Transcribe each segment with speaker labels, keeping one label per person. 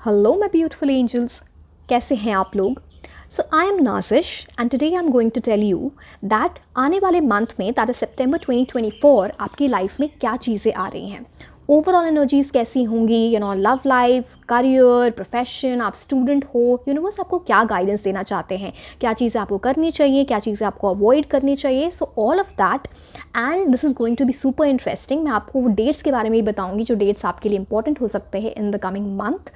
Speaker 1: Hello my beautiful angels, कैसे हैं आप लोग। So I am Nazish and today I am going to tell you that आने वाले मंथ में दैट इज सितंबर 2024 आपकी लाइफ में क्या चीज़ें आ रही हैं, ओवरऑल एनर्जीज कैसी होंगी, लव लाइफ, करियर, प्रोफेशन, आप स्टूडेंट हो, यूनिवर्स आपको क्या गाइडेंस देना चाहते हैं, क्या चीज़ें आपको करनी चाहिए, क्या चीज़ें आपको अवॉइड करनी चाहिए। So all of that and this is going to be super interesting. मैं आपको वो डेट्स के बारे में ही बताऊंगी जो डेट्स आपके लिए इंपॉर्टेंट हो सकते हैं in the coming month.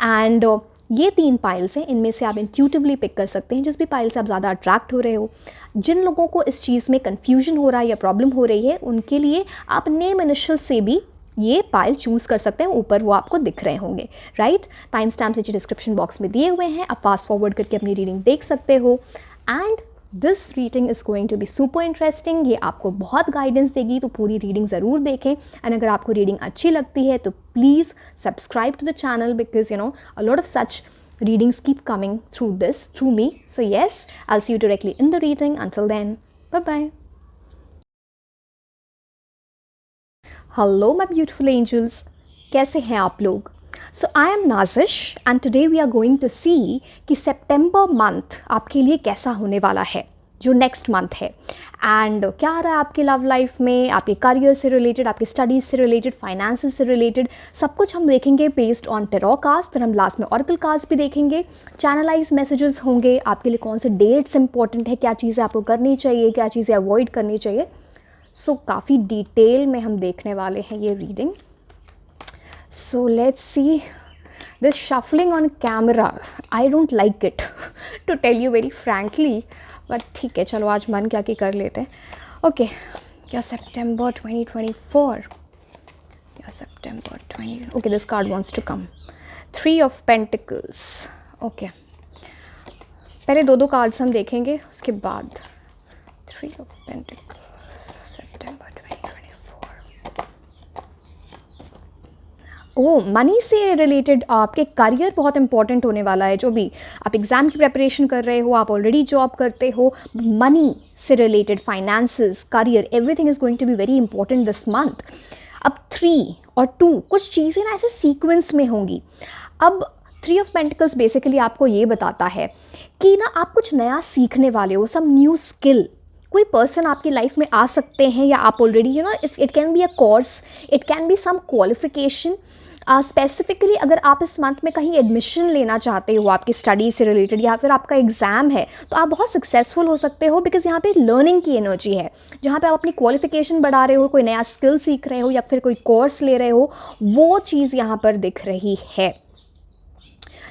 Speaker 1: And ये 3 पाइल्स हैं, इनमें से आप इंट्यूटिवली पिक कर सकते हैं जिस भी पाइल से आप ज़्यादा अट्रैक्ट हो रहे हो। जिन लोगों को इस चीज़ में कन्फ्यूजन हो रहा है या प्रॉब्लम हो रही है उनके लिए आप नेम इनिशियल से भी ये पाइल चूज़ कर सकते हैं, ऊपर वो आपको दिख रहे होंगे, राइट। टाइम स्टैम्प नीचे डिस्क्रिप्शन बॉक्स में दिए हुए हैं, आप फास्ट फॉरवर्ड करके अपनी रीडिंग देख सकते हो। And this reading is going to be super interesting, ये आपको बहुत गाइडेंस देगी, तो पूरी रीडिंग ज़रूर देखें। एंड अगर आपको रीडिंग अच्छी लगती है तो please subscribe to the channel because a lot of such readings keep coming through me. So yes, I'll see you directly in the reading. Until then, bye bye. Hello my beautiful angels, कैसे हैं आप लोग। So I am Nazish and today we are going to see कि September month आपके लिए कैसा होने वाला है, जो नेक्स्ट मंथ है। एंड क्या आ रहा है आपकी लव लाइफ में, आपके करियर से रिलेटेड, आपकी स्टडीज़ से रिलेटेड, फाइनेंसेस से रिलेटेड, सब कुछ हम देखेंगे बेस्ड ऑन टेरो कास्ट। फिर हम लास्ट में ऑरेकल कास्ट भी देखेंगे, चैनलाइज मैसेजेस होंगे, आपके लिए कौन से डेट्स इंपॉर्टेंट है, क्या चीज़ें आपको करनी चाहिए, क्या चीज़ें अवॉइड करनी चाहिए। सो काफ़ी डिटेल में हम देखने वाले हैं ये reading. So let's see this shuffling on camera, I don't like it to tell you very frankly, but ठीक है, चलो आज मन क्या कि कर लेते हैं। ओके, या सितंबर 2024, या सितंबर 20, okay this card wants to come, 3 of pentacles. Okay, पहले दो कार्ड्स हम देखेंगे, उसके बाद 3 ऑफ पेंटिकल्स, सितंबर 2024। ओह, मनी से रिलेटेड आपके करियर बहुत इंपॉर्टेंट होने वाला है। जो भी आप एग्ज़ाम की प्रिपरेशन कर रहे हो, आप ऑलरेडी जॉब करते हो, मनी से related, finances, career, everything is going to be very important this month. अब 3 और 2 कुछ चीज़ें ना ऐसे सीक्वेंस में होंगी। अब 3 ऑफ पेंटिकल्स बेसिकली आपको ये बताता है कि ना आप कुछ नया सीखने वाले हो, सम न्यू स्किल। कोई पर्सन आपकी लाइफ में आ सकते हैं या आप already it can be a course, it can be some qualification. Specifically अगर आप इस मंथ में कहीं एडमिशन लेना चाहते हो आपकी स्टडी से रिलेटेड, या फिर आपका एग्ज़ाम है, तो आप बहुत सक्सेसफुल हो सकते हो बिकॉज यहाँ पे लर्निंग की एनर्जी है, जहाँ पे आप अपनी क्वालिफिकेशन बढ़ा रहे हो, कोई नया स्किल सीख रहे हो या फिर कोई कोर्स ले रहे हो, वो चीज़ यहाँ पर दिख रही है।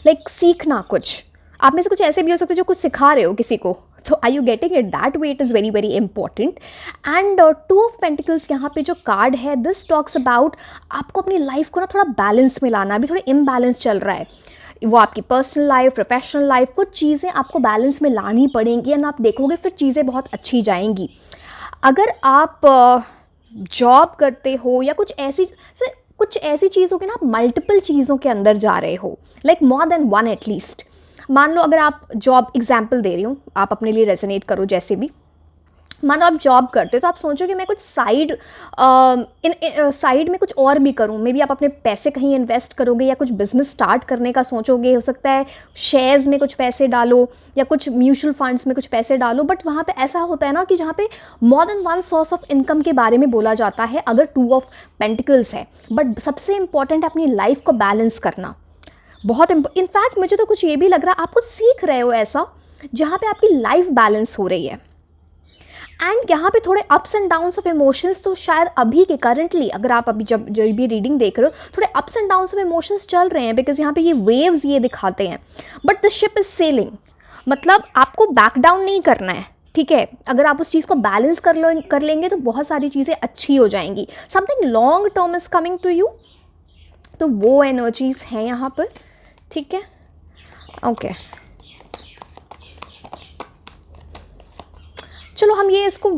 Speaker 1: लाइक सीखना, कुछ आप में से कुछ ऐसे भी हो सकते हैं जो कुछ सिखा रहे हो किसी को, तो are you getting it, that way it is very very important. And 2 of pentacles यहाँ पे जो कार्ड है, दिस टॉक्स अबाउट आपको अपनी लाइफ को ना थोड़ा बैलेंस में लाना। अभी थोड़ा इम्बैलेंस चल रहा है, वो आपकी पर्सनल लाइफ, प्रोफेशनल लाइफ, कुछ चीज़ें आपको बैलेंस में लानी पड़ेंगी एंड आप देखोगे फिर चीज़ें बहुत अच्छी जाएंगी। अगर आप जॉब करते हो या कुछ ऐसी चीज़ होगी ना, आप मल्टीपल चीज़ों के अंदर जा रहे हो, like more than one at least. मान लो अगर आप जॉब, एग्जाम्पल दे रही हूँ, आप अपने लिए रेजोनेट करो, जैसे भी मान लो आप जॉब करते हो तो आप सोचो कि मैं कुछ साइड में कुछ और भी करूँ। मे बी आप अपने पैसे कहीं इन्वेस्ट करोगे या कुछ बिजनेस स्टार्ट करने का सोचोगे, हो सकता है शेयर्स में कुछ पैसे डालो या कुछ म्यूचुअल फंड्स में कुछ पैसे डालो। बट वहाँ पे ऐसा होता है ना कि जहाँ पे more than one source of income के बारे में बोला जाता है अगर 2 ऑफ पेंटिकल्स है। बट सबसे इंपॉर्टेंट है अपनी लाइफ को बैलेंस करना, बहुत इनफैक्ट मुझे तो कुछ ये भी लग रहा है आप कुछ सीख रहे हो ऐसा जहाँ पे आपकी लाइफ बैलेंस हो रही है। एंड यहाँ पे थोड़े ups and downs of emotions तो शायद अभी के करंटली, अगर आप अभी जब जो भी रीडिंग देख रहे हो, थोड़े ups and downs of emotions चल रहे हैं बिकॉज यहाँ पे ये वेव्स ये दिखाते हैं। But the ship is selling, मतलब आपको बैक डाउन नहीं करना है, ठीक है। अगर आप उस चीज़ को बैलेंस कर लेंगे तो बहुत सारी चीज़ें अच्छी हो जाएंगी। Something long term is coming to you, तो वो एनर्जीज हैं यहाँ पर, ठीक है। ओके, चलो हम ये इसको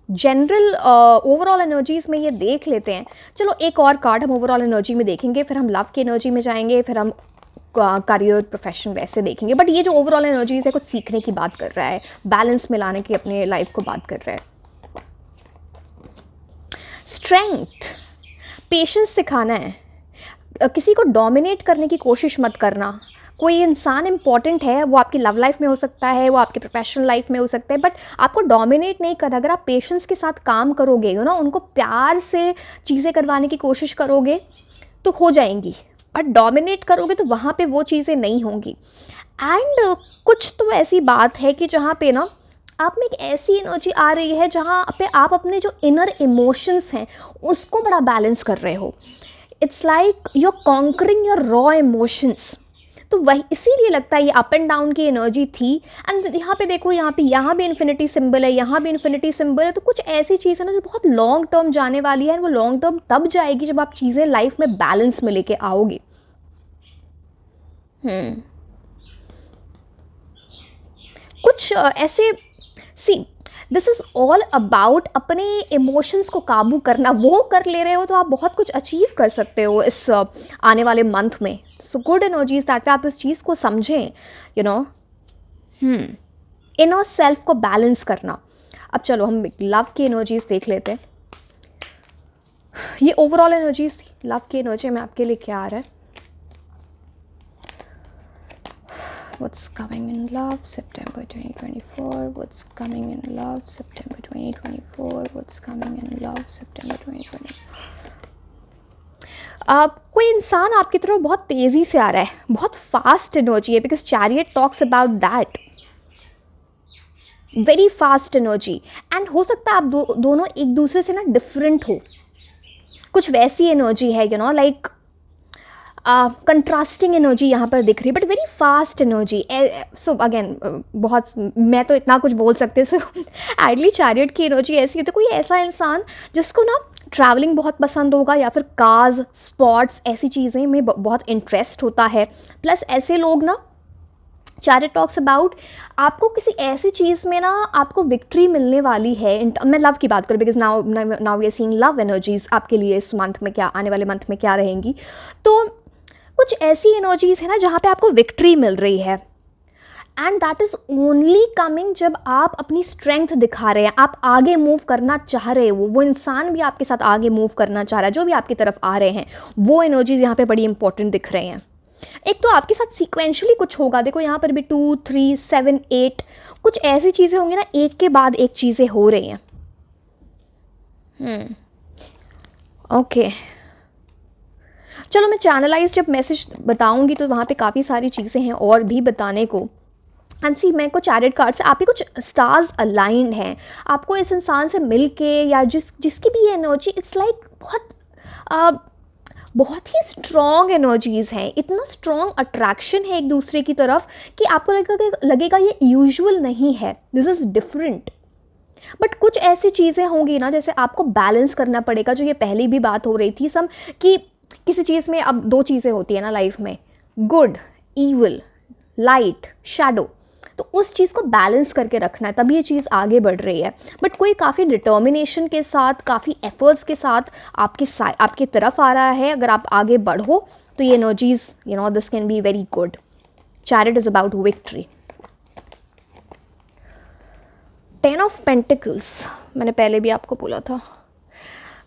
Speaker 1: जनरल ओवरऑल एनर्जीज में ये देख लेते हैं। चलो एक और कार्ड हम ओवरऑल एनर्जी में देखेंगे, फिर हम लव की एनर्जी में जाएंगे, फिर हम करियर प्रोफेशन वैसे देखेंगे। बट ये जो ओवरऑल एनर्जीज है कुछ सीखने की बात कर रहा है, बैलेंस में लाने की अपने लाइफ को बात कर रहा है। स्ट्रेंथ, पेशेंस सिखाना है, किसी को डोमिनेट करने की कोशिश मत करना। कोई इंसान इंपॉर्टेंट है, वो आपकी लव लाइफ में हो सकता है, वो आपके प्रोफेशनल लाइफ में हो सकता है, बट आपको डोमिनेट नहीं करना। अगर आप पेशेंस के साथ काम करोगे, यू नो, उनको प्यार से चीज़ें करवाने की कोशिश करोगे तो हो जाएंगी, बट डोमिनेट करोगे तो वहाँ पे वो चीज़ें नहीं होंगी। एंड कुछ तो ऐसी बात है कि जहाँ पे ना आप में एक ऐसी एनर्जी आ रही है जहाँ पे आप अपने जो इनर इमोशंस हैं उसको बड़ा बैलेंस कर रहे हो। It's like you are conquering your raw emotions. तो वही इसीलिए लगता है ये अप एंड डाउन की एनर्जी थी। एंड यहाँ पे देखो, यहाँ भी इन्फिनिटी सिंबल है, यहाँ भी इन्फिनिटी सिंबल है। तो कुछ ऐसी चीज़ है ना जो बहुत लॉन्ग टर्म जाने वाली है, एंड वो लॉन्ग टर्म तब जाएगी जब आप चीज़ें लाइफ में बैलेंस में लेके आओगे। कुछ ऐसे see this is all about अपने इमोशंस को काबू करना। वो कर ले रहे हो तो आप बहुत कुछ अचीव कर सकते हो इस आने वाले मंथ में। So good energies that way आप इस चीज़ को समझें, यू नो, इनर सेल्फ को बैलेंस करना। अब चलो हम लव की एनर्जीज देख लेते हैं। ये ओवरऑल एनर्जीज थी। लव की एनर्जी में आपके लिए क्या आ रहा है? What's coming in love September 2024? What's coming in love September 2024? What's coming in love September 2024? कोई इंसान आपकी तरफ बहुत तेज़ी से आ रहा है, बहुत फास्ट एनर्जी है, because chariot talks about that, very fast energy. And हो सकता है आप दोनों एक दूसरे से ना डिफरेंट हो, कुछ वैसी एनर्जी है, you know, like contrasting energy यहाँ पर दिख रही है, but very fast energy. So again बहुत, मैं तो इतना कुछ बोल सकते, सो आइडली चैरियट की एनर्जी ऐसी है। तो कोई ऐसा इंसान जिसको ना ट्रैवलिंग बहुत पसंद होगा, या फिर कार्स, स्पॉट्स, ऐसी चीज़ें में बहुत इंटरेस्ट होता है। प्लस ऐसे लोग ना, चैरियट टॉक्स अबाउट आपको किसी ऐसी चीज़ में ना आपको विक्ट्री मिलने वाली है। मैं लव की बात करूँ, because now we are seeing love energies आपके लिए इस मंथ में, क्या आने वाले मंथ में क्या रहेंगी। तो कुछ ऐसी एनर्जीज है ना जहाँ पे आपको विक्ट्री मिल रही है, and that is only coming जब आप अपनी स्ट्रेंथ दिखा रहे हैं, आप आगे मूव करना चाह रहे हो, वो इंसान भी आपके साथ आगे मूव करना चाह रहा है, जो भी आपकी तरफ आ रहे हैं, वो एनर्जीज यहाँ पे बड़ी इंपॉर्टेंट दिख रहे हैं। एक तो आपके साथ सीक्वेंशली कुछ होगा, देखो यहाँ पर भी 2, 3, 7, 8 कुछ ऐसी चीज़ें होंगी ना, एक के बाद एक चीज़ें हो रही हैं। ओके, चलो मैं चैनलाइज जब मैसेज बताऊंगी तो वहाँ पे काफ़ी सारी चीज़ें हैं और भी बताने को। एंड सी, मैं को चैरियट कार्ड से आपके कुछ स्टार्स अलाइंड हैं, आपको इस इंसान से मिल के, या जिसकी भी ये एनर्जी, इट्स लाइक बहुत ही स्ट्रॉन्ग एनर्जीज़ हैं, इतना स्ट्रॉन्ग अट्रैक्शन है एक दूसरे की तरफ कि आपको लगेगा ये यूजुअल नहीं है, दिस इज़ डिफरेंट। बट कुछ ऐसी चीज़ें होंगी ना, जैसे आपको बैलेंस करना पड़ेगा, जो ये पहले भी बात हो रही थी सम, कि किसी चीज़ में अब 2 चीज़ें होती है ना लाइफ में, गुड, ईविल, लाइट, शैडो। तो उस चीज़ को बैलेंस करके रखना है, तभी ये चीज़ आगे बढ़ रही है। बट कोई काफ़ी डिटर्मिनेशन के साथ, काफ़ी एफर्ट्स के साथ आपकी तरफ आ रहा है। अगर आप आगे बढ़ो तो ये energies, you know, this can be very good. Chariot is about victory. 10 of pentacles, मैंने पहले भी आपको बोला था,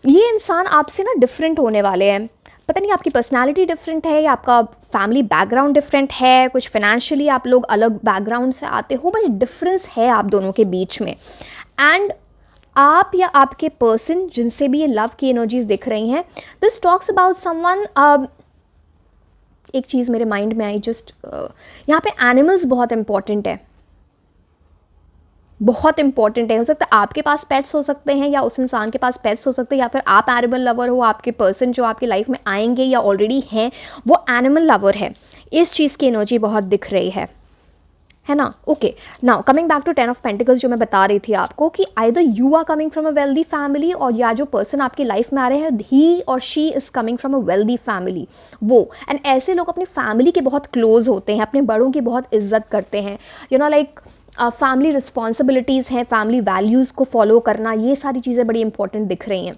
Speaker 1: ये इंसान आपसे ना डिफरेंट होने वाले हैं। पता नहीं आपकी पर्सनालिटी डिफरेंट है, या आपका फैमिली बैकग्राउंड डिफरेंट है, कुछ फाइनेंशियली आप लोग अलग बैकग्राउंड से आते हो, बट डिफरेंस है आप दोनों के बीच में। एंड आप या आपके पर्सन जिनसे भी ये लव की एनर्जीज दिख रही हैं, दिस टॉक्स अबाउट समवन। एक चीज़ मेरे माइंड में आई, जस्ट यहाँ पे एनिमल्स बहुत इंपॉर्टेंट है, बहुत इंपॉर्टेंट है। हो सकता है आपके पास पेट्स हो सकते हैं, या उस इंसान के पास पेट्स हो सकते हैं, या फिर आप एनिमल लवर हो, आपके पर्सन जो आपकी लाइफ में आएंगे या ऑलरेडी हैं वो एनिमल लवर है। इस चीज़ की एनर्जी बहुत दिख रही है ना। Okay, now coming back to 10 of pentacles, जो मैं बता रही थी आपको कि either you are coming from a wealthy family, और या जो पर्सन आपकी लाइफ में आ रहे हैं, ही और she is coming from a wealthy family. वो एंड ऐसे लोग अपनी फैमिली के बहुत क्लोज होते हैं, अपने बड़ों की बहुत इज्जत करते हैं, you know, like family responsibilities हैं, फैमिली वैल्यूज़ को फॉलो करना, ये सारी चीज़ें बड़ी इंपॉर्टेंट दिख रही हैं।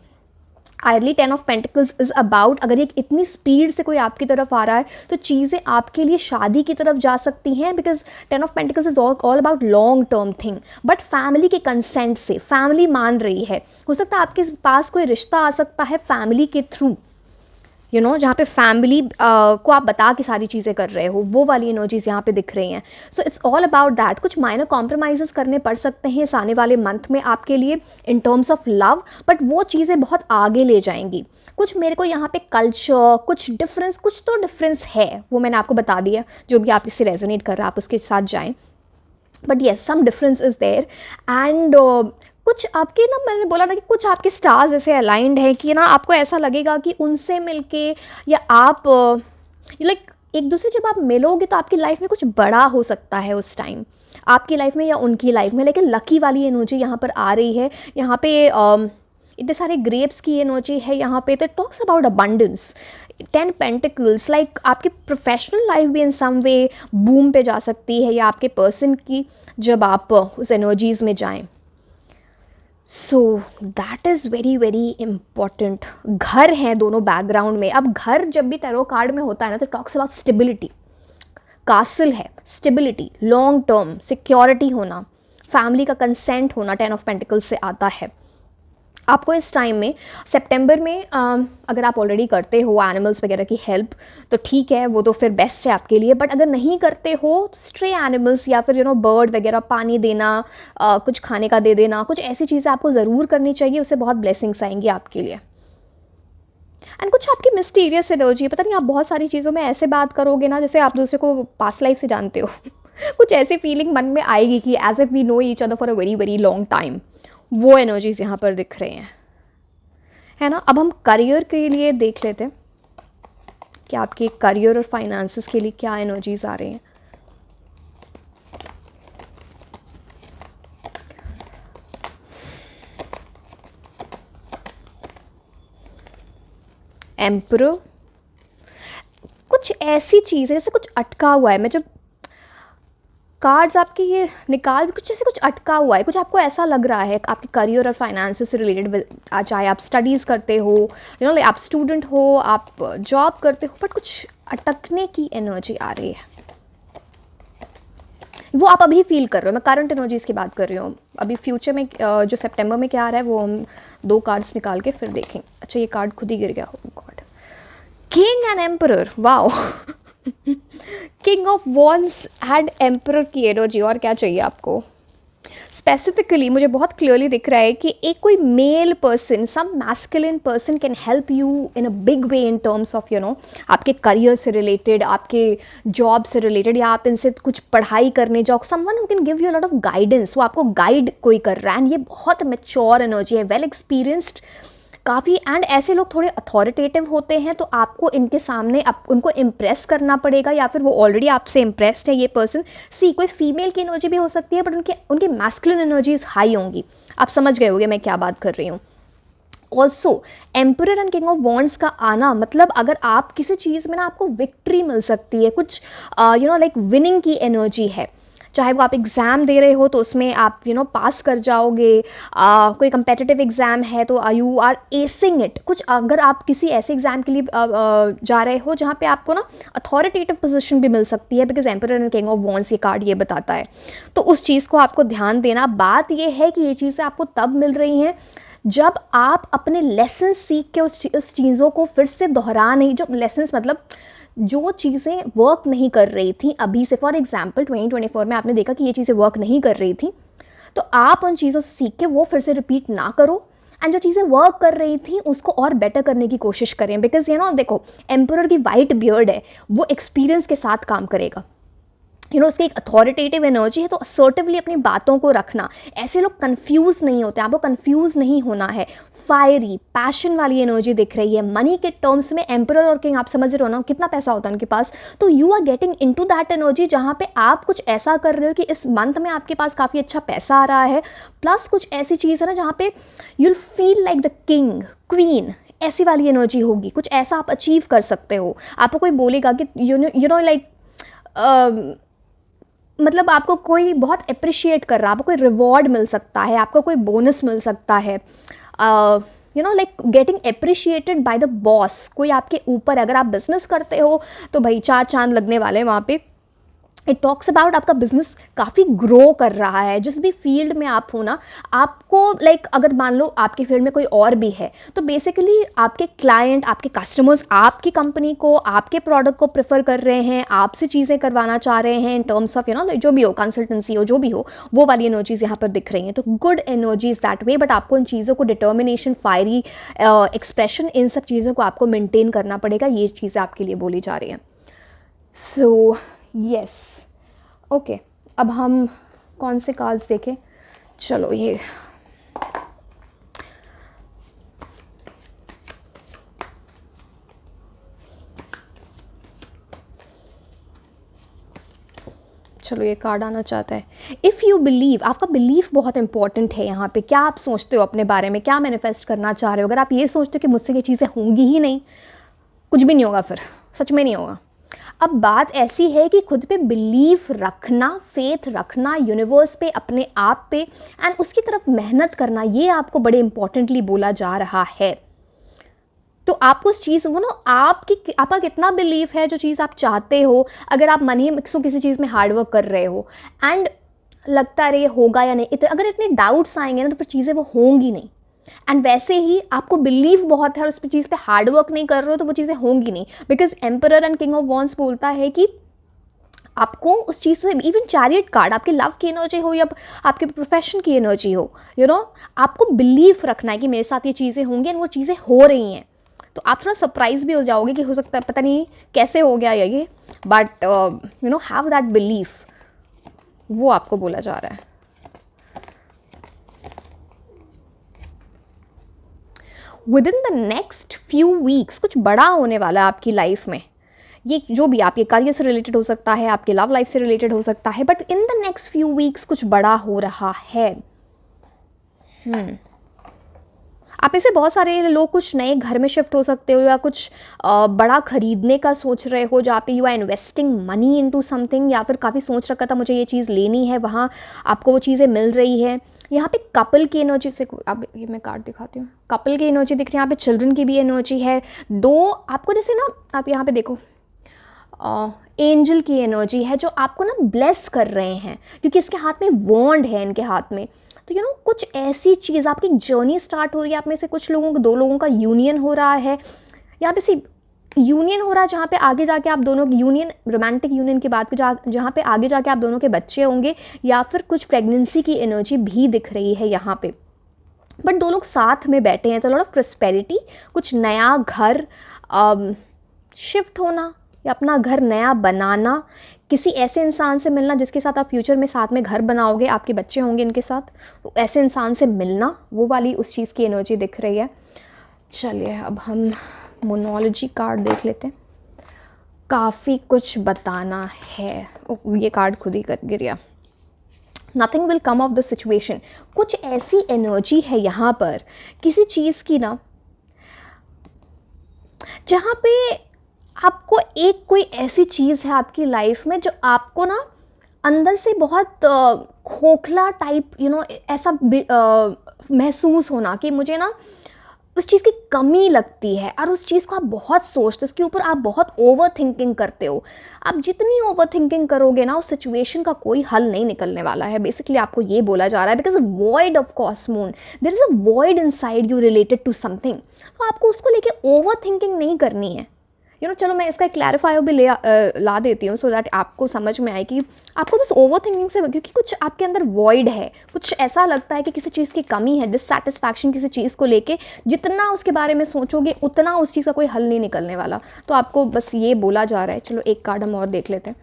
Speaker 1: आयरली 10 ऑफ पेंटिकल्स इज़ अबाउट, अगर ये इतनी स्पीड से कोई आपकी तरफ आ रहा है तो चीज़ें आपके लिए शादी की तरफ जा सकती हैं, because 10 of pentacles is all about long term thing, but family के कंसेंट से, फैमिली मान रही है। हो सकता है आपके पास कोई रिश्ता आ सकता है फैमिली के थ्रू, जहाँ पे फैमिली को आप बता के सारी चीज़ें कर रहे हो, वो वाली एनर्जीज यहाँ पे दिख रही हैं. So it's all about that. कुछ माइनर कॉम्प्रोमाइज़ करने पड़ सकते हैं इस आने वाले मंथ में आपके लिए इन टर्म्स ऑफ लव, बट वो चीज़ें बहुत आगे ले जाएंगी. कुछ मेरे को यहाँ पे कल्चर, कुछ डिफरेंस, कुछ तो डिफरेंस है, वो मैंने आपको बता दिया. जो भी आप इससे रेजोनेट कर रहा है आप उसके साथ जाएँ. But yes, some difference is there. And कुछ आपके ना, मैंने बोला था कि कुछ आपके स्टार्स ऐसे अलाइंड हैं कि ना आपको ऐसा लगेगा कि उनसे मिलके, या आप लाइक एक दूसरे जब आप मिलोगे तो आपकी लाइफ में कुछ बड़ा हो सकता है उस टाइम आपकी लाइफ में या उनकी लाइफ में. लेकिन लकी वाली एनर्जी यहाँ पर आ रही है. यहाँ पे इतने सारे ग्रेप्स की एनर्जी है यहाँ पे. तो talks about abundance. 10 pentacles, like आपकी प्रोफेशनल लाइफ भी इन सम वे बूम पे जा सकती है, या आपके पर्सन की, जब आप उस एनर्जीज़ में जाएं. So that is very very important. घर हैं दोनों बैकग्राउंड में. अब घर जब भी टैरो कार्ड में होता है ना, तो टॉक्स अबाउट स्टेबिलिटी. कासल है, स्टेबिलिटी, लॉन्ग टर्म सिक्योरिटी होना, फैमिली का कंसेंट होना 10 ऑफ पेंटिकल्स से आता है. आपको इस टाइम में सितंबर में अगर आप ऑलरेडी करते हो एनिमल्स वगैरह की हेल्प, तो ठीक है, वो तो फिर बेस्ट है आपके लिए. बट अगर नहीं करते हो तो स्ट्रे एनिमल्स या फिर बर्ड वगैरह पानी देना, कुछ खाने का दे देना, कुछ ऐसी चीज़ें आपको ज़रूर करनी चाहिए. उससे बहुत ब्लेसिंग्स आएंगी आपके लिए. एंड कुछ आपकी मिस्टीरियस एनर्जी, पता नहीं आप बहुत सारी चीज़ों में ऐसे बात करोगे ना जैसे आप दूसरे को पास्ट लाइफ से जानते हो. कुछ ऐसी फीलिंग मन में आएगी कि as if we know each other for a very very long time. वो एनर्जीज यहाँ पर दिख रहे हैं, है ना. अब हम करियर के लिए देख लेते हैं कि आपके करियर और फाइनेंसेस के लिए क्या एनर्जीज आ रही हैं. एम्परर. कुछ ऐसी चीज़ है जैसे कुछ अटका हुआ है. मैं जब कार्ड्स आपके ये निकाल, कुछ ऐसे कुछ अटका हुआ है, कुछ आपको ऐसा लग रहा है आपके करियर और फाइनेंसेस से रिलेटेड. चाहे आप स्टडीज़ करते हो, आप स्टूडेंट हो, आप जॉब करते हो, बट कुछ अटकने की एनर्जी आ रही है. वो आप अभी फील कर रहे हो. मैं करंट एनर्जीज़ की बात कर रही हूँ. अभी फ्यूचर में जो सितंबर में क्या आ रहा है वो हम 2 कार्ड्स निकाल के फिर देखेंगे. अच्छा, ये कार्ड खुद ही गिर गया. God. King and emperor. Wow. King of wands and emperor की एनर्जी. और क्या चाहिए आपको. स्पेसिफिकली मुझे बहुत क्लियरली दिख रहा है कि एक कोई male person, some masculine person can help you in a big way in terms of आपके करियर से रिलेटेड, आपके जॉब से रिलेटेड, या आप इनसे कुछ पढ़ाई करने जाओ. Someone who can give you a lot of guidance. वो आपको गाइड कोई कर रहा है. एंड ये बहुत मैच्योर एनर्जी है, वेल एक्सपीरियंस्ड काफ़ी. एंड ऐसे लोग थोड़े अथॉरिटेटिव होते हैं, तो आपको इनके सामने उनको इम्प्रेस करना पड़ेगा, या फिर वो ऑलरेडी आपसे इम्प्रेस्ड है ये पर्सन. कोई फीमेल की एनर्जी भी हो सकती है, बट उनके मैस्कुलिन एनर्जीज हाई होंगी. आप समझ गए होंगे मैं क्या बात कर रही हूँ. Also emperor and king of wands का आना मतलब अगर आप किसी चीज़ में ना आपको विक्ट्री मिल सकती है, कुछ लाइक विनिंग की एनर्जी है. चाहे वो आप एग्ज़ाम दे रहे हो तो उसमें आप पास कर जाओगे. कोई कंपेटिटिव एग्ज़ाम है तो यू आर एसिंग इट. कुछ अगर आप किसी ऐसे एग्ज़ाम के लिए जा रहे हो जहाँ पे आपको ना अथॉरिटेटिव पोजीशन भी मिल सकती है, because emperor and king of wands ये कार्ड ये बताता है. तो उस चीज़ को आपको ध्यान देना. बात ये है कि ये चीज़ें आपको तब मिल रही हैं जब आप अपने लेसन सीख के उस चीज़ों को फिर से दोहरा नहीं. जो लेसन्स मतलब जो चीज़ें वर्क नहीं कर रही थी अभी से, फॉर एग्जांपल 2024 में आपने देखा कि ये चीज़ें वर्क नहीं कर रही थी, तो आप उन चीज़ों से सीख के वो फिर से रिपीट ना करो. एंड जो चीज़ें वर्क कर रही थी उसको और बेटर करने की कोशिश करें. बिकॉज देखो, एम्परर की वाइट बियर्ड है, वो एक्सपीरियंस के साथ काम करेगा. उसकी एक अथॉरिटेटिव एनर्जी है. तो असर्टिवली अपनी बातों को रखना. ऐसे लोग कंफ्यूज नहीं होते, आपको कंफ्यूज नहीं होना है. फायरी पैशन वाली एनर्जी दिख रही है. मनी के टर्म्स में एम्परर और किंग आप समझ रहे हो ना, कितना पैसा होता है उनके पास. तो you are getting into that energy जहाँ पे आप कुछ ऐसा कर रहे हो कि इस मंथ में आपके पास काफ़ी अच्छा पैसा आ रहा है. प्लस कुछ ऐसी चीज़ है ना जहाँ पे you'll feel like the king queen, ऐसी वाली एनर्जी होगी. कुछ ऐसा आप अचीव कर सकते हो. आपको कोई बोलेगा कि लाइक मतलब आपको कोई बहुत अप्रिशिएट कर रहा है, आपको कोई रिवॉर्ड मिल सकता है, आपको कोई बोनस मिल सकता है. Like getting appreciated by the boss. कोई आपके ऊपर, अगर आप बिजनेस करते हो तो भाई 4 चांद लगने वाले हैं वहाँ पे. इट टॉक्स अबाउट आपका बिजनेस काफ़ी ग्रो कर रहा है। जिस भी फील्ड में आप हो ना, आपको लाइक अगर मान लो आपके फील्ड में कोई और भी है, तो बेसिकली आपके क्लाइंट, आपके कस्टमर्स आपकी कंपनी को, आपके प्रोडक्ट को प्रेफर कर रहे हैं, आपसे चीज़ें करवाना चाह रहे हैं इन टर्म्स ऑफ जो भी हो, कंसल्टेंसी हो, जो भी हो, वो वाली एनर्जीज यहाँ पर दिख रही हैं। तो good energies that way, but आपको इन चीज़ों को डिटर्मिनेशन, फायरी एक्सप्रेशन, इन सब चीज़ों को आपको मेंटेन करना पड़ेगा। ये चीज़ें आपके लिए बोली जा रही हैं। सो यस, ओके, अब हम कौन से कार्ड्स देखें? चलो ये कार्ड आना चाहता है। इफ़ यू बिलीव, आपका बिलीफ बहुत इंपॉर्टेंट है यहाँ पे। क्या आप सोचते हो अपने बारे में, क्या मैनिफेस्ट करना चाह रहे हो? अगर आप ये सोचते हो कि मुझसे ये चीज़ें होंगी ही नहीं, कुछ भी नहीं होगा, फिर सच में नहीं होगा। अब बात ऐसी है कि खुद पे बिलीफ रखना, फेथ रखना यूनिवर्स पे, अपने आप पे, एंड उसकी तरफ मेहनत करना, ये आपको बड़े इंपॉर्टेंटली बोला जा रहा है। तो आपको उस चीज़, वो ना आपका कितना बिलीफ है जो चीज़ आप चाहते हो। अगर आप मनी किसी चीज़ में हार्डवर्क कर रहे हो एंड लगता रहे होगा या नहीं, अगर इतने डाउट्स आएंगे ना, तो फिर चीज़ें वो होंगी नहीं। एंड वैसे ही आपको बिलीव बहुत है और उस चीज़ पे हार्डवर्क नहीं कर रहे हो, तो वो चीज़ें होंगी नहीं। Because emperor and king of wands बोलता है कि आपको उस चीज़ से, इवन चैरियट कार्ड, आपके लव की एनर्जी हो या आपके प्रोफेशन की एनर्जी हो, आपको बिलीव रखना है कि मेरे साथ ये चीज़ें होंगी एंड वो चीज़ें हो रही हैं। तो आप थोड़ा सरप्राइज भी हो जाओगे कि हो सकता है पता नहीं कैसे हो गया ये, बट हैव दैट बिलीफ, वो आपको बोला जा रहा है। With in the next few weeks कुछ बड़ा होने वाला है आपकी लाइफ में। ये जो भी आपके करियर से रिलेटेड हो सकता है, आपके लव लाइफ से रिलेटेड हो सकता है, but in the next few weeks कुछ बड़ा हो रहा है। आप में से बहुत सारे लोग कुछ नए घर में शिफ्ट हो सकते हो, या कुछ बड़ा खरीदने का सोच रहे हो, जहाँ पे you are investing money into something, या फिर काफ़ी सोच रखा था मुझे ये चीज़ लेनी है, वहाँ आपको वो चीज़ें मिल रही है। यहाँ पे कपल की एनर्जी से, अब ये मैं कार्ड दिखाती हूँ, कपल की एनर्जी दिख रही है, यहाँ पे चिल्ड्रन की भी एनर्जी है। दो आपको जैसे ना, आप यहाँ पे देखो एंजल की एनर्जी है जो आपको ना ब्लेस कर रहे हैं, क्योंकि इसके हाथ में वॉन्ड है, इनके हाथ में। तो कुछ ऐसी चीज़, आपकी जर्नी स्टार्ट हो रही है। आप में से कुछ लोगों, दो लोगों का यूनियन हो रहा है, यहाँ पे सिर्फ यूनियन हो रहा है, जहाँ पे आगे जाके आप दोनों यूनियन, रोमांटिक यूनियन की बात करें, जहाँ पे आगे जाके आप दोनों के बच्चे होंगे, या फिर कुछ प्रेगनेंसी की एनर्जी भी दिख रही है यहाँ पे। बट दो लोग साथ में बैठे हैं, तो लॉट ऑफ प्रॉस्पेरिटी, कुछ नया घर शिफ्ट होना या अपना घर नया बनाना, किसी ऐसे इंसान से मिलना जिसके साथ आप फ्यूचर में साथ में घर बनाओगे, आपके बच्चे होंगे इनके साथ, तो ऐसे इंसान से मिलना, वो वाली उस चीज़ की एनर्जी दिख रही है। चलिए अब हम मोनोलॉजी कार्ड देख लेते हैं। काफ़ी कुछ बताना है। ये कार्ड खुद ही कर गिर गया। Nothing will come of the situation. कुछ ऐसी एनर्जी है यहाँ पर किसी चीज़ की ना, जहाँ पे आपको एक कोई ऐसी चीज़ है आपकी लाइफ में जो आपको ना अंदर से बहुत खोखला टाइप ऐसा महसूस होना कि मुझे ना उस चीज़ की कमी लगती है, और उस चीज़ को आप बहुत सोचते हो, उसके ऊपर आप बहुत ओवर थिंकिंग करते हो। आप जितनी ओवर थिंकिंग करोगे ना, उस सिचुएशन का कोई हल नहीं निकलने वाला है। बेसिकली आपको ये बोला जा रहा है, because void of course moon, there is a void inside you related to something. तो आपको उसको लेके ओवर थिंकिंग नहीं करनी है। चलो मैं इसका क्लैरिफायर भी ला देती हूँ, सो दैट आपको समझ में आए कि आपको बस ओवर थिंकिंग से, क्योंकि कुछ आपके अंदर वॉइड है, कुछ ऐसा लगता है कि किसी चीज़ की कमी है, डिससैटिस्फैक्शन किसी चीज़ को लेके, जितना उसके बारे में सोचोगे उतना उस चीज़ का कोई हल नहीं निकलने वाला। तो आपको बस ये बोला जा रहा है। चलो एक कार्ड हम और देख लेते हैं।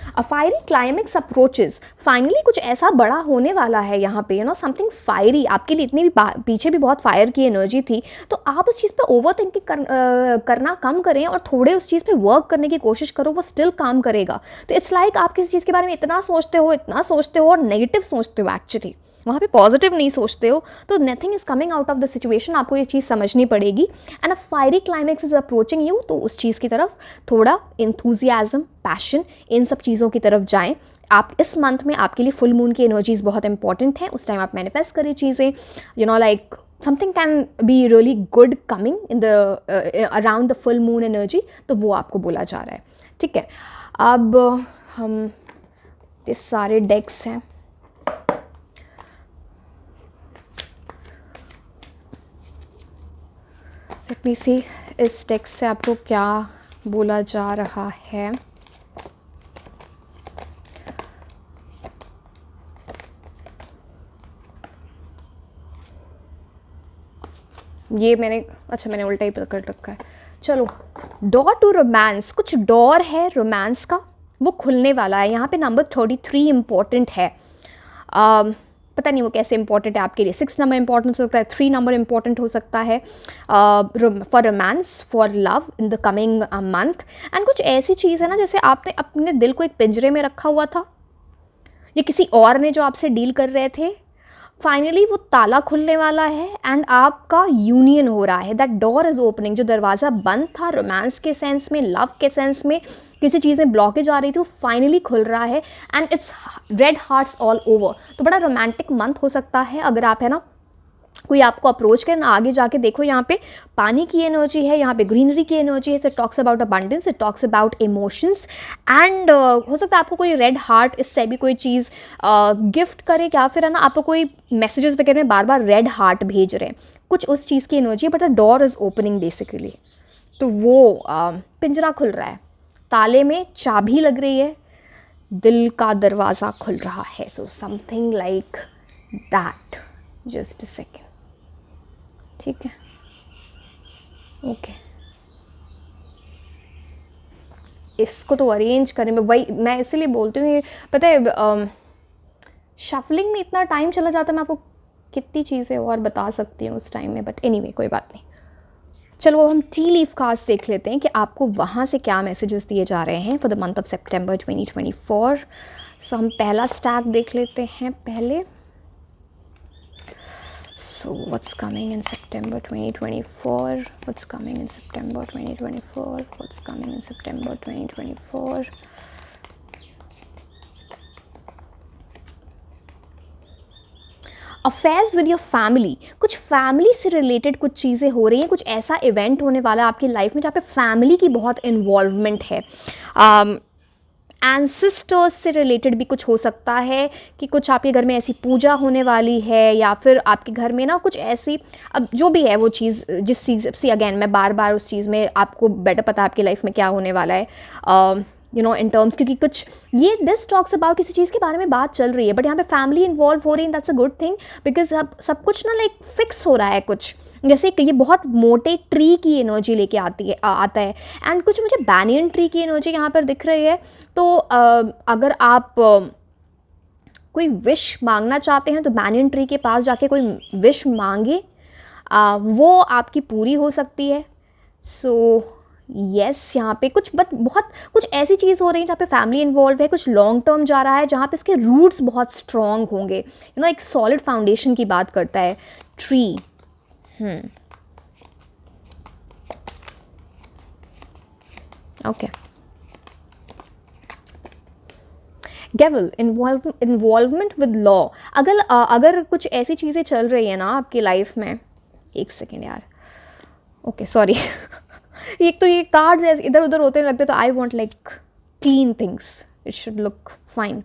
Speaker 1: अ फायरी क्लाइमेक्स अप्रोचेज, फाइनली कुछ ऐसा बड़ा होने वाला है यहाँ पे, समथिंग फायरी। आपके लिए इतनी भी पीछे भी बहुत फायर की एनर्जी थी, तो आप उस चीज़ पे ओवर थिंकिंग करना कम करें और थोड़े उस चीज़ पे वर्क करने की कोशिश करो, वो स्टिल काम करेगा। तो इट्स लाइक आप किसी चीज़ के बारे में इतना सोचते हो और नेगेटिव सोचते हो, एक्चुअली वहाँ पे पॉजिटिव नहीं सोचते हो, तो nothing is coming out of the situation. आपको ये चीज़ समझनी पड़ेगी। And a fiery climax is approaching you, तो उस चीज़ की तरफ थोड़ा इंथुजियाज्म, पैशन, इन सब चीज़ों की तरफ जाएं। आप इस मंथ में, आपके लिए फुल मून की एनर्जीज बहुत इंपॉर्टेंट हैं। उस टाइम आप मैनिफेस्ट करें चीज़ें, like something can be really good coming in the around the full moon energy, तो वो आपको बोला जा रहा है। ठीक है, अब हम ये सारे डेक्स हैं, लेट मी सी इस डेक से आपको क्या बोला जा रहा है। ये मैंने उल्टा ही पकड़ रखा है। चलो, डोर टू रोमांस, कुछ डोर है रोमांस का, वो खुलने वाला है। यहाँ पे नंबर 33 इम्पॉर्टेंट है। पता नहीं वो कैसे इंपॉर्टेंट है आपके लिए। 6 नंबर इंपॉर्टेंट हो सकता है, 3 नंबर इंपॉर्टेंट हो सकता है for romance, for love in the coming month. And कुछ ऐसी चीज़ है ना, जैसे आपने अपने दिल को एक पिंजरे में रखा हुआ था, या किसी और ने जो आपसे डील कर रहे थे, फाइनली वो ताला खुलने वाला है एंड आपका यूनियन हो रहा है। That door is opening. जो दरवाज़ा बंद था रोमांस के सेंस में, लव के सेंस में, किसी चीज़ में ब्लॉकेज आ रही थी, वो फाइनली खुल रहा है and it's red hearts all over. तो बड़ा रोमांटिक मंथ हो सकता है अगर आप, है ना, कोई आपको अप्रोच करें। आगे जाके देखो, यहाँ पे पानी की एनर्जी है, यहाँ पे ग्रीनरी की एनर्जी है। It talks about abundance, it talks about emotions and हो सकता है आपको कोई रेड हार्ट इस टाइप की कोई चीज़ गिफ्ट करे, या फिर है ना आपको कोई मैसेजेस वगैरह में बार बार रेड हार्ट भेज रहे हैं, कुछ उस चीज़ की एनर्जी है। But the door is opening basically. तो वो पिंजरा खुल रहा है, ताले में चाबी लग रही है, दिल का दरवाज़ा खुल रहा है। So something like that. Just a second, ठीक है, ओके। इसको तो अरेंज करें, मैं इसीलिए बोलती हूँ, पता है शफलिंग में इतना टाइम चला जाता है, मैं आपको कितनी चीज़ें और बता सकती हूँ उस टाइम में, बट एनीवे कोई बात नहीं। चलो अब हम टी लीफ कार्ड्स देख लेते हैं कि आपको वहाँ से क्या मैसेजेस दिए जा रहे हैं फॉर द मंथ ऑफ सितंबर 2024। सो हम पहला स्टैक देख लेते हैं पहले। So what's coming in September 2024? What's coming in September 2024? What's coming in September 2024? Affairs with your family, कुछ फैमिली से रिलेटेड कुछ चीज़ें हो रही हैं, कुछ ऐसा इवेंट होने वाला है आपकी लाइफ में जहाँ पे फैमिली की बहुत इन्वॉल्वमेंट है। एंसेस्टर्स से रिलेटेड भी कुछ हो सकता है कि कुछ आपके घर में ऐसी पूजा होने वाली है, या फिर आपके घर में ना कुछ ऐसी, अब जो भी है वो चीज़, जिस चीज़ से अगेन मैं बार बार उस चीज़ में, आपको बेटर पता है आपकी लाइफ में क्या होने वाला है, यू नो, इन टर्म्स, क्योंकि कुछ ये दिस टॉक्स अबाउट किसी चीज़ के बारे में बात चल रही है, बट यहाँ पे फैमिली इन्वॉल्व हो रही है। That's a good thing, because सब कुछ ना लाइक फिक्स हो रहा है। कुछ जैसे कि ये बहुत मोटे ट्री की एनर्जी लेके आता है एंड कुछ मुझे बैनियन ट्री की एनर्जी यहाँ पर दिख रही है। तो अगर आप कोई विश मांगना चाहते हैं तो बैनियन ट्री के पास जाके कोई विश मांगे, वो आपकी पूरी हो सकती है। सो यस, यहाँ पे बहुत कुछ ऐसी चीज़ हो रही है जहाँ पे फैमिली इन्वॉल्व है, कुछ लॉन्ग टर्म जा रहा है, जहाँ पे इसके रूट्स बहुत स्ट्रॉन्ग होंगे, यू नो, एक सॉलिड फाउंडेशन की बात करता है tree. Okay, devil, involvement with law. अगर कुछ ऐसी चीज़ें चल रही है ना आपकी लाइफ में, एक सेकेंड यार, ओके सॉरी एक तो ये कार्ड्स इधर उधर होते लगते, तो I want like clean things, it should look fine.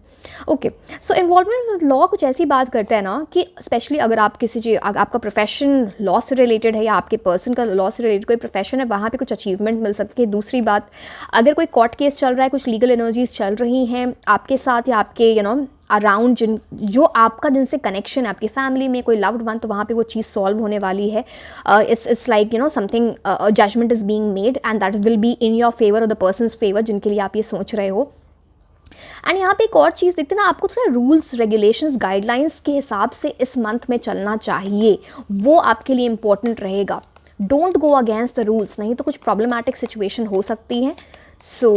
Speaker 1: Okay, so involvement with law कुछ ऐसी बात करता है ना कि स्पेशली अगर आप किसी चीज़, आपका प्रोफेशन लॉ से रिलेटेड है या आपके पर्सन का लॉ से रिलेटेड कोई प्रोफेशन है, वहाँ पे कुछ अचीवमेंट मिल सकती है। दूसरी बात, अगर कोई कोर्ट केस चल रहा है, कुछ लीगल एनर्जीज चल रही हैं आपके साथ या आपके यू नो अराउंड, जो आपका जिनसे कनेक्शन है, आपकी फैमिली में कोई लव्ड वन, तो वहाँ पे वो चीज़ सॉल्व होने वाली है। It's like, you know, something, judgement is being made and that will be in your favour और द पर्सनस फेवर जिनके लिए आप ये सोच रहे हो। एंड यहाँ पे एक और चीज़ देखते ना, आपको थोड़ा रूल्स रेगुलेशंस गाइडलाइंस के हिसाब से इस मंथ में चलना चाहिए, वो आपके लिए इंपॉर्टेंट रहेगा। Don't go against the rules, नहीं तो कुछ प्रॉब्लमैटिक सिचुएशन हो सकती है। सो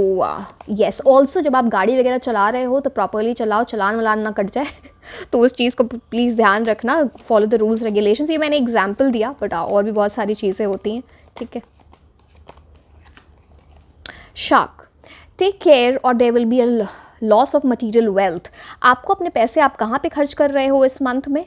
Speaker 1: येस, ऑल्सो जब आप गाड़ी वगैरह चला रहे हो तो प्रॉपरली चलाओ, चलान वलान ना कट जाए तो उस चीज़ को प्लीज़ ध्यान रखना, फॉलो द रूल्स रेगुलेशंस। ये मैंने एग्जाम्पल दिया, बट और भी बहुत सारी चीज़ें होती हैं, ठीक है। शार्क, टेक केयर और there will be a loss of material wealth. आपको अपने पैसे आप कहाँ पे खर्च कर रहे हो इस मंथ में,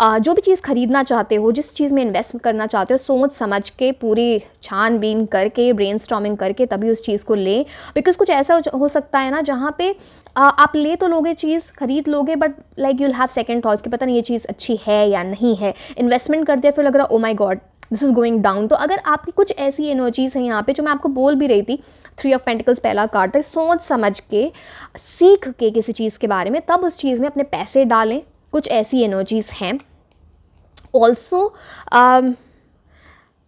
Speaker 1: जो भी चीज़ खरीदना चाहते हो, जिस चीज़ में इन्वेस्ट करना चाहते हो, सोच समझ के पूरी छानबीन करके ब्रेनस्टॉर्मिंग करके तभी उस चीज़ को लें। बिकॉज कुछ ऐसा हो सकता है ना जहाँ पे आप ले तो लोगे, चीज़ खरीद लोगे, but like you will have second thoughts कि पता नहीं ये चीज़ अच्छी है या नहीं है। इन्वेस्टमेंट करते फिर लग रहा oh my god this is going down. तो अगर आपकी कुछ ऐसी एनर्जीज़ हैं यहाँ पे, जो मैं आपको बोल भी रही थी, 3 ऑफ पेंटिकल्स पहला कार्ड था, सोच समझ के सीख के किसी चीज़ के बारे में तब उस चीज़ में अपने पैसे डालें। कुछ ऐसी एनर्जीज़ हैं। Also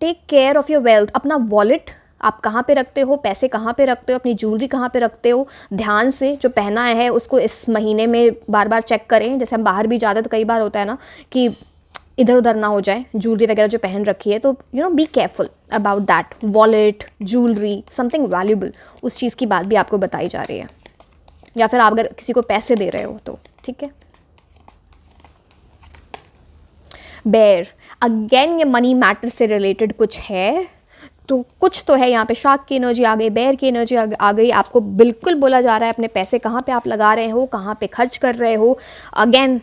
Speaker 1: take care of your wealth. अपना वॉलेट आप कहाँ पे रखते हो, पैसे कहाँ पे रखते हो, अपनी ज्वेलरी कहाँ पे रखते हो, ध्यान से जो पहना है उसको इस महीने में बार बार चेक करें। जैसे हम बाहर भी जाते हैं तो कई बार होता है ना कि इधर उधर ना हो जाए ज्वेलरी वगैरह जो पहन रखी है, तो you know be careful about that. Wallet, jewellery, something valuable, उस चीज़ की बात भी आपको बताई जा रही है। या फिर आप अगर किसी को पैसे दे रहे हो तो ठीक है। बेयर, अगेन ये मनी मैटर से रिलेटेड कुछ है, तो कुछ तो है यहाँ पे। शार्क की एनर्जी आ गई, बेयर की एनर्जी आ गई। आपको बिल्कुल बोला जा रहा है अपने पैसे कहाँ पे आप लगा रहे हो, कहाँ पे खर्च कर रहे हो। अगेन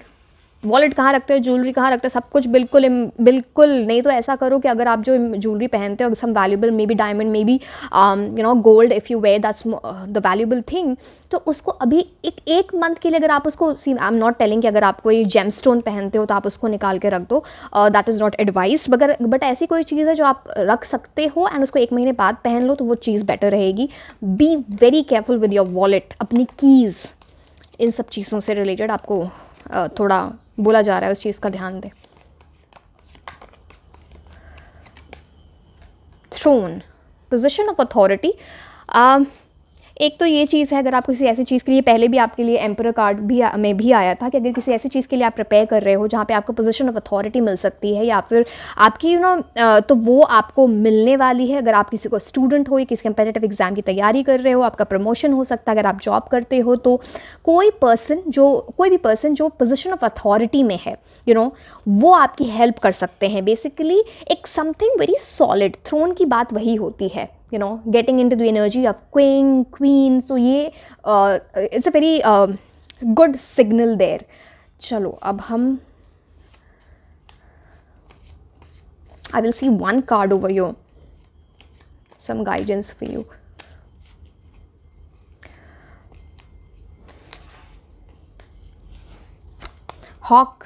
Speaker 1: वॉलेट कहाँ रखते हो, ज्वेलरी कहाँ रखते हो, सब कुछ बिल्कुल बिल्कुल नहीं तो ऐसा करो कि अगर आप जो ज्वेलरी पहनते हो some valuable, may be diamond, may be you know gold, if you wear that's the valuable thing, तो उसको अभी एक मंथ के लिए अगर आप उसको, सी आई एम नॉट टेलिंग कि अगर आप कोई जेम स्टोन पहनते हो तो आप उसको निकाल के रख दो, that is not advice. But ऐसी कोई चीज़ है जो आप रख सकते हो एंड उसको 1 महीने बाद पहन लो तो वो चीज़ बेटर रहेगी। Be very careful with your wallet, अपनी कीज़, इन सब चीज़ों से रिलेटेड आपको थोड़ा बोला जा रहा है, उस चीज़ का ध्यान दें। Throne, position of authority. एक तो ये चीज़ है, अगर आप किसी ऐसी चीज़ के लिए, पहले भी आपके लिए एम्परर कार्ड में भी आया था कि अगर किसी ऐसी चीज़ के लिए आप प्रिपेयर कर रहे हो जहाँ पे आपको पोजीशन ऑफ अथॉरिटी मिल सकती है या फिर आपकी यू नो तो वो आपको मिलने वाली है। अगर आप किसी को स्टूडेंट हो या किसी कंपेटिटिव एग्जाम की तैयारी कर रहे हो, आपका प्रमोशन हो सकता है। अगर आप जॉब करते हो तो कोई भी पर्सन जो पोजीशन ऑफ अथॉरिटी में है, यू नो, वो आपकी हेल्प कर सकते हैं। बेसिकली एक समथिंग वेरी सॉलिड, थ्रोन की बात वही होती है, you know, getting into the energy of queen, so ये it's a very good signal there। चलो अब हम, I will see one card over here, some guidance for you। Hawk,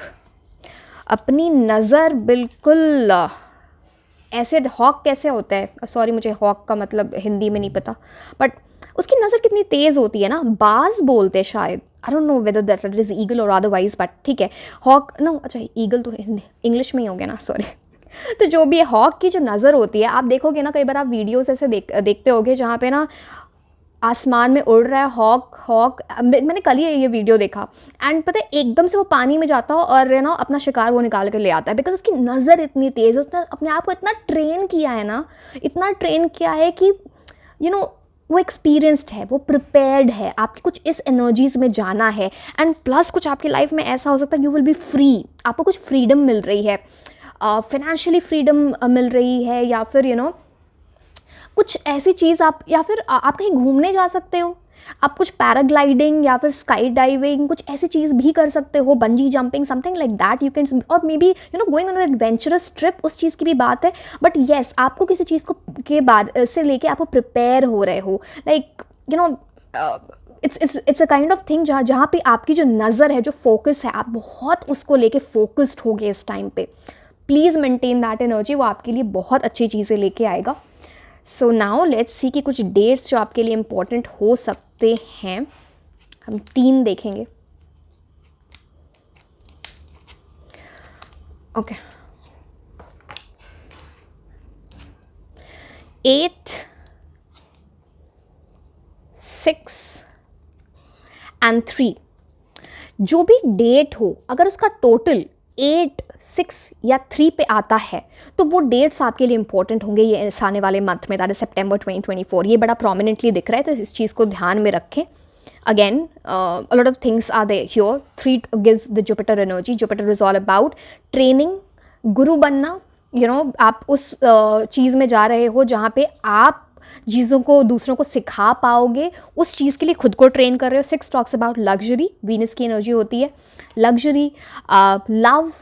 Speaker 1: अपनी नज़र बिल्कुल ऐसे, हॉक कैसे होता है, सॉरी मुझे हॉक का मतलब हिंदी में नहीं पता, बट उसकी नज़र कितनी तेज़ होती है ना, बाज बोलते हैं शायद, आई don't know whether that is eagle और अदरवाइज, बट ठीक है। हॉक नो, अच्छा ईगल तो इंग्लिश में ही हो गया ना, सॉरी। तो जो भी है, हॉक की जो नज़र होती है, आप देखोगे ना, कई बार आप वीडियोस ऐसे देखते होगे जहाँ पे ना आसमान में उड़ रहा है हॉक। मैंने कल ही ये वीडियो देखा एंड पता है एकदम से वो पानी में जाता हो और ना अपना शिकार वो निकाल कर ले आता है, बिकॉज उसकी नज़र इतनी तेज़ है, उसने अपने आप को इतना ट्रेन किया है ना, इतना ट्रेन किया है कि यू नो वो एक्सपीरियंस्ड है, वो प्रिपेयर्ड है। आपकी कुछ इस एनर्जीज़ में जाना है एंड प्लस कुछ आपकी लाइफ में ऐसा हो सकता है यू विल बी फ्री, आपको कुछ फ्रीडम मिल रही है, फाइनेंशियली फ्रीडम मिल रही है, या फिर यू नो कुछ ऐसी चीज़ आप, या फिर आप कहीं घूमने जा सकते हो, आप कुछ पैराग्लाइडिंग या फिर स्काई डाइविंग कुछ ऐसी चीज़ भी कर सकते हो, bungee jumping, something like that you can, और may be you know going on an adventurous trip, उस चीज़ की भी बात है। बट येस, आपको किसी चीज़ को के बाद से लेके आपको प्रिपेयर हो रहे हो, like you know it's a kind of thing जहाँ पे आपकी जो नज़र है, जो फोकस है, आप बहुत उसको लेके फोकस्ड हो गए इस टाइम पे। प्लीज़ मेंटेन दैट एनर्जी, वो आपके लिए बहुत अच्छी चीज़ें लेके आएगा। सो नाउ लेट्स सी कि कुछ डेट्स जो आपके लिए इम्पोर्टेंट हो सकते हैं, हम 3 देखेंगे। ओके, 8, 6 एंड 3, जो भी डेट हो, अगर उसका टोटल 8, 6 या 3 पे आता है तो वो डेट्स आपके लिए इंपॉर्टेंट होंगे ये इस आने वाले मंथ में, दैट इज सितंबर 2024। ये बड़ा प्रोमिनेंटली दिख रहा है, तो इस चीज़ को ध्यान में रखें। Again a lot of things are there here। 3 gives the Jupiter energy। Jupiter is all about training, गुरु बनना, you know, आप उस चीज़ में जा रहे हो जहाँ पे आप चीज़ों को दूसरों को सिखा पाओगे, उस चीज़ के लिए खुद को ट्रेन कर रहे हो। 6 टॉक्स अबाउट लग्जरी, वीनस की एनर्जी होती है, luxury, love,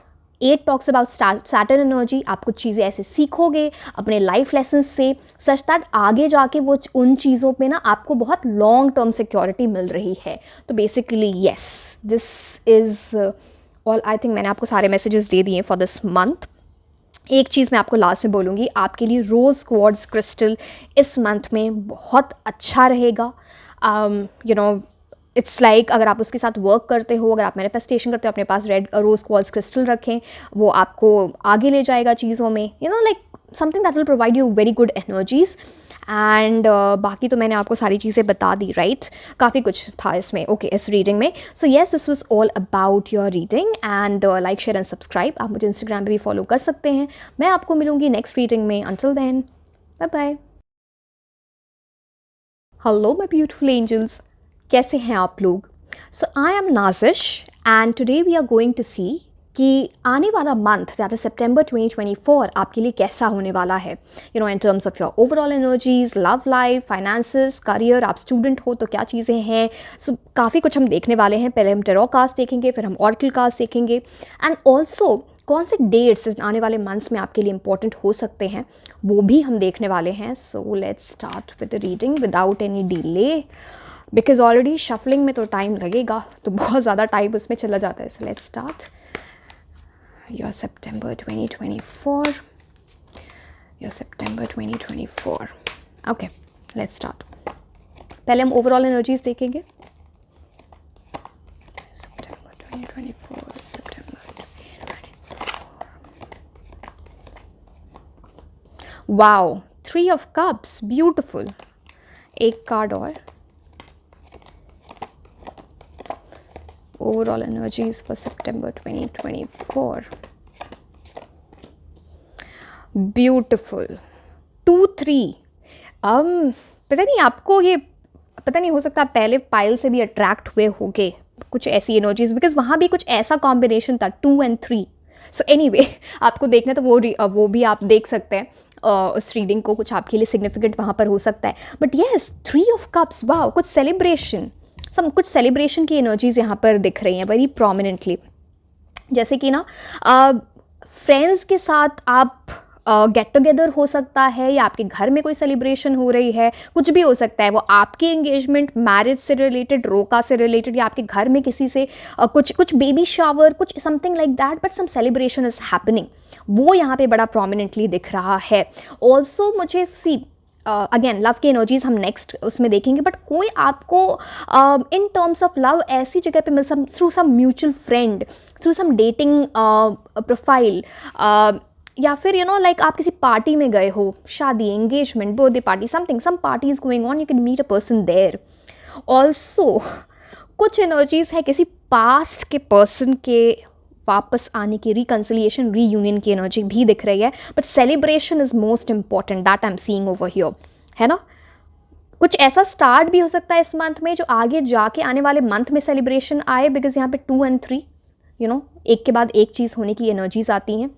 Speaker 1: 8 talks about Saturn energy, आप कुछ चीज़ें ऐसे सीखोगे अपने लाइफ लेसन से सच दैट आगे जाके वो उन चीज़ों पे ना आपको बहुत लॉन्ग टर्म सिक्योरिटी मिल रही है. तो basically yes, this is all. I think मैंने आपको सारे मैसेजेस दे दिए फॉर दिस मंथ. एक चीज़ मैं आपको लास्ट में बोलूँगी, आपके लिए रोज़ क्वार्ट्ज क्रिस्टल इस मंथ में बहुत अच्छा रहेगा. यू नो इट्स लाइक अगर आप उसके साथ वर्क करते हो, अगर आप मैनिफेस्टेशन करते हो, अपने पास रेड रोज़ क्वार्ट्ज क्रिस्टल रखें, वो आपको आगे ले जाएगा चीज़ों में. Like something that will provide you very good energies. And बाकी तो मैंने आपको सारी चीज़ें बता दी, राइट. काफ़ी कुछ था इसमें, ओके, इस रीडिंग में. So yes, this was all about your reading. And like, share and subscribe. आप मुझे इंस्टाग्राम पे भी फॉलो कर सकते हैं. मैं आपको मिलूंगी नेक्स्ट रीडिंग में. Until then, bye bye. Hello my beautiful angels, कैसे हैं आप लोग. So I am Nazish and today we are going to see कि आने वाला मंथ दैट इज सितंबर 2024 आपके लिए कैसा होने वाला है. इन terms of your overall energies, love life, finances, career, आप स्टूडेंट हो तो क्या चीज़ें हैं. सो काफ़ी कुछ हम देखने वाले हैं. पहले हम टेरो कार्ड्स देखेंगे, फिर हम ऑरेकल कार्ड्स देखेंगे. एंड ऑल्सो कौन से डेट्स आने वाले मंथ्स में आपके लिए इंपॉर्टेंट हो सकते हैं वो भी हम देखने वाले हैं. So let's start with the reading without any delay, because already shuffling में तो टाइम लगेगा, तो बहुत ज़्यादा टाइम उसमें चला जाता है. So let's start your September 2024. Your September 2024. Okay, let's start. पहले हम ओवरऑल एनर्जीज देखेंगे. September 2024. September 2024. Wow, 3 of Cups, beautiful. एक कार्ड और. Overall energies for September 2024. Beautiful. 2-3. पता नहीं आपको ये पता नहीं, हो सकता आप पहले पाइल से भी अट्रैक्ट हुए होंगे कुछ ऐसी एनर्जीज, बिकॉज वहाँ भी कुछ ऐसा कॉम्बिनेशन था 2 and 3. सो एनीवे, आपको देखना तो वो भी आप देख सकते हैं उस रीडिंग को. कुछ आपके लिए सिग्निफिकेंट वहाँ पर हो सकता है. बट येस, 3 of Cups, वाह, कुछ सेलिब्रेशन, कुछ सेलिब्रेशन की एनर्जीज यहाँ पर दिख रही हैं वेरी प्रोमिनेंटली. जैसे कि ना फ्रेंड्स के साथ आप गेट टुगेदर हो सकता है, या आपके घर में कोई सेलिब्रेशन हो रही है, कुछ भी हो सकता है. वो आपकी एंगेजमेंट, मैरिज से रिलेटेड, रोका से रिलेटेड, या आपके घर में किसी से कुछ बेबी शावर, कुछ something like that, but some celebration is happening. वो यहाँ पे बड़ा प्रोमिनेंटली दिख रहा है. ऑल्सो मुझे अगेन लव की एनर्जीज हम नेक्स्ट उसमें देखेंगे, बट कोई आपको इन टर्म्स ऑफ लव ऐसी जगह पे मिल through some mutual friend, through some dating profile, या फिर लाइक आप किसी पार्टी में गए हो, शादी, engagement, birthday party, something, some party is going on, you can meet a person there. Also कुछ एनर्जीज है किसी पास्ट के पर्सन के वापस आने की, रिकन्सिलिएशन, रीयूनियन की एनर्जी भी दिख रही है. But celebration is most important, that I am seeing over here, है ना. कुछ ऐसा स्टार्ट भी हो सकता है इस मंथ में जो आगे जाके आने वाले मंथ में सेलिब्रेशन आए, बिकॉज यहाँ पे 2 and 3, एक के बाद एक चीज़ होने की एनर्जीज आती हैं.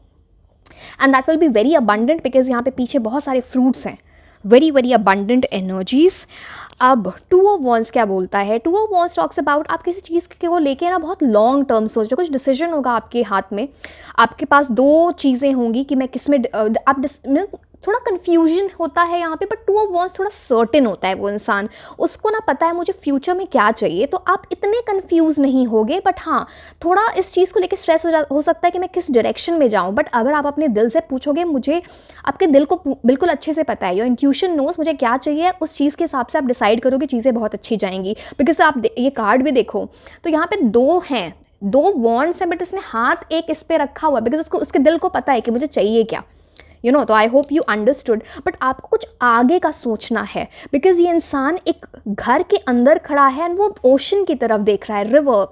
Speaker 1: And that will be very abundant, because यहाँ पे पीछे बहुत सारे फ्रूट्स हैं. Very very abundant energies. अब 2 of Wands क्या बोलता है? 2 of Wands टॉक्स अबाउट आप किसी चीज़ को लेके ना बहुत लॉन्ग टर्म सोच रहे हो. कुछ डिसीजन होगा आपके हाथ में, आपके पास 2 चीज़ें होंगी कि मैं किस में आप थोड़ा कन्फ्यूजन होता है यहाँ पे. बट 2 of Wands थोड़ा सर्टेन होता है वो इंसान, उसको ना पता है मुझे फ्यूचर में क्या चाहिए, तो आप इतने कन्फ्यूज नहीं होगे. बट हाँ, थोड़ा इस चीज़ को लेकर स्ट्रेस हो सकता है कि मैं किस डायरेक्शन में जाऊँ. बट अगर आप अपने दिल से पूछोगे, मुझे आपके दिल को बिल्कुल अच्छे से पता है, योर इंट्यूशन नोज मुझे क्या चाहिए, उस चीज़ के हिसाब से आप डिसाइड करोगे, चीज़ें बहुत अच्छी जाएंगी. बिकॉज आप ये कार्ड भी देखो तो यहाँ पे 2 हैं, 2 वॉन्ड्स हैं, बट इसने हाथ एक इस पे रखा हुआ, बिकॉज उसके दिल को पता है कि मुझे चाहिए क्या. तो आई होप यू अंडरस्टूड. बट आपको कुछ आगे का सोचना है, बिकॉज ये इंसान एक घर के अंदर खड़ा है एंड वो ओशन की तरफ देख रहा है, river,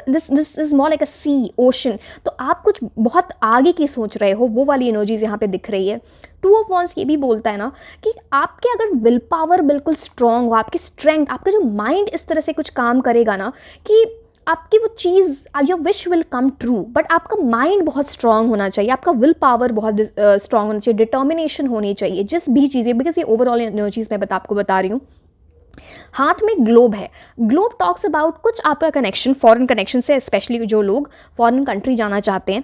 Speaker 1: this is more like a sea, ocean. तो आप कुछ बहुत आगे की सोच रहे हो, वो वाली एनर्जीज यहाँ पे दिख रही है. 2 of Wands ये भी बोलता है ना कि आपके अगर विल पावर बिल्कुल स्ट्रांग हो, आपकी स्ट्रेंथ, आपका जो माइंड इस तरह से कुछ काम करेगा ना कि आपकी वो चीज़, your wish will come true. But आपका माइंड बहुत स्ट्रांग होना चाहिए, आपका विल पावर बहुत स्ट्रांग होना चाहिए, डिटर्मिनेशन होनी चाहिए जिस भी चीज़ें. बिकॉज ये ओवरऑल एनर्जीज मैं आपको बता रही हूँ. हाथ में ग्लोब है. ग्लोब टॉक्स अबाउट कुछ आपका कनेक्शन, फॉरेन कनेक्शन से, स्पेशली जो लोग फॉरेन कंट्री जाना चाहते हैं,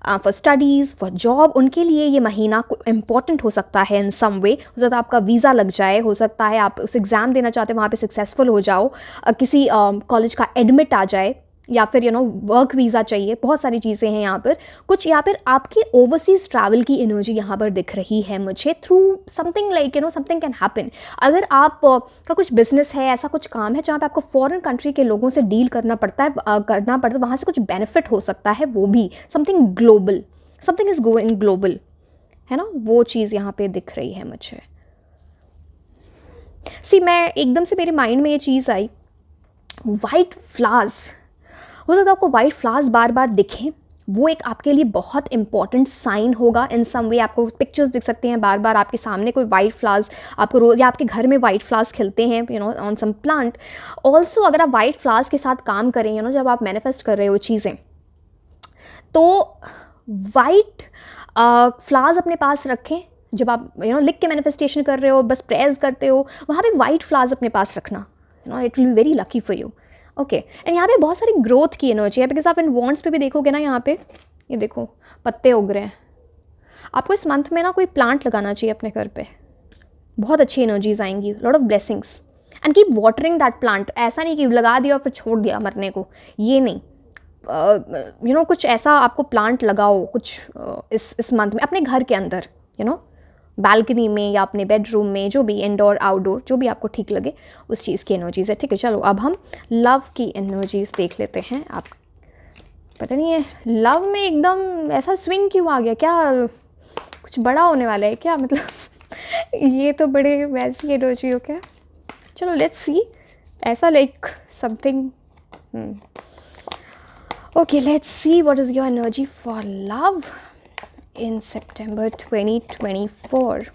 Speaker 1: फॉर स्टडीज़, फॉर जॉब, उनके लिए ये महीना इम्पॉर्टेंट हो सकता है इन सम वे। हो सकता है आपका वीज़ा लग जाए, हो सकता है आप उस एग्ज़ाम देना चाहते हैं वहाँ पे सक्सेसफुल हो जाओ, किसी कॉलेज का एडमिट आ जाए, या फिर वर्क वीज़ा चाहिए, बहुत सारी चीज़ें हैं यहाँ पर कुछ। या फिर आपकी ओवरसीज़ ट्रैवल की एनर्जी यहाँ पर दिख रही है मुझे, through something like something can happen. अगर आप का कुछ बिजनेस है, ऐसा कुछ काम है जहाँ पे आपको फॉरेन कंट्री के लोगों से डील करना पड़ता है, वहाँ से कुछ बेनिफिट हो सकता है, वो भी something global, something is going global, है ना, वो चीज़ यहाँ पे दिख रही है मुझे। मैं एकदम से मेरे माइंड में ये चीज़ आई, वाइट फ्लावर्स। हो सकता है आपको वाइट फ्लावर्स बार बार दिखें, वो एक आपके लिए बहुत इंपॉर्टेंट साइन होगा इन सम वे। आपको पिक्चर्स दिख सकते हैं बार बार आपके सामने, कोई वाइट फ्लावर्स आपको रोज, या आपके घर में वाइट फ्लावर्स खिलते हैं ऑन सम प्लांट। ऑल्सो अगर आप वाइट फ्लावर्स के साथ काम करें, जब आप मैनिफेस्ट कर रहे हो चीज़ें, तो वाइट फ्लावर्स अपने पास रखें। जब आप लिख के मैनिफेस्टेशन कर रहे हो, बस प्रेयर्स करते हो, वहाँ पे वाइट फ्लावर्स अपने पास रखना, it will be very lucky for you. Okay, and यहाँ पे बहुत सारी ग्रोथ की एनर्जी है, बिकॉज आप इन वॉन्ट्स पे भी देखोगे ना, यहाँ पे ये देखो पत्ते उग रहे हैं। आपको इस मंथ में ना कोई प्लांट लगाना चाहिए अपने घर पे, बहुत अच्छी एनर्जीज आएंगी, lot of blessings. And keep watering that plant. ऐसा नहीं कि लगा दिया और फिर छोड़ दिया मरने को, ये नहीं। कुछ ऐसा आपको प्लांट लगाओ कुछ इस मंथ में अपने घर के अंदर, बालकनी में या अपने बेडरूम में, जो भी इंडोर आउटडोर, जो भी आपको ठीक लगे उस चीज़ की एनर्जीज है। ठीक है, चलो अब हम लव की एनर्जीज देख लेते हैं। आप पता नहीं है लव में एकदम ऐसा स्विंग क्यों आ गया, क्या कुछ बड़ा होने वाला है क्या, मतलब ये तो बड़े वैसी एनर्जी हो क्या। चलो लेट्स सी, ऐसा like something. Okay, let's see what is your energy for love in September 2024.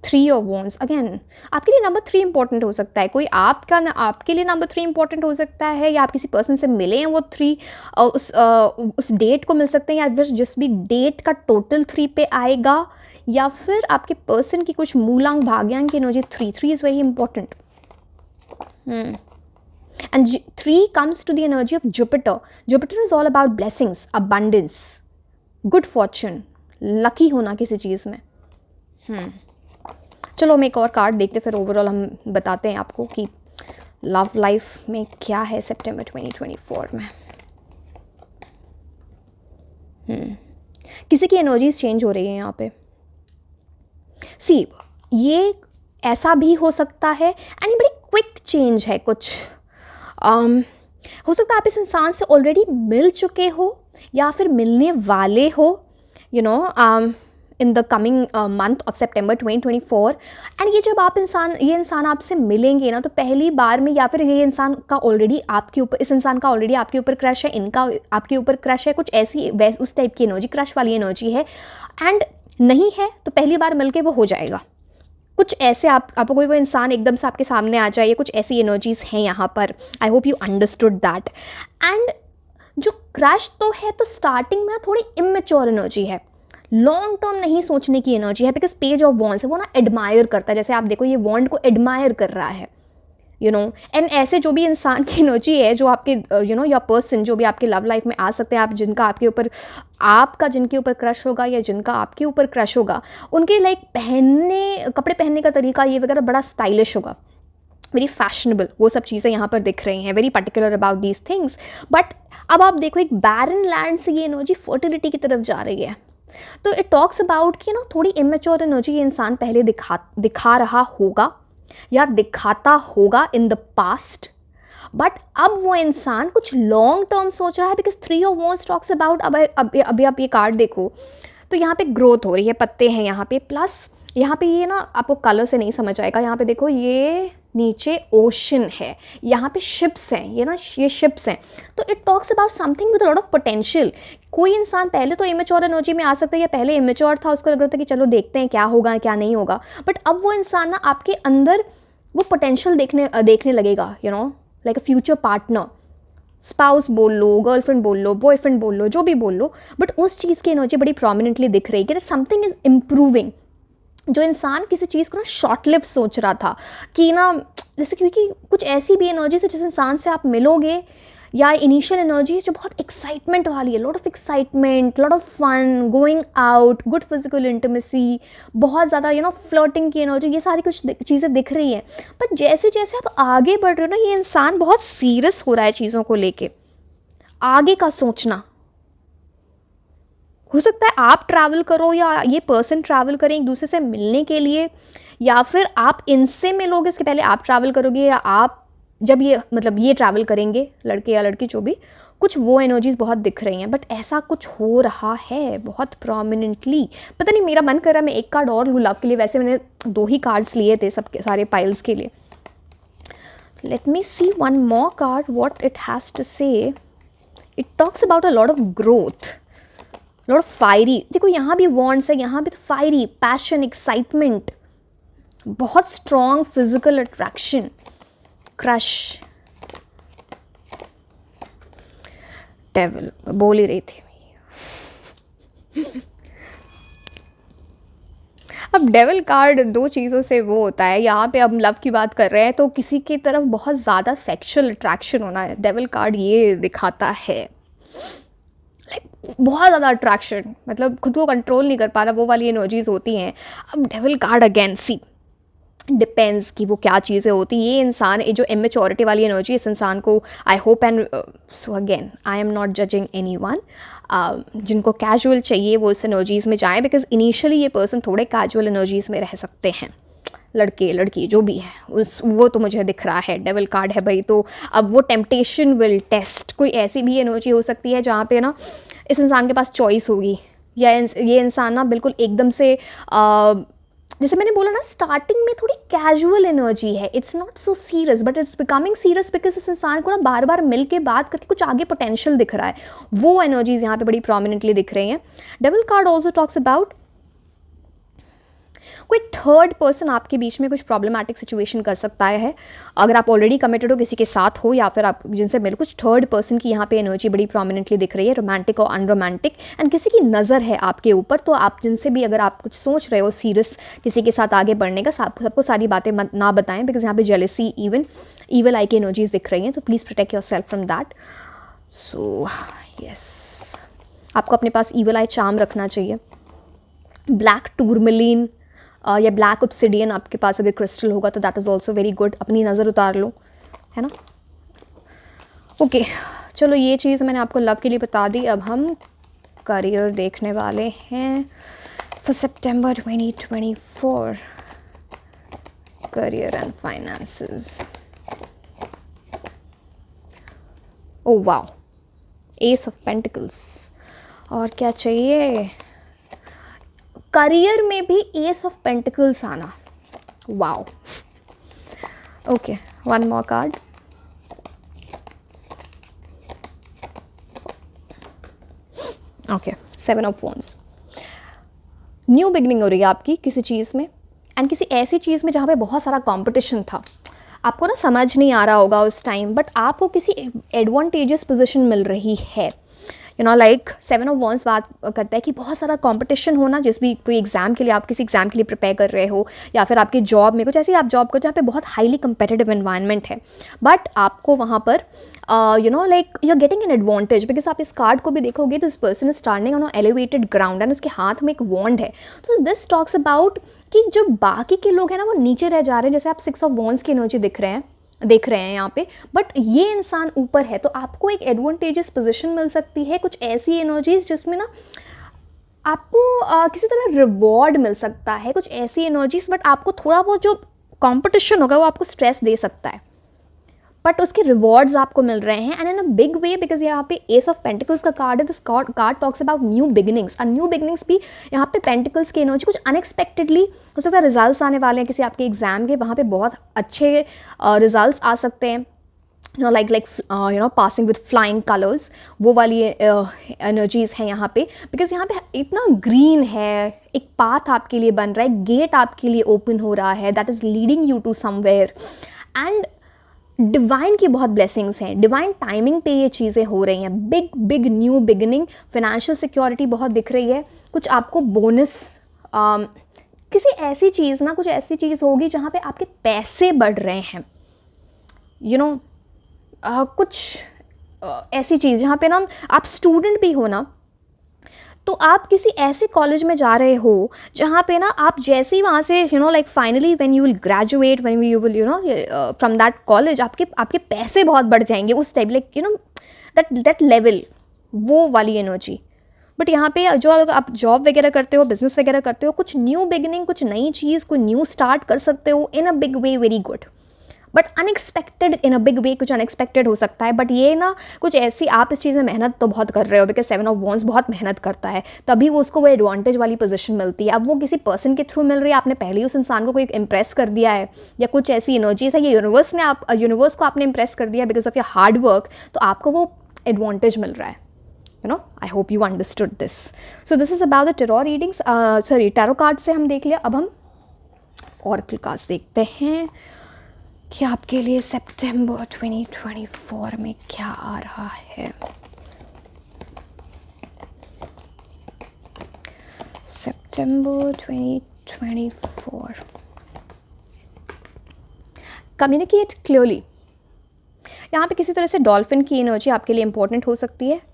Speaker 1: 3 of Wands again, आपके लिए नंबर 3 इंपॉर्टेंट हो सकता है। कोई आपके लिए नंबर 3 इंपॉर्टेंट हो सकता है, या आप किसी पर्सन से मिले हैं वो 3 उस डेट को मिल सकते हैं, या फिर जिस भी डेट का टोटल 3 पे आएगा, या फिर आपके पर्सन की कुछ मूलांक भाग्यांक की energy 3 is very important. And 3 comes to the energy of Jupiter. Jupiter is all about blessings, abundance, good fortune, lucky होना किसी चीज़ में। चलो हम एक और कार्ड देखते, फिर ओवरऑल हम बताते हैं आपको कि लव लाइफ में क्या है सितंबर 2024 में। किसी की एनर्जीज चेंज हो रही है यहाँ पे। सी, ये ऐसा भी हो सकता है, एंड बड़ी क्विक चेंज है कुछ। हो सकता है आप इस इंसान से ऑलरेडी मिल चुके हो, या फिर मिलने वाले हो, in the coming month of September 2024। And ये जब ये इंसान आपसे मिलेंगे ना, तो पहली बार में, या फिर ये इंसान का ऑलरेडी आपके ऊपर, इस इंसान का ऑलरेडी आपके ऊपर क्रश है, इनका आपके ऊपर क्रश है, कुछ ऐसी उस टाइप की एनर्जी, क्रश वाली एनर्जी है। एंड नहीं है तो पहली बार मिलके वो हो जाएगा। कुछ ऐसे आपको कोई वो इंसान एकदम से आपके सामने आ जाए, कुछ ऐसी एनर्जीज हैं यहाँ पर। आई hope you understood that. And जो क्रश तो है, तो स्टार्टिंग में ना थोड़ी इमेच्योर एनर्जी है, लॉन्ग टर्म नहीं सोचने की एनर्जी है, बिकॉज पेज ऑफ वॉन्ड्स है, वो ना एडमायर करता है। जैसे आप देखो ये वॉन्ड को एडमायर कर रहा है, एंड ऐसे जो भी इंसान की एनर्जी है, जो आपके योर पर्सन, जो भी आपके लव लाइफ में आ सकते हैं, आप जिनका जिनके ऊपर क्रश होगा, या जिनका आपके ऊपर क्रश होगा, उनके लाइक कपड़े पहनने का तरीका ये वगैरह बड़ा स्टाइलिश होगा, वेरी फैशनेबल, वो सब चीज़ें यहाँ पर दिख रही हैं, very particular about these things. But अब आप देखो, एक बैरन लैंड से ये एनर्जी फर्टिलिटी की तरफ जा रही है। तो इट टॉक्स अबाउट कि थोड़ी इमेच्योर एनर्जी ये इंसान पहले दिखा रहा होगा, या दिखाता होगा इन द पास्ट, बट अब वो इंसान कुछ लॉन्ग टर्म सोच रहा है, because 3 of wands talks about, अभी आप ये कार्ड देखो तो यहाँ पे ग्रोथ हो रही है, पत्ते हैं यहाँ पे, प्लस यहाँ पे ये ना आपको कलर से नहीं समझ आएगा। यहाँ पे देखो, ये नीचे ओशन है, यहाँ पे शिप्स हैं, ये शिप्स हैं। तो it talks about something with lot of potential. कोई इंसान पहले तो इमेच्योर एनर्जी में आ सकता है, या पहले इमेच्योर था, उसको लग रहा था कि चलो देखते हैं क्या होगा क्या नहीं होगा, बट अब वो इंसान ना आपके अंदर वो पोटेंशियल देखने लगेगा, like a future partner, spouse बोल लो, गर्लफ्रेंड बोल लो, बॉयफ्रेंड बोल लो, जो भी बोल लो, बट उस चीज़ की एनर्जी बड़ी प्रोमिनेंटली दिख रही है कि समथिंग इज इम्प्रूविंग। जो इंसान किसी चीज़ को ना शॉर्ट लिव सोच रहा था कि जैसे, क्योंकि कुछ ऐसी भी एनर्जी से जिस इंसान से आप मिलोगे, या इनिशियल एनर्जीज जो बहुत एक्साइटमेंट वाली है, lot of excitement, lot of fun, going out, good physical intimacy, बहुत ज़्यादा फ्लर्टिंग की एनर्जी, ये सारी कुछ चीज़ें दिख रही हैं। पर जैसे जैसे आप आगे बढ़ रहे हो ना, ये इंसान बहुत सीरियस हो रहा है चीज़ों को लेके, आगे का सोचना। हो सकता है आप ट्रैवल करो या ये पर्सन ट्रैवल करें एक दूसरे से मिलने के लिए, या फिर आप इनसे मिलोगे इसके पहले आप ट्रैवल करोगे, या आप जब ये ट्रैवल करेंगे, लड़के या लड़की जो भी, कुछ वो एनर्जीज बहुत दिख रही हैं। बट ऐसा कुछ हो रहा है बहुत प्रोमिनेंटली। पता नहीं, मेरा मन कर रहा है मैं एक कार्ड और लूँ लव के लिए। वैसे मैंने 2 ही कार्ड्स लिए थे सबके सारे पाइल्स के लिए। Let me see one more card what it has to say. It talks about a lot of growth, lot of fiery. देखो यहाँ भी वॉन्ड्स है, यहाँ भी तो फायरी, पैशन, एक्साइटमेंट, बहुत strong physical attraction, crush. Devil बोल ही रही थी। अब डेविल कार्ड 2 चीज़ों से वो होता है, यहाँ पे अब लव की बात कर रहे हैं तो किसी की तरफ बहुत ज़्यादा सेक्सुअल अट्रैक्शन होना है, डेविल कार्ड ये दिखाता है। बहुत ज़्यादा अट्रैक्शन, मतलब खुद को कंट्रोल नहीं कर पा रहा, वो वाली एनर्जीज होती हैं। अब devil card again see depends कि वो क्या चीज़ें होती। ये इंसान जो इमेच्योरिटी वाली एनर्जी, इस इंसान को I hope and so again I am not judging any one, जिनको कैजुअल चाहिए वो इस एनर्जीज़ में जाएँ, बिकॉज इनिशियली ये पर्सन थोड़े कैजुअल एनर्जीज़ में रह सकते हैं, लड़के लड़की जो भी है वो तो मुझे दिख रहा है। डेविल कार्ड है भाई, तो अब वो टेम्पटेशन विल टेस्ट। कोई ऐसी भी एनर्जी हो सकती है जहाँ पे ना इस इंसान के पास चॉइस होगी, या ये इंसान ना बिल्कुल एकदम से जैसे मैंने बोला ना स्टार्टिंग में थोड़ी कैजुअल एनर्जी है, it's not so serious, but it's becoming serious because इस इंसान को ना बार बार मिल के बात करके कुछ आगे पोटेंशियल दिख रहा है। वो एनर्जीज यहाँ पे बड़ी प्रोमिनेंटली दिख रही हैं। Devil card also talks about कोई थर्ड पर्सन आपके बीच में कुछ प्रॉब्लमैटिक सिचुएशन कर सकता है। अगर आप ऑलरेडी कमिटेड हो किसी के साथ हो, या फिर आप जिनसे मिल, कुछ थर्ड पर्सन की यहाँ पे एनर्जी बड़ी प्रोमिनेंटली दिख रही है, रोमांटिक और अनरोमांटिक, एंड किसी की नज़र है आपके ऊपर। तो आप जिनसे भी अगर आप कुछ सोच रहे हो सीरियस किसी के साथ आगे बढ़ने का, सबको सारी बातें ना बताएं, बिकॉज यहाँ पे जेलसी, इवन ईवल आई की एनर्जीज दिख रही हैं। तो please protect your self from that. So yes, आपको अपने पास ईवल आई चार्म रखना चाहिए। ब्लैक टूरमलिन या ब्लैक ऑब्सिडियन आपके पास अगर क्रिस्टल होगा तो that is also very good. अपनी नज़र उतार लो, है ना। ओके, चलो ये चीज़ मैंने आपको लव के लिए बता दी। अब हम करियर देखने वाले हैं for September 2024, career and finances. Oh wow, S of pentacles. और क्या चाहिए, करियर में भी एस ऑफ पेंटिकल्स आना। Wow, okay, one more card. Okay, 7 of wands. New beginning हो रही है आपकी किसी चीज़ में, एंड किसी ऐसी चीज़ में जहाँ पे बहुत सारा कंपटीशन था। आपको ना समझ नहीं आ रहा होगा उस टाइम, बट आपको किसी एडवांटेजियस पोजीशन मिल रही है। लाइक 7 ऑफ वॉन्ड्स बात करता है कि बहुत सारा कंपटीशन होना, जिस भी कोई एग्ज़ाम के लिए, आप किसी एग्ज़ाम के लिए प्रिपेयर कर रहे हो, या फिर आपकी जॉब में कुछ ऐसी आप जॉब करो जहाँ पे बहुत हाईली कंपेटिटिव एनवायरनमेंट है, बट आपको वहाँ पर like you are getting an advantage, because आप इस कार्ड को भी देखोगे, this person is standing on elevated ground and उसके हाथ में एक वॉन्ड है। तो दिस टॉक्स अबाउट कि जो बाकी के लोग हैं ना वो नीचे रह जा रहे हैं। जैसे आप 6 ऑफ वॉन्ड्स की एनर्जी देख रहे हैं यहाँ पे, बट ये इंसान ऊपर है, तो आपको एक एडवांटेजेस पोजीशन मिल सकती है। कुछ ऐसी एनर्जीज जिसमें ना आपको किसी तरह रिवॉर्ड मिल सकता है, कुछ ऐसी एनर्जीज, बट आपको थोड़ा वो जो कंपटीशन होगा वो आपको स्ट्रेस दे सकता है, बट उसके रिवॉर्ड्स आपको मिल रहे हैं, and in a big way, because यहाँ पे एस ऑफ पेंटिकल्स का कार्ड है। This card talks about new beginnings. और न्यू बिगिनिंग्स भी यहाँ पे पेंटिकल्स की एनर्जी, कुछ अनएक्सपेक्टेडली हो सकता है रिजल्ट्स आने वाले हैं किसी आपके एग्जाम के, वहाँ पे बहुत अच्छे रिजल्ट्स आ सकते हैं। Like passing with flying colours, वो वाली एनर्जीज हैं यहाँ पे, बिकॉज यहाँ पे इतना ग्रीन है, एक पाथ आपके लिए बन रहा है, गेट आपके लिए ओपन हो रहा है, that is leading you to somewhere, and divine की बहुत ब्लेसिंग्स हैं, डिवाइन टाइमिंग पे ये चीज़ें हो रही हैं। Big big new beginning, financial security बहुत दिख रही है। कुछ आपको बोनस, किसी ऐसी चीज़ ना, कुछ ऐसी चीज़ होगी जहाँ पे आपके पैसे बढ़ रहे हैं, कुछ ऐसी चीज़ जहाँ पे ना आप स्टूडेंट भी हो ना, तो आप किसी ऐसे कॉलेज में जा रहे हो जहाँ पे ना आप जैसे ही वहाँ से like finally when you will graduate, when you will from that college, आपके आपके पैसे बहुत बढ़ जाएंगे उस टाइप, लाइक दैट लेवल, वो वाली एनर्जी। बट यहाँ पे जो आप जॉब वगैरह करते हो, बिजनेस वगैरह करते हो, कुछ न्यू बिगिनिंग, कुछ नई चीज़, कोई न्यू स्टार्ट कर सकते हो in a big way, very good. But unexpected in a big way, कुछ अनएक्सपेक्टेड हो सकता है। बट ये ना कुछ ऐसी, आप इस चीज़ में मेहनत तो बहुत कर रहे हो, बिकॉज 7 ऑफ वॉन्ड्स बहुत मेहनत करता है, तभी वो उसको वो एडवांटेज वाली पोजीशन मिलती है। अब वो किसी पर्सन के थ्रू मिल रही है, आपने पहले ही उस इंसान को कोई इम्प्रेस कर दिया है, या कुछ ऐसी एनर्जीज है, ये यूनिवर्स को आपने इम्प्रेस कर दिया because of your hard work, तो आपको वो एडवांटेज मिल रहा है। I hope you understood this. So this is about the tarot readings. Tarot cards से हम देख लिया। अब हम oracle cards देखते हैं कि आपके लिए सितंबर 2024 में क्या आ रहा है। सितंबर 2024। Communicate clearly. यहाँ पे किसी तरह से डॉल्फिन की एनर्जी आपके लिए इंपॉर्टेंट हो सकती है।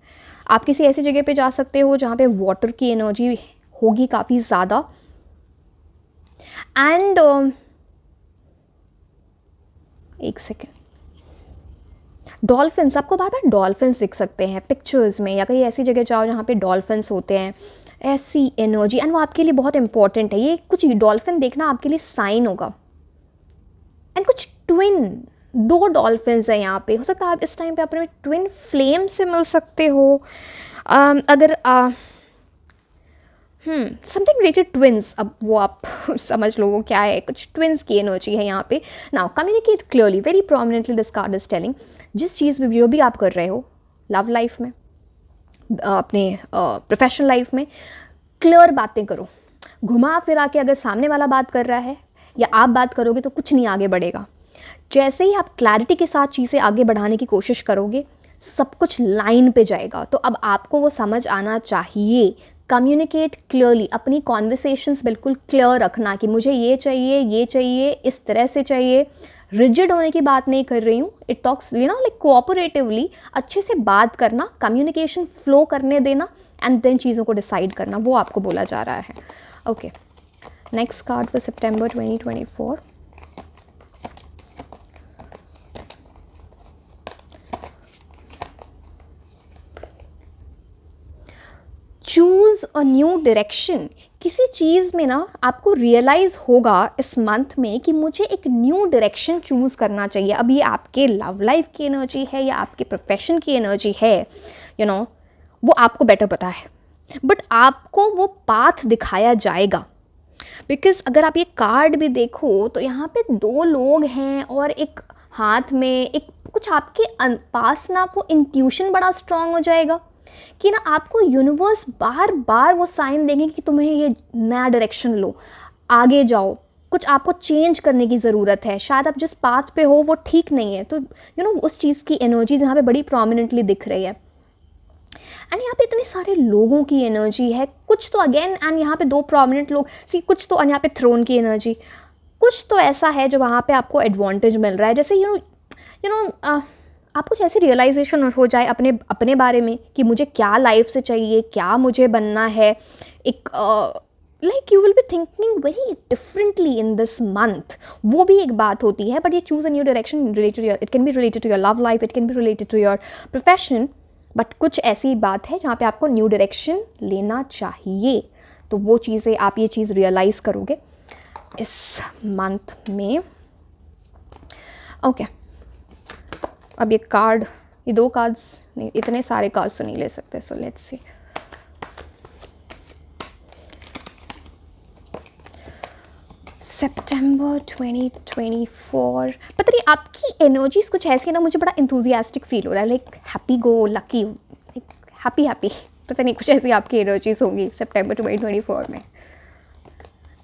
Speaker 1: आप किसी ऐसी जगह पे जा सकते हो जहाँ पे वाटर की एनर्जी होगी काफ़ी ज़्यादा। एंड एक सेकेंड, डॉल्फिन्स, आपको बार बार डॉल्फिन्स दिख सकते हैं पिक्चर्स में, या कहीं ऐसी जगह जाओ जहाँ पे डॉल्फिन्स होते हैं, ऐसी एनर्जी, एंड वो आपके लिए बहुत इंपॉर्टेंट है। ये कुछ डॉल्फिन देखना आपके लिए साइन होगा। एंड कुछ ट्विन, 2 डॉल्फिन्स हैं यहाँ पे। हो सकता है आप इस टाइम पे अपने ट्विन फ्लेम से मिल सकते हो। अगर समथिंग रिलेटेड ट्विंस, अब वो आप समझ लो वो क्या है, कुछ ट्विंस की एनर्जी है यहाँ पे। Now communicate clearly, very prominently this card is telling, जिस चीज़ में जो भी आप कर रहे हो, लव लाइफ में, अपने प्रोफेशनल लाइफ में, क्लियर बातें करो। घुमा फिरा के अगर सामने वाला बात कर रहा है या आप बात करोगे तो कुछ नहीं आगे बढ़ेगा। जैसे ही आप क्लैरिटी के साथ चीज़ें आगे बढ़ाने की कोशिश करोगे, सब कुछ लाइन पे जाएगा। तो अब आपको वो समझ आना चाहिए। कम्युनिकेट क्लियरली, अपनी कॉन्वर्सेशंस बिल्कुल क्लियर रखना कि मुझे ये चाहिए, इस तरह से चाहिए। रिजिड होने की बात नहीं कर रही हूँ, इट टॉक्स लाइक कोऑपरेटिवली, अच्छे से बात करना, कम्युनिकेशन फ्लो करने देना, एंड देन चीज़ों को डिसाइड करना, वो आपको बोला जा रहा है। Okay, next card for September 2024। Choose a new direction. किसी चीज़ में ना आपको रियलाइज़ होगा इस मंथ में कि मुझे एक न्यू डायरेक्शन चूज़ करना चाहिए। अब ये आपके लव लाइफ की एनर्जी है या आपके प्रोफेशन की एनर्जी है, वो आपको बेटर पता है, बट आपको वो पाथ दिखाया जाएगा। बिकॉज अगर आप ये कार्ड भी देखो तो यहाँ पे 2 लोग हैं और एक हाथ में एक कुछ आपके पास ना वो इंट्यूशन बड़ा स्ट्रांग हो जाएगा कि ना आपको यूनिवर्स बार बार वो साइन देंगे कि तुम्हें ये नया डायरेक्शन लो, आगे जाओ, कुछ आपको चेंज करने की ज़रूरत है। शायद आप जिस पाथ पे हो वो ठीक नहीं है, तो उस चीज़ की एनर्जीज यहाँ पे बड़ी प्रोमिनेंटली दिख रही है। एंड यहाँ पे इतने सारे लोगों की एनर्जी है, कुछ तो अगेन, एंड यहाँ पे 2 प्रोमिनेंट लोग, कुछ तो यहाँ पे थ्रोन की एनर्जी, कुछ तो ऐसा है जो वहाँ पे आपको एडवांटेज मिल रहा है। जैसे आपको कुछ ऐसी रियलाइजेशन हो जाए अपने बारे में कि मुझे क्या लाइफ से चाहिए, क्या मुझे बनना है। एक like you will be thinking very differently in this month, वो भी एक बात होती है। बट ये choose a new direction related to your, it can be related to your love life, it can be related to your profession, but कुछ ऐसी बात है जहाँ पे आपको न्यू डायरेक्शन लेना चाहिए। तो वो चीज़ें, आप ये चीज़ रियलाइज़ करोगे इस मंथ में। ओके, अब ये 2 कार्ड्स नहीं, इतने सारे कार्ड्स तो नहीं ले सकते। सो लेट्स सी। सितंबर 2024, पता नहीं आपकी एनर्जीज कुछ ऐसी है ना, मुझे बड़ा इंथुजियास्टिक फील हो रहा है, like happy go lucky, like happy, पता नहीं कुछ ऐसी आपकी एनर्जीज होंगी सितंबर 2024 में।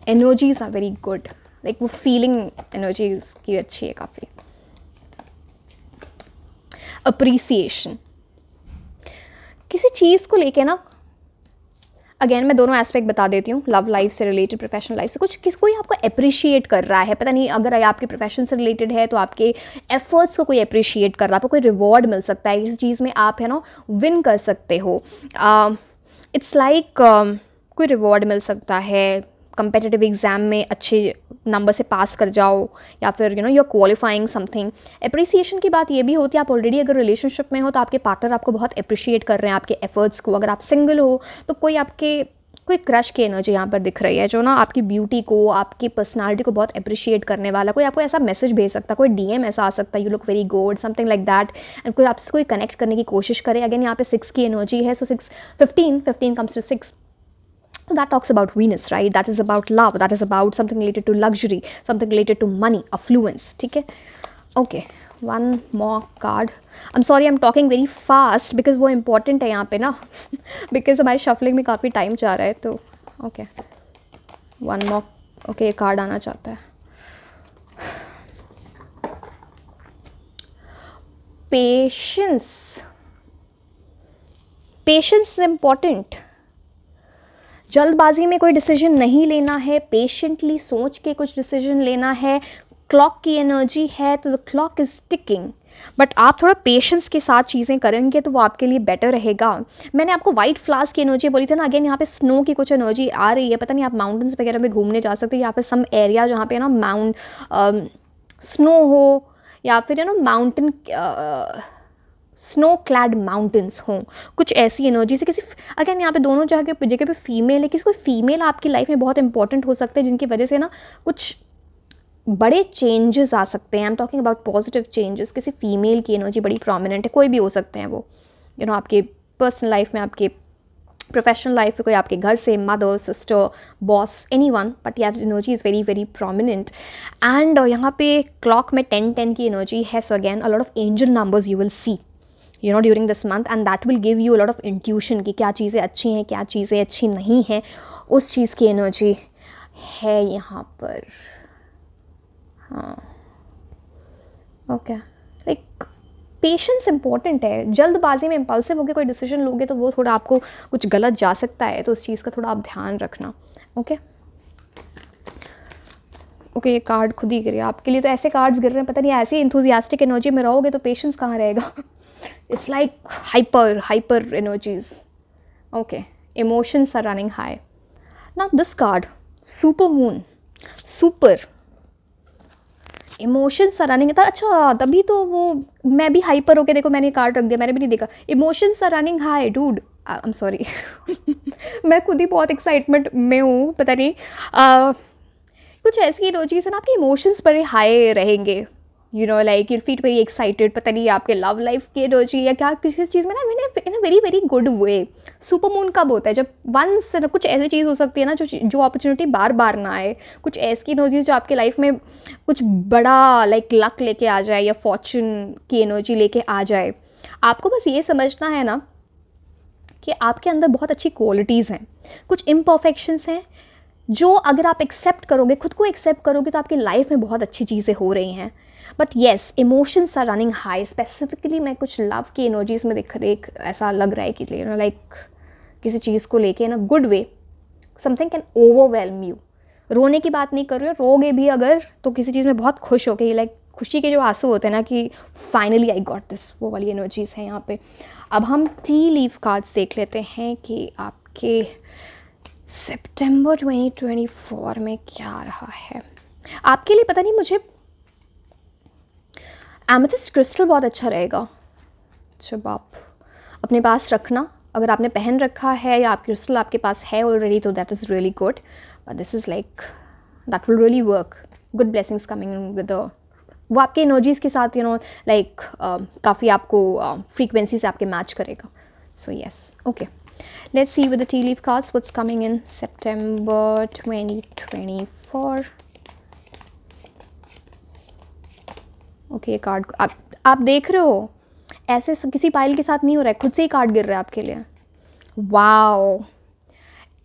Speaker 1: Energies are very good, like वो फीलिंग एनर्जीज की अच्छी है काफ़ी। अप्रिसिएशन, किसी चीज़ को लेके ना अगेन मैं दोनों एस्पेक्ट बता देती हूँ, लव लाइफ से रिलेटेड, प्रोफेशनल लाइफ से। कोई आपको अप्रिशिएट कर रहा है, पता नहीं अगर आपके प्रोफेशन से रिलेटेड है तो आपके एफर्ट्स को कोई अप्रिशिएट कर रहा है, आपको कोई रिवॉर्ड मिल सकता है, इस चीज़ में आप है ना विन कर सकते हो। इट्स लाइक कोई रिवॉर्ड मिल सकता है, कंपेटिटिव एग्ज़ाम में अच्छे नंबर से पास कर जाओ, या फिर you are qualifying something. Appreciation की बात ये भी होती है, आप ऑलरेडी अगर रिलेशनशिप में हो तो आपके पार्टनर आपको बहुत अप्रिशिएट कर रहे हैं आपके एफर्ट्स को। अगर आप सिंगल हो तो कोई क्रश की एनर्जी यहाँ पर दिख रही है, जो ना आपकी ब्यूटी को, आपकी पर्सनालिटी को बहुत अप्रिशिएट करने वाला। कोई आपको ऐसा मैसेज भेज सकता है, कोई डीएम ऐसा आ सकता है, you look very good, something like that, and कोई आपसे कोई कनेक्ट करने की कोशिश करे। अगेन यहाँ पे 6 की एनर्जी है, सो 6 15 comes to 6. So that talks about Venus, right? That is about love. That is about something related to luxury, something related to money, affluence. ठीक है? Okay. One more card. I'm sorry, I'm talking very fast because वो important है यहाँ पे ना because हमारे shuffling में काफ़ी time जा रहा है, तो okay. One more. Okay, ये card आना चाहता है. Patience. Patience is important. जल्दबाजी में कोई डिसीजन नहीं लेना है, पेशेंटली सोच के कुछ डिसीजन लेना है। क्लॉक की एनर्जी है तो the clock is ticking, but आप थोड़ा पेशेंस के साथ चीज़ें करेंगे तो वो आपके लिए बेटर रहेगा। मैंने आपको वाइट फ्लावर्स की एनर्जी बोली थी ना, अगेन यहाँ पे स्नो की कुछ एनर्जी आ रही है। पता नहीं आप माउंटेन्स वगैरह में घूमने जा सकते हो, या फिर सम एरिया जहाँ पे ना स्नो हो, या फिर माउंटेन स्नो क्लैड माउंटेन्स हों, कुछ ऐसी एनर्जी से किसी। अगेन यहाँ पे दोनों जगह पे फीमेल है, किसी कोई फीमेल आपकी लाइफ में बहुत इंपॉर्टेंट हो सकते हैं, जिनकी वजह से ना कुछ बड़े चेंजेस आ सकते हैं। I am talking about positive changes. किसी फीमेल की एनर्जी बड़ी प्रोमिनेंट है, कोई भी हो सकते हैं वो, आपके पर्सनल लाइफ में, आपके प्रोफेशनल लाइफ में, कोई आपके घर से, mother, sister, boss, anyone, but यार energy is very very prominent. And यहाँ पे क्लॉक में 10 की एनर्जी है, so again a lot of angel numbers you will see during this month, and that will give you a lot of intuition कि क्या चीज़ें अच्छी हैं, क्या चीज़ें अच्छी नहीं हैं। उस चीज़ की एनर्जी है यहाँ पर। हाँ, ओके। लाइक पेशेंस इंपॉर्टेंट है। जल्दबाजी में इम्पल्सिव होकर कोई डिसीजन लोगे तो वो थोड़ा आपको कुछ गलत जा सकता है, तो उस चीज़ का थोड़ा आप ध्यान रखना। ओके, ये कार्ड खुद ही गिर गया आपके लिए। तो ऐसे कार्ड्स गिर रहे हैं, पता नहीं ऐसी इंथुजियास्टिक एनर्जी में रहोगे तो पेशेंस कहाँ रहेगा। It's like hyper energies. Okay, emotions are running high. Now this card, super moon, super emotions are running. अच्छा, तभी तो वो मैं भी हाइपर होके, देखो मैंने कार्ड रख दिया, मैंने भी नहीं देखा। Emotions are running high dude, I am sorry मैं खुद ही बहुत एक्साइटमेंट में हूँ, पता नहीं कुछ ऐसी एनर्जीज है ना, आपके इमोशंस बड़े हाई रहेंगे, like you feel very excited. पता नहीं आपके लव लाइफ की एनर्जी या क्या, किसी चीज़ में ना in a very very good way. Super moon कब होता है? जब वंस कुछ ऐसी चीज़ हो सकती है ना जो अपॉर्चुनिटी बार बार ना आए, कुछ ऐसी एनर्जीज जो आपके लाइफ में कुछ बड़ा लाइक लक लेके आ जाए या फॉर्चून की एनर्जी लेके आ जाए। आपको बस ये समझना है ना कि आपके अंदर बहुत अच्छी क्वालिटीज़ हैं, कुछ इम्परफेक्शंस हैं जो अगर आप एक्सेप्ट करोगे, खुद को एक्सेप्ट करोगे, तो आपकी लाइफ में बहुत अच्छी चीज़ें हो रही हैं। But yes, emotions are running high. Specifically मैं कुछ लव की एनर्जीज में दिख रही, ऐसा लग रहा है कि लाइक किसी चीज़ को लेके ना good way, something can overwhelm you. रोने की बात नहीं कर रही हो, रोगे भी अगर तो किसी चीज़ में बहुत खुश हो के, लाइक खुशी के जो आंसू होते हैं ना कि फाइनली आई गॉट दिस, वो वाली एनर्जीज़ हैं यहाँ पे। अब हम टी लीफ कार्ड्स देख लेते हैं कि आपके सितंबर 2024 में क्या रहा है आपके लिए। पता नहीं, मुझे एमेथिस्ट क्रिस्टल बहुत अच्छा रहेगा जब आप अपने पास रखना। अगर आपने पहन रखा है या आप क्रिस्टल आपके पास है ऑलरेडी तो that is really good, but this is like that will really work. Good blessings coming with वो आपके एनर्जीज़ के साथ लाइक काफ़ी आपको फ्रीक्वेंसी से आपके मैच करेगा। So yes, okay, let's see with the tea leaf cards what's coming in September 2024. Okay, card आप देख रहे हो, ऐसे किसी पाइल के साथ नहीं हो रहा है, खुद से ही कार्ड गिर रहा है आपके लिए। Wow,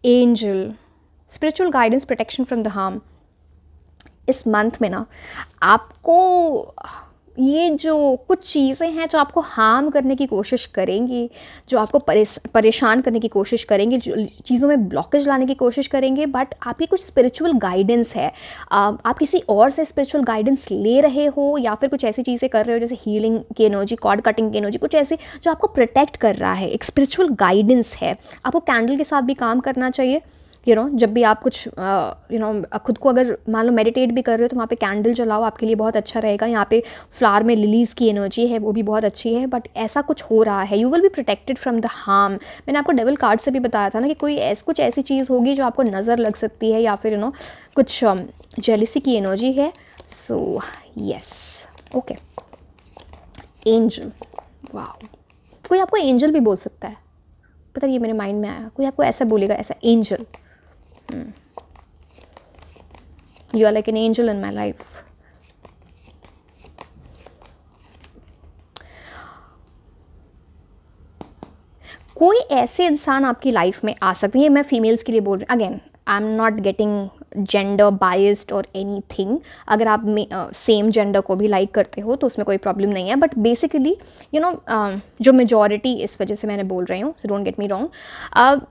Speaker 1: angel, spiritual guidance, protection from the harm. इस मंथ में ना आपको ये जो कुछ चीज़ें हैं जो आपको हार्म करने की कोशिश करेंगी, जो आपको परेशान करने की कोशिश करेंगे, जो चीज़ों में ब्लॉकेज लाने की कोशिश करेंगे, बट आपकी कुछ स्पिरिचुअल गाइडेंस है। आप किसी और से स्पिरिचुअल गाइडेंस ले रहे हो या फिर कुछ ऐसी चीज़ें कर रहे हो जैसे हीलिंग की एनर्जी, कॉर्ड कटिंग की एनर्जी, कुछ ऐसी जो आपको प्रोटेक्ट कर रहा है, एक स्पिरिचुअल गाइडेंस है। आपको कैंडल के साथ भी काम करना चाहिए। जब भी आप कुछ खुद को अगर मान लो मेडिटेट भी कर रहे हो तो वहाँ पे कैंडल जलाओ, आपके लिए बहुत अच्छा रहेगा। यहाँ पे फ्लावर में लिलीज़ की एनर्जी है, वो भी बहुत अच्छी है। बट ऐसा कुछ हो रहा है, you will be protected from the harm. मैंने आपको डेविल कार्ड से भी बताया था ना कि कुछ ऐसी चीज़ होगी जो आपको नज़र लग सकती है, या फिर कुछ जेलिसी की एनर्जी है। So yes, okay. एंजल, वाह, कोई आपको एंजल भी बोल सकता है, पता नहीं, ये मेरे माइंड में आया, कोई आपको ऐसा बोलेगा, ऐसा angel. You are like an angel in my life. कोई ऐसे इंसान आपकी लाइफ में आ सकते हैं, मैं फीमेल्स के लिए बोल रही हूँ, again I am not getting gender biased और एनी थिंग। अगर आप सेम जेंडर को भी लाइक करते हो तो उसमें कोई प्रॉब्लम नहीं है, बट बेसिकली जो मेजॉरिटी, इस वजह से मैंने बोल रही हूँ, so don't get me wrong,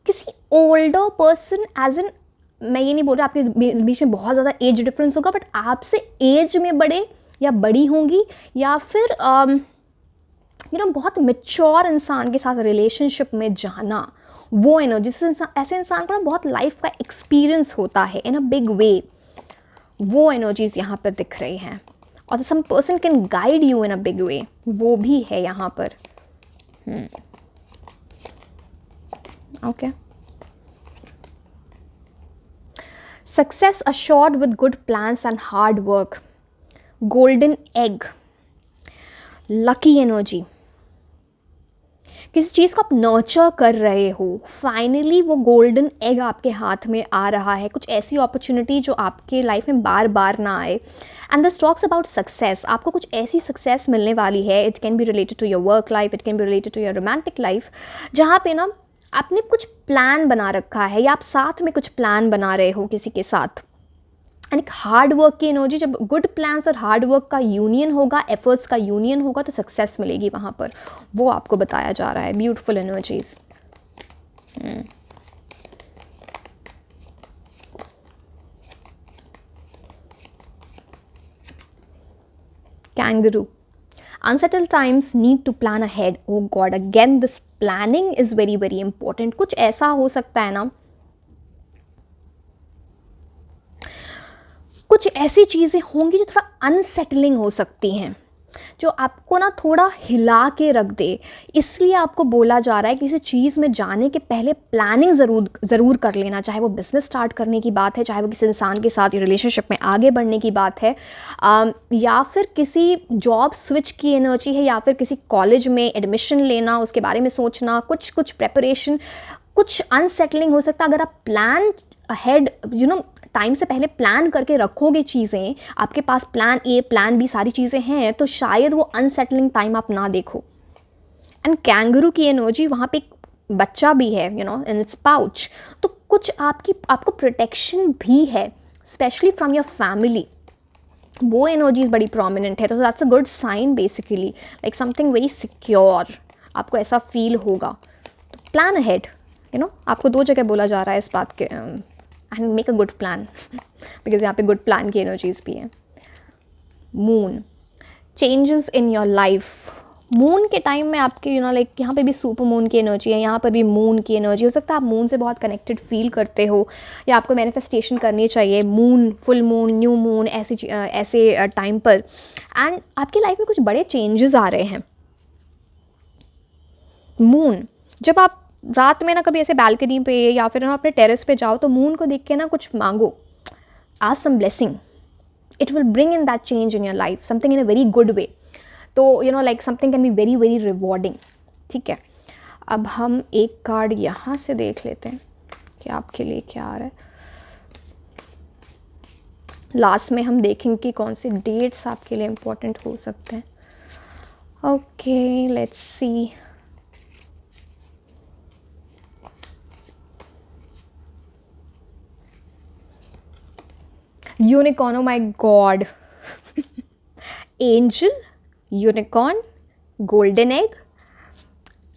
Speaker 1: किसी ओल्डर पर्सन, एज एन, मैं ये नहीं बोल रहा आपके बीच में बहुत ज़्यादा एज डिफरेंस होगा, बट आपसे एज में बड़े या बड़ी होंगी, या फिर बहुत मेच्योर इंसान के साथ रिलेशनशिप में जाना, वो एनर्जी, ऐसे इंसान को ना बहुत लाइफ का एक्सपीरियंस होता है इन अ बिग वे, वो एनर्जीज यहाँ पर दिख रही हैं। और some person can guide you in a big way, वो भी है यहाँ पर। Okay. Success assured with good plans and hard work. Golden egg, lucky energy, किसी चीज़ को आप नर्चर कर रहे हो, फाइनली वो गोल्डन एग आपके हाथ में आ रहा है, कुछ ऐसी अपॉर्चुनिटी जो आपके लाइफ में बार बार ना आए। And this talks about success, आपको कुछ ऐसी सक्सेस मिलने वाली है। It can be related to your work life, it can be related to your romantic life, जहाँ पे ना आपने कुछ प्लान बना रखा है, या आप साथ में कुछ प्लान बना रहे हो किसी के साथ। एंड एक हार्ड वर्क की एनर्जी, जब गुड प्लान्स और हार्ड वर्क का यूनियन होगा, एफर्ट्स का यूनियन होगा, तो सक्सेस मिलेगी वहाँ पर, वो आपको बताया जा रहा है। Beautiful energies. Kangaroo, unsettled times need to plan ahead. Oh God, again this planning is very very important. कुछ ऐसा हो सकता है ना, कुछ ऐसी चीज़ें होंगी जो थोड़ा अनसेटलिंग हो सकती हैं, जो आपको ना थोड़ा हिला के रख दे। इसलिए आपको बोला जा रहा है कि किसी चीज़ में जाने के पहले प्लानिंग ज़रूर कर लेना, चाहे वो बिज़नेस स्टार्ट करने की बात है, चाहे वो किसी इंसान के साथ रिलेशनशिप में आगे बढ़ने की बात है, या फिर किसी जॉब स्विच की एनर्जी है, या फिर किसी कॉलेज में एडमिशन लेना, उसके बारे में सोचना, कुछ प्रेपरेशन, कुछ अनसेटलिंग हो सकता है। अगर आप प्लान अहेड टाइम से पहले प्लान करके रखोगे चीज़ें, आपके पास प्लान ए प्लान बी सारी चीज़ें हैं, तो शायद वो अनसेटलिंग टाइम आप ना देखो। एंड कैंगरू की एनर्जी, वहाँ पे एक बच्चा भी है इन इट्स पाउच, तो कुछ आपको प्रोटेक्शन भी है, स्पेशली फ्रॉम योर फैमिली, वो एनर्जीज बड़ी प्रोमिनेंट है। तो that's a good sign basically, like something very secure, आपको ऐसा फील होगा। तो प्लान अहेड, आपको दो जगह बोला जा रहा है इस बात के, and make a good plan, because यहाँ पे गुड प्लान की एनर्जीज भी हैं। Moon, changes in your life, moon के टाइम में आपके लाइक यहाँ पे भी सुपर मून की एनर्जी है, यहाँ पर भी मून की एनर्जी हो सकता है। आप मून से बहुत कनेक्टेड फील करते हो, या आपको मैनिफेस्टेशन करनी चाहिए moon, full moon, new moon, ऐसे टाइम पर, एंड आपकी लाइफ में कुछ बड़े चेंजेस आ रहे हैं। मून, जब आप रात में ना कभी ऐसे बालकनी पे या फिर ना अपने टेरेस पे जाओ, तो मून को देख के ना कुछ मांगो, ask some blessing, it will bring in that change in your life, something in a very good way. तो like something can be very very rewarding. ठीक है, अब हम एक कार्ड यहाँ से देख लेते हैं कि आपके लिए क्या आ रहा है। लास्ट में हम देखेंगे कि कौन से डेट्स आपके लिए इम्पोर्टेंट हो सकते हैं। Okay, let's see. Unicorn, O my God, angel, unicorn, golden egg,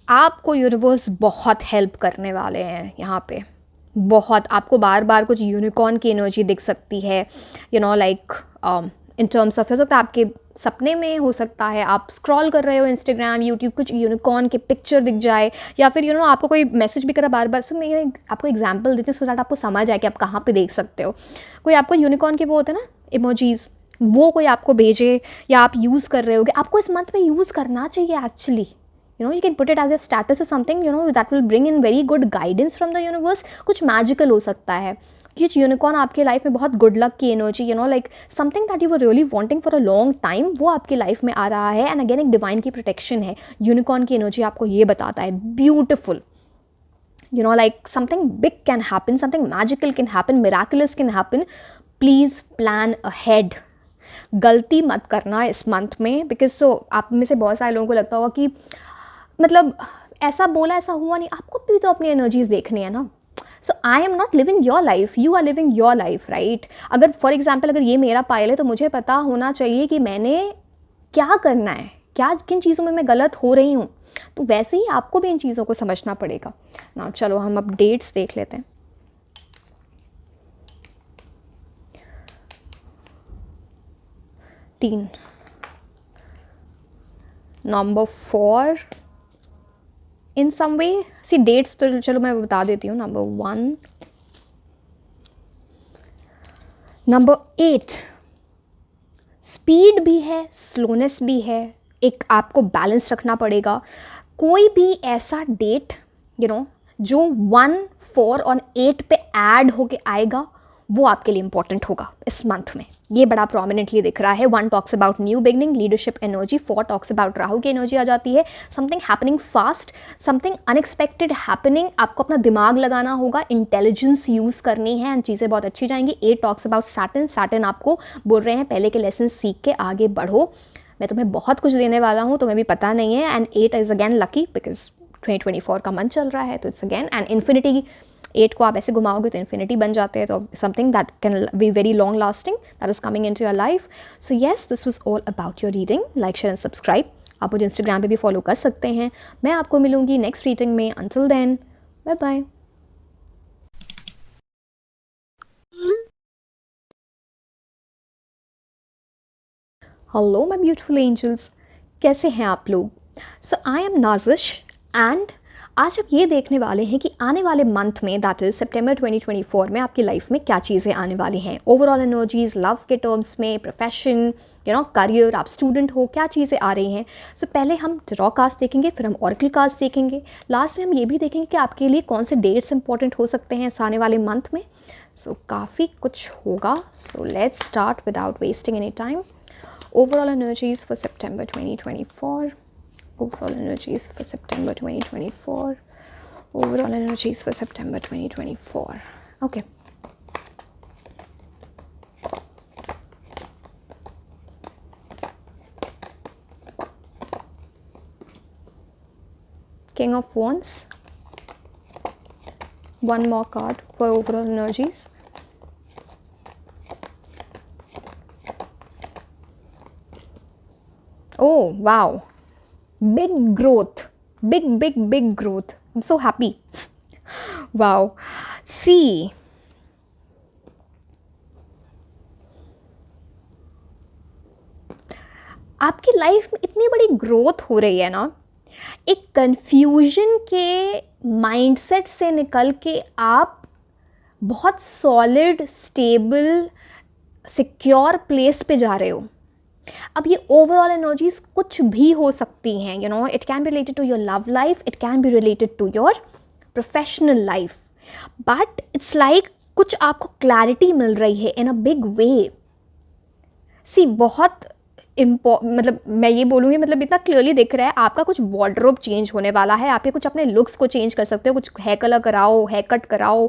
Speaker 1: आपको यूनिवर्स बहुत हेल्प करने वाले हैं यहाँ पे, बहुत। आपको बार बार कुछ यूनिकॉर्न की एनर्जी दिख सकती है, you know like in terms of, हो सकता है आपके सपने में, हो सकता है आप स्क्रॉल कर रहे हो इंस्टाग्राम, यूट्यूब, कुछ यूनिकॉर्न के पिक्चर दिख जाए, या फिर आपको कोई मैसेज भी करा बार बार। सब मैं आपको एग्जांपल देती हूँ सो दैट आपको समझ आए कि आप कहाँ पे देख सकते हो। कोई आपको यूनिकॉर्न के वो होते हैं ना इमोजीज, वो कोई आपको भेजे या आप यूज़ कर रहे होगे, आपको इस मंथ में यूज़ करना चाहिए actually. You can put it as a status or something, that will bring in very good guidance from the universe. कुछ मैजिकल हो सकता है, कुछ यूनिकॉर्न आपके लाइफ में बहुत गुड लक की energy, like something that you were really wanting for a long time, वो आपके लाइफ में आ रहा है। एंड अगेन एक डिवाइन की प्रोटेक्शन है, यूनिकॉर्न की एनर्जी आपको ये बताता है, beautiful, like something big can happen, something magical can happen, miraculous can happen. Please plan ahead. गलती मत करना इस मंथ में, बिकॉज आप में से बहुत सारे लोगों को लगता होगा कि मतलब ऐसा बोला, ऐसा हुआ नहीं। आपको भी तो अपनी एनर्जीज देखनी है ना। So I am not living your life, you are living your life, right. अगर फॉर एग्जाम्पल अगर ये मेरा पायल है तो मुझे पता होना चाहिए कि मैंने क्या करना है, क्या किन चीज़ों में मैं गलत हो रही हूँ। तो वैसे ही आपको भी इन चीज़ों को समझना पड़ेगा ना। चलो हम अब डेट्स देख लेते हैं। तीन, नंबर 4 इन सम वे, सी डेट्स तो चलो मैं बता देती हूँ। नंबर 1, नंबर 8, स्पीड भी है, स्लोनेस भी है, एक आपको बैलेंस रखना पड़ेगा। कोई भी ऐसा डेट जो 1, 4 और 8 पे ऐड होके आएगा वो आपके लिए इंपॉर्टेंट होगा इस मंथ में। ये बड़ा प्रोमिनेंटली दिख रहा है। 1 talks about new beginning, leadership energy, 4 talks about Rahu की एनर्जी आ जाती है, something happening fast, something unexpected happening. आपको अपना दिमाग लगाना होगा, इंटेलिजेंस यूज़ करनी है एंड चीज़ें बहुत अच्छी जाएंगी। 8 टॉक्स अबाउट सैटर्न, सैटर्न आपको बोल रहे हैं पहले के लेसन सीख के आगे बढ़ो, मैं तुम्हें बहुत कुछ देने वाला हूँ, तुम्हें भी पता नहीं है। And 8 is again lucky because 2024 का मंथ चल रहा है, तो इट्स अगेन एंड इन्फिनिटी। 8 को आप ऐसे घुमाओगे तो इन्फिनिटी बन जाते हैं, तो something that can be very long lasting that is coming into your life. So yes, this was all about your reading. Like, share and subscribe. आप मुझे इंस्टाग्राम पे भी फॉलो कर सकते हैं। मैं आपको मिलूंगी नेक्स्ट रीडिंग में। Until then, bye bye. Hello my beautiful angels, कैसे हैं आप लोग? So I am Nazish and आज आप ये देखने वाले हैं कि आने वाले मंथ में, दैट इज़ सितंबर 2024 में आपकी लाइफ में क्या चीज़ें आने वाली हैं। ओवरऑल एनर्जीज, लव के टर्म्स में, प्रोफेशन, करियर, आप स्टूडेंट हो, क्या चीज़ें आ रही हैं। सो पहले हम टैरो कार्ड्स देखेंगे, फिर हम ऑरेकल कार्ड्स देखेंगे, लास्ट में हम ये भी देखेंगे कि आपके लिए कौन से डेट्स इंपॉर्टेंट हो सकते हैं इस आने वाले मंथ में। सो काफ़ी कुछ होगा। So let's start without wasting any time. Overall energies for September 2024. Overall energies for September 2024. Overall energies for September 2024. Okay. King of Wands. One more card for overall energies. Oh, wow. Big growth. Big growth. I'm so happy. Wow. See. आपकी life में इतनी बड़ी growth हो रही है ना, एक confusion के माइंडसेट से निकल के आप बहुत सॉलिड, स्टेबल, सिक्योर प्लेस पे जा रहे हो। अब ये ओवरऑल एनर्जीज कुछ भी हो सकती हैं, it can be related to your love life, it can be related to your professional life, but it's like कुछ आपको क्लैरिटी मिल रही है इन अ बिग वे। सी बहुत मतलब मैं ये बोलूँगी, मतलब इतना क्लियरली दिख रहा है आपका कुछ वार्डरोब चेंज होने वाला है। आप ये कुछ अपने लुक्स को चेंज कर सकते हो, कुछ हेयर कलर कराओ, हेयर कट कराओ,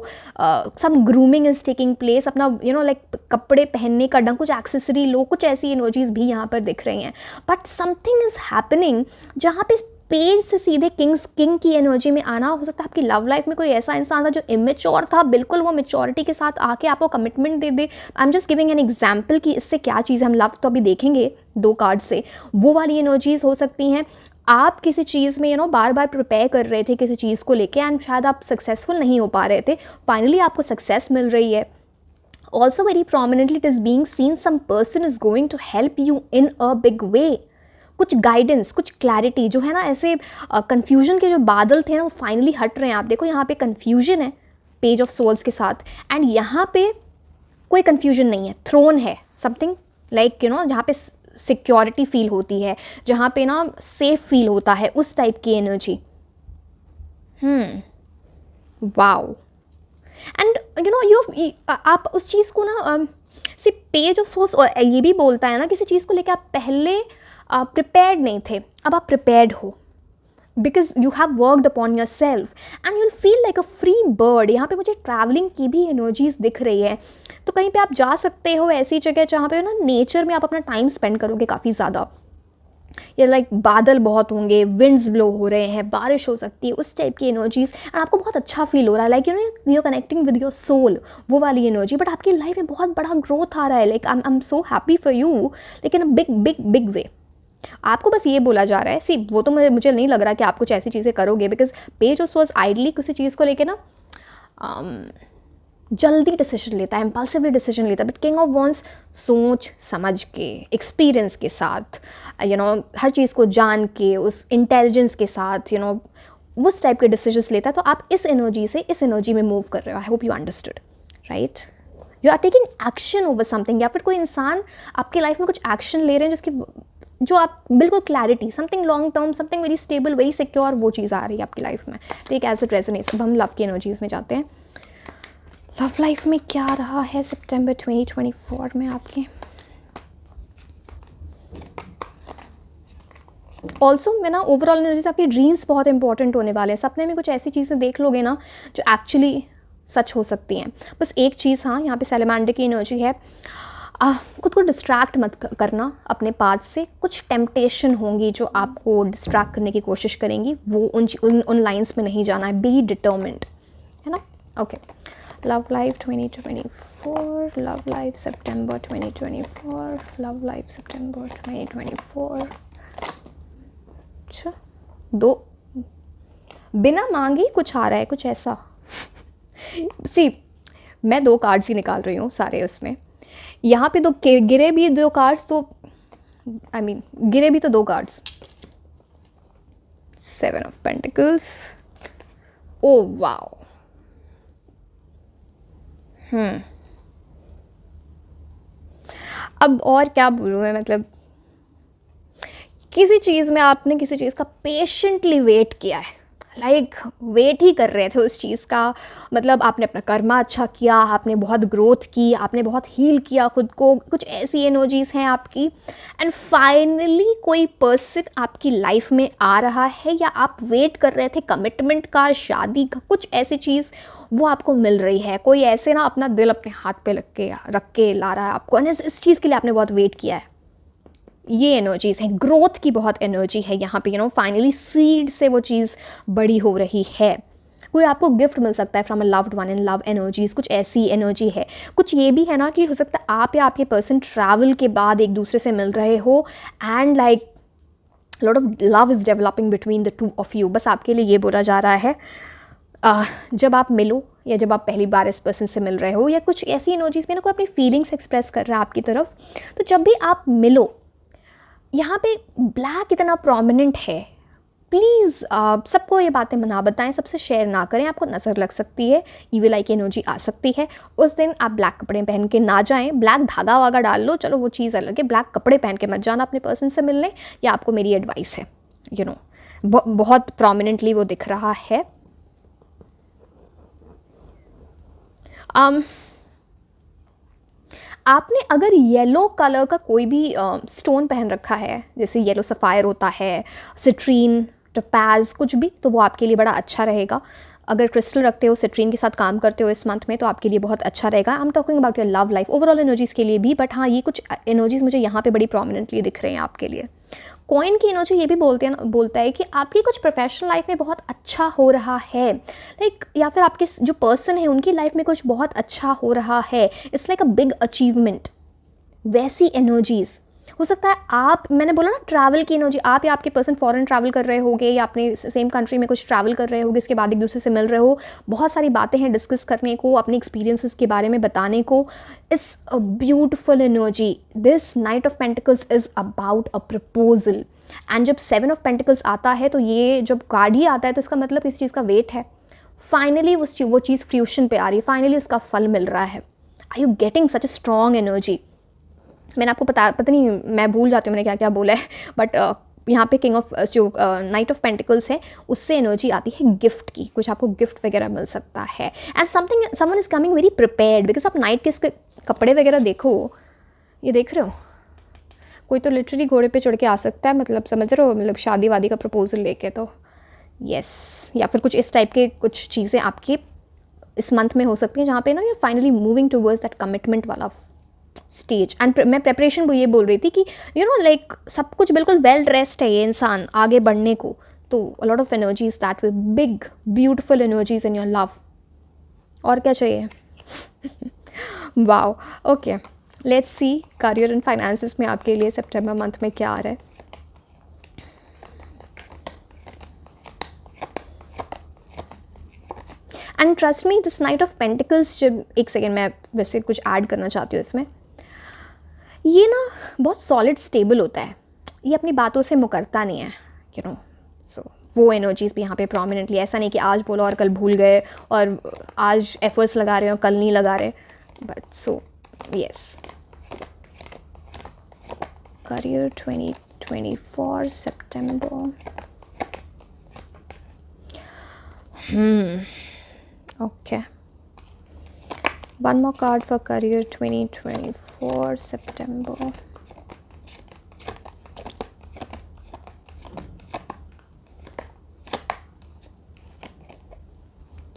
Speaker 1: सम ग्रूमिंग इज टेकिंग प्लेस, अपना लाइक कपड़े पहनने का ढंग, कुछ एक्सेसरी लो, कुछ ऐसी एनर्जीज भी यहाँ पर दिख रही हैं। बट समथिंग इज़ हैपनिंग जहाँ पे पेज से सीधे किंग की एनर्जी में आना। हो सकता है आपकी लव लाइफ में कोई ऐसा इंसान था जो इमेच्योर था, बिल्कुल वो मेच्योरिटी के साथ आके आपको commitment they they. I am just giving an example कि इससे क्या चीज़, हम लव तो अभी देखेंगे 2 कार्ड से, वो वाली एनर्जीज हो सकती हैं। आप किसी चीज़ में बार बार प्रिपेयर कर रहे थे किसी चीज़ को लेके, एंड शायद आप सक्सेसफुल नहीं हो पा रहे थे, फाइनली आपको सक्सेस मिल रही है। Also very prominently it is being seen some person is going to help you in a big way। कुछ गाइडेंस, कुछ क्लैरिटी जो है ना, ऐसे कन्फ्यूजन के जो बादल थे ना वो फाइनली हट रहे हैं। आप देखो यहाँ पे कन्फ्यूजन है पेज ऑफ सोल्स के साथ, एंड यहाँ पे कोई कन्फ्यूजन नहीं है, थ्रोन है, समथिंग लाइक जहाँ पे सिक्योरिटी फील होती है, जहाँ पे ना सेफ फील होता है, उस टाइप की एनर्जी। वाओ। एंड आप उस चीज़ को ना सी पेज ऑफ सोल्स और ये भी बोलता है ना, किसी चीज़ को लेकर आप पहले प्रिपेयर्ड नहीं थे, अब आप प्रिपेयर्ड हो, because you have worked upon your self and you'll feel like a free bird. यहाँ पे मुझे ट्रैवलिंग की भी एनर्जीज दिख रही है, तो कहीं पे आप जा सकते हो ऐसी जगह जहाँ पे ना नेचर में आप अपना टाइम स्पेंड करोगे काफ़ी ज़्यादा, या लाइक बादल बहुत होंगे, विंड्स ब्लो हो रहे हैं, बारिश हो सकती है, उस टाइप की एनर्जीज, एंड आपको बहुत अच्छा फील हो रहा है, like you are connecting with your soul, वो वाली एनर्जी। बट आपकी लाइफ में बहुत बड़ा ग्रोथ आ रहा है, like I am so happy for you, लेकिन a big big big way. आपको बस ये बोला जा रहा है, सी वो तो मुझे नहीं लग रहा कि आप कुछ ऐसी चीज़ें करोगे, because page of souls ideally किसी चीज़ को लेके ना जल्दी डिसीजन लेता है, इम्पल्सिवली डिसीजन लेता है। बट किंग ऑफ वॉन्स सोच समझ के, एक्सपीरियंस के साथ, हर चीज़ को जान के, उस इंटेलिजेंस के साथ, उस टाइप के डिसीजंस लेता है। तो आप इस एनर्जी से इस एनर्जी में मूव कर रहे हो। I hope you understood, right. You are taking action over something, या फिर कोई इंसान आपकी लाइफ में कुछ एक्शन ले रहे हैं जो आप बिल्कुल clarity, something long term, something very stable, very secure, वो चीज़ आ रही है आपकी लाइफ में। Take as it resonates. अब हम लव की एनर्जीज में जाते हैं। लव लाइफ में क्या रहा है सितंबर 2024 में आपके। ऑल्सो मैं ना ओवरऑल एनर्जीज, आपके ड्रीम्स बहुत इंपॉर्टेंट होने वाले हैं। सपने में कुछ ऐसी चीज़ें देख लोगे ना जो एक्चुअली सच हो सकती हैं। बस एक चीज़, हाँ, यहाँ पे सैलेमेंडर की एनर्जी है, खुद को डिस्ट्रैक्ट मत करना अपने पाथ से। कुछ टेम्पटेशन होंगी जो आपको डिस्ट्रैक्ट करने की कोशिश करेंगी, वो उन लाइन्स में नहीं जाना है। बी डिटर्मिन्ड, है ना। Okay, love life 2024, love life सितंबर 2024, लव लाइफ सितंबर 2024। अच्छा, दो बिना मांगे कुछ आ रहा है, कुछ ऐसा। सी मैं 2 कार्ड्स ही निकाल रही हूँ सारे उसमें। यहाँ पे गिरे भी 2 कार्ड्स, तो गिरे भी तो 2 cards. 7 of pentacles, oh wow. अब और क्या बोलूँ मैं, मतलब किसी चीज़ में आपने किसी चीज़ का पेशेंटली वेट किया है, लाइक वेट ही कर रहे थे उस चीज़ का। मतलब आपने अपना कर्मा अच्छा किया, आपने बहुत ग्रोथ की, आपने बहुत हील किया खुद को, कुछ ऐसी एनर्जीज़ हैं आपकी। एंड फाइनली कोई पर्सन आपकी लाइफ में आ रहा है, या आप वेट कर रहे थे कमिटमेंट का, शादी का, कुछ ऐसी चीज़ वो आपको मिल रही है। कोई ऐसे ना अपना दिल अपने हाथ पे रख के ला रहा है आपको, एंड इस चीज़ के लिए आपने बहुत वेट किया है। ये एनर्जीज़ हैं, ग्रोथ की बहुत एनर्जी है यहाँ पे। फाइनली सीड से वो चीज़ बड़ी हो रही है। कोई आपको गिफ्ट मिल सकता है from a loved one in love energies, कुछ ऐसी एनर्जी है। कुछ ये भी है ना कि हो सकता है आप या आपके पर्सन ट्रैवल के बाद एक दूसरे से मिल रहे हो, and like lot of love is developing between the 2 of you. बस आपके लिए ये बोला जा रहा है, जब आप मिलो, या जब आप पहली बार इस पर्सन से मिल रहे हो, या कुछ ऐसी एनर्जीज़ में ना कोई अपनी फीलिंग्स एक्सप्रेस कर रहा है आपकी तरफ, तो जब भी आप मिलो, यहाँ पे ब्लैक इतना प्रोमिनेंट है। प्लीज़ सबको ये बातें ना बताएं, सबसे शेयर ना करें, आपको नज़र लग सकती है, ईविल आई की एनर्जी आ सकती है। उस दिन आप ब्लैक कपड़े पहन के ना जाएं, ब्लैक धागा वागा डाल लो, चलो वो चीज़ अलग है, ब्लैक कपड़े पहन के मत जाना अपने पर्सन से मिलने, या आपको मेरी एडवाइस है। बहुत प्रोमिनेंटली वो दिख रहा है। आपने अगर येलो कलर का कोई भी स्टोन पहन रखा है, जैसे येलो सफ़ायर होता है, सिट्रीन, टोपैज, कुछ भी, तो वो आपके लिए बड़ा अच्छा रहेगा। अगर क्रिस्टल रखते हो, सिट्रीन के साथ काम करते हो इस मंथ में, तो आपके लिए बहुत अच्छा रहेगा। I am talking about your love life, overall energies के लिए भी, बट हाँ ये कुछ एनर्जीज़ मुझे यहाँ पे बड़ी प्रोमिनेंटली दिख रहे हैं आपके लिए। कॉइन की एनर्जी ये भी बोलता है कि आपकी कुछ प्रोफेशनल लाइफ में बहुत अच्छा हो रहा है, लाइक या फिर आपके जो पर्सन है उनकी लाइफ में कुछ बहुत अच्छा हो रहा है, it's like a big achievement, वैसी एनर्जीज़ हो सकता है। आप, मैंने बोला ना ट्रैवल की एनर्जी, आप या आपके पर्सन फॉरेन ट्रैवल कर रहे होगे या अपने सेम कंट्री में कुछ ट्रैवल कर रहे होगे, इसके बाद एक दूसरे से मिल रहे हो, बहुत सारी बातें हैं डिस्कस करने को, अपने एक्सपीरियंसेस के बारे में बताने को। It's a beautiful energy. This night of pentacles is about a proposal, and जब 7 ऑफ पेंटिकल्स आता है तो ये जब कार्ड ही आता है तो इसका मतलब किसी चीज़ का वेट है, फाइनली वो चीज़ फ्यूशन पे आ रही है, फाइनली उसका फल मिल रहा है। Are you getting such a strong energy? मैंने आपको पता नहीं, मैं भूल जाती हूँ मैंने क्या क्या बोला है, बट यहाँ पे किंग ऑफ जो नाइट ऑफ पेंटिकल्स है उससे एनर्जी आती है गिफ्ट की, कुछ आपको गिफ्ट वगैरह मिल सकता है, and someone is coming very prepared, because आप नाइट के कपड़े वगैरह देखो, ये देख रहे हो, कोई तो लिटरली घोड़े पे चढ़ के आ सकता है, मतलब समझ रहे हो, मतलब शादी वादी का प्रपोजल लेके, तो यस, या फिर कुछ इस टाइप के कुछ चीज़ें आपकी इस मंथ में हो सकती हैं जहाँ पे ना you finally moving towards that commitment वाला स्टेज। एंड मैं प्रेपरेशन ये बोल रही थी कि यू नो लाइक सब कुछ बिल्कुल वेल ड्रेस्ड है ये इंसान आगे बढ़ने को, तो अ lot of energies that way, big beautiful energies in your love. और क्या चाहिए? Wow, okay, let's see career and finances में आपके लिए सितंबर मंथ में क्या आ रहा है। And trust me, this night of pentacles, जब एक सेकेंड मैं वैसे कुछ ऐड करना चाहती हूँ इसमें, ये ना बहुत सॉलिड स्टेबल होता है, ये अपनी बातों से मुकरता नहीं है, यू नो, सो वो एनर्जीज़ भी यहाँ पे प्रोमिनेंटली, ऐसा नहीं कि आज बोलो और कल भूल गए और आज एफर्ट्स लगा रहे हो कल नहीं लगा रहे, but so yes, career 2024 September. Okay. One more card for career 2024 September.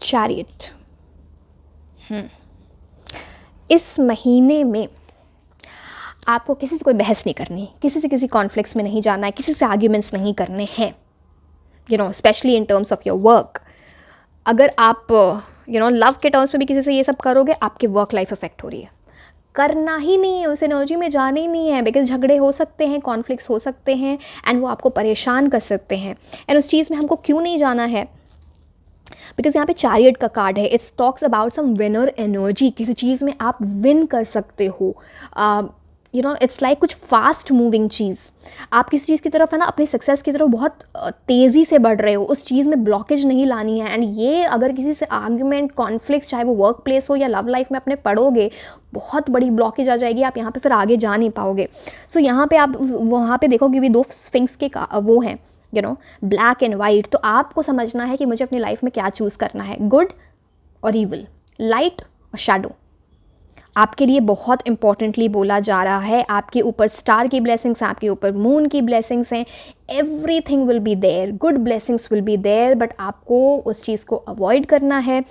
Speaker 1: Chariot. इस महीने में आपको किसी से कोई बहस नहीं करनी, किसी से किसी कॉन्फ्लिक्ट्स में नहीं जाना है, किसी से आर्ग्यूमेंट्स नहीं करने हैं, you know, specially in terms of your work. अगर आप यू नो लव के टर्म्स में भी किसी से ये सब करोगे, आपकी वर्क लाइफ अफेक्ट हो रही है, करना ही नहीं है, उस एनर्जी में जाना ही नहीं है, बिकॉज झगड़े हो सकते हैं, कॉन्फ्लिक्ट्स हो सकते हैं, एंड वो आपको परेशान कर सकते हैं, एंड उस चीज़ में हमको क्यों नहीं जाना है, बिकॉज यहाँ पे चैरियट का कार्ड है, it's talks about some winner energy, किसी चीज़ में आप विन कर सकते हो, यू नो, इट्स लाइक कुछ फास्ट मूविंग चीज़, आप किसी चीज़ की तरफ है ना, अपनी सक्सेस की तरफ बहुत तेज़ी से बढ़ रहे हो, उस चीज़ में ब्लॉकेज नहीं लानी है, एंड ये अगर किसी से आर्ग्यूमेंट कॉन्फ्लिक्ट, चाहे वो वर्क प्लेस हो या लव लाइफ में अपने पढ़ोगे, बहुत बड़ी ब्लॉकेज आ जाएगी, आप यहाँ पे फिर आगे जा नहीं पाओगे। सो यहाँ पे आप वहाँ पे देखोगे भी 2 स्फिंक्स के वो हैं, you know, black and white, तो आपको समझना है कि मुझे अपनी लाइफ में क्या चूज़ करना है, गुड और ईविल, लाइट और शैडो। आपके लिए बहुत इंपॉर्टेंटली बोला जा रहा है, आपके ऊपर स्टार की ब्लेसिंग्स हैं, आपके ऊपर मून की ब्लेसिंग्स हैं, everything will be there, good blessings will be there, but आपको उस चीज़ को अवॉइड करना है।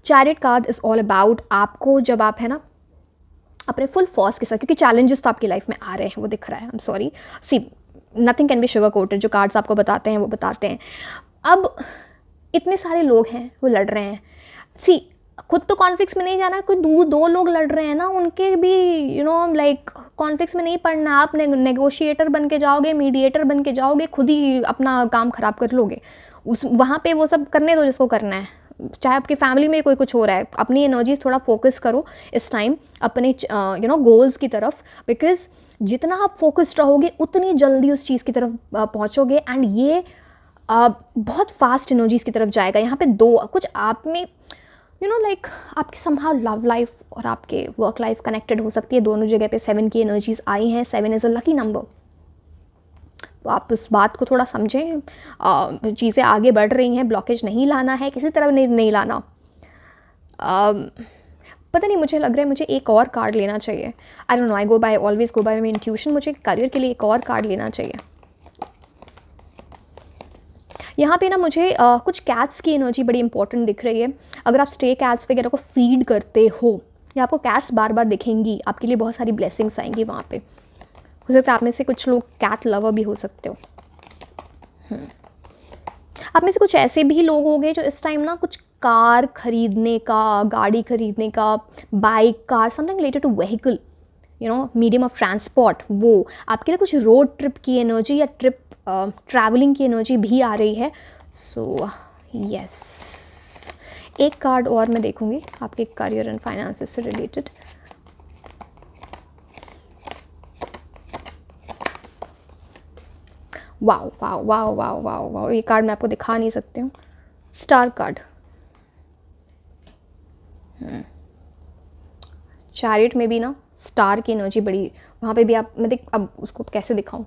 Speaker 1: Chariot card is all about आपको, जब आप है ना अपने फुल फोर्स के साथ, क्योंकि चैलेंजेस तो आपकी लाइफ में आ रहे हैं, वो दिख रहा है, I am sorry, see nothing can be sugar coated, जो कार्ड्स आपको बताते हैं वो बताते हैं। अब इतने सारे लोग हैं वो लड़ रहे हैं, सी खुद तो कॉन्फ्लिक्ट्स में नहीं जाना, कोई 2 लोग लड़ रहे हैं ना, उनके भी यू नो लाइक कॉन्फ्लिक्ट्स में नहीं पड़ना, आप नेगोशिएटर बन के जाओगे, मीडिएटर बन के जाओगे, खुद ही अपना काम ख़राब कर लोगे, उस वहाँ पे वो सब करने दो जिसको करना है, चाहे आपकी फैमिली में कोई कुछ हो रहा है, अपनी एनर्जीज थोड़ा फोकस करो इस टाइम अपने यू नो गोल्स की तरफ, बिकॉज जितना आप फोकस्ड रहोगे उतनी जल्दी उस चीज़ की तरफ पहुँचोगे, एंड ये बहुत फास्ट एनर्जीज़ की तरफ जाएगा। यहाँ पे 2 कुछ आप में यू नो लाइक आपकी समहाउ लव लाइफ और आपके वर्क लाइफ कनेक्टेड हो सकती है, दोनों जगह पे 7 की एनर्जीज आई हैं, 7 इज़ अ लकी नंबर, तो आप उस बात को थोड़ा समझें, चीज़ें आगे बढ़ रही हैं, ब्लॉकेज नहीं लाना है, किसी तरह नहीं लाना। पता नहीं, मुझे लग रहा है मुझे एक और कार्ड लेना चाहिए, I don't know, I always go by my intuition, मुझे करियर के लिए एक और कार्ड लेना चाहिए। यहाँ पे ना मुझे कुछ कैट्स की एनर्जी बड़ी इंपॉर्टेंट दिख रही है। अगर आप स्ट्रे कैट्स वगैरह को फीड करते हो या आपको कैट्स बार बार दिखेंगी, आपके लिए बहुत सारी ब्लेसिंग्स आएंगी वहाँ पे। हो सकता है आप में से कुछ लोग कैट लवर भी हो सकते हो। आप में से कुछ ऐसे भी लोग होंगे जो इस टाइम ना कुछ कार खरीदने का, गाड़ी खरीदने का, bike, car, something related to vehicle, medium of transport, वो आपके लिए कुछ रोड ट्रिप की एनर्जी या ट्रिप ट्रैवलिंग की एनर्जी भी आ रही है। सो यस, एक कार्ड और मैं देखूंगी आपके करियर एंड फाइनेंसेस से related. Wow wow wow wow wow wow, ये कार्ड मैं आपको दिखा नहीं सकती हूँ। स्टार कार्ड, चैरियट में भी ना स्टार की एनर्जी बड़ी, वहाँ पे भी आप, मैं अब उसको कैसे दिखाऊं।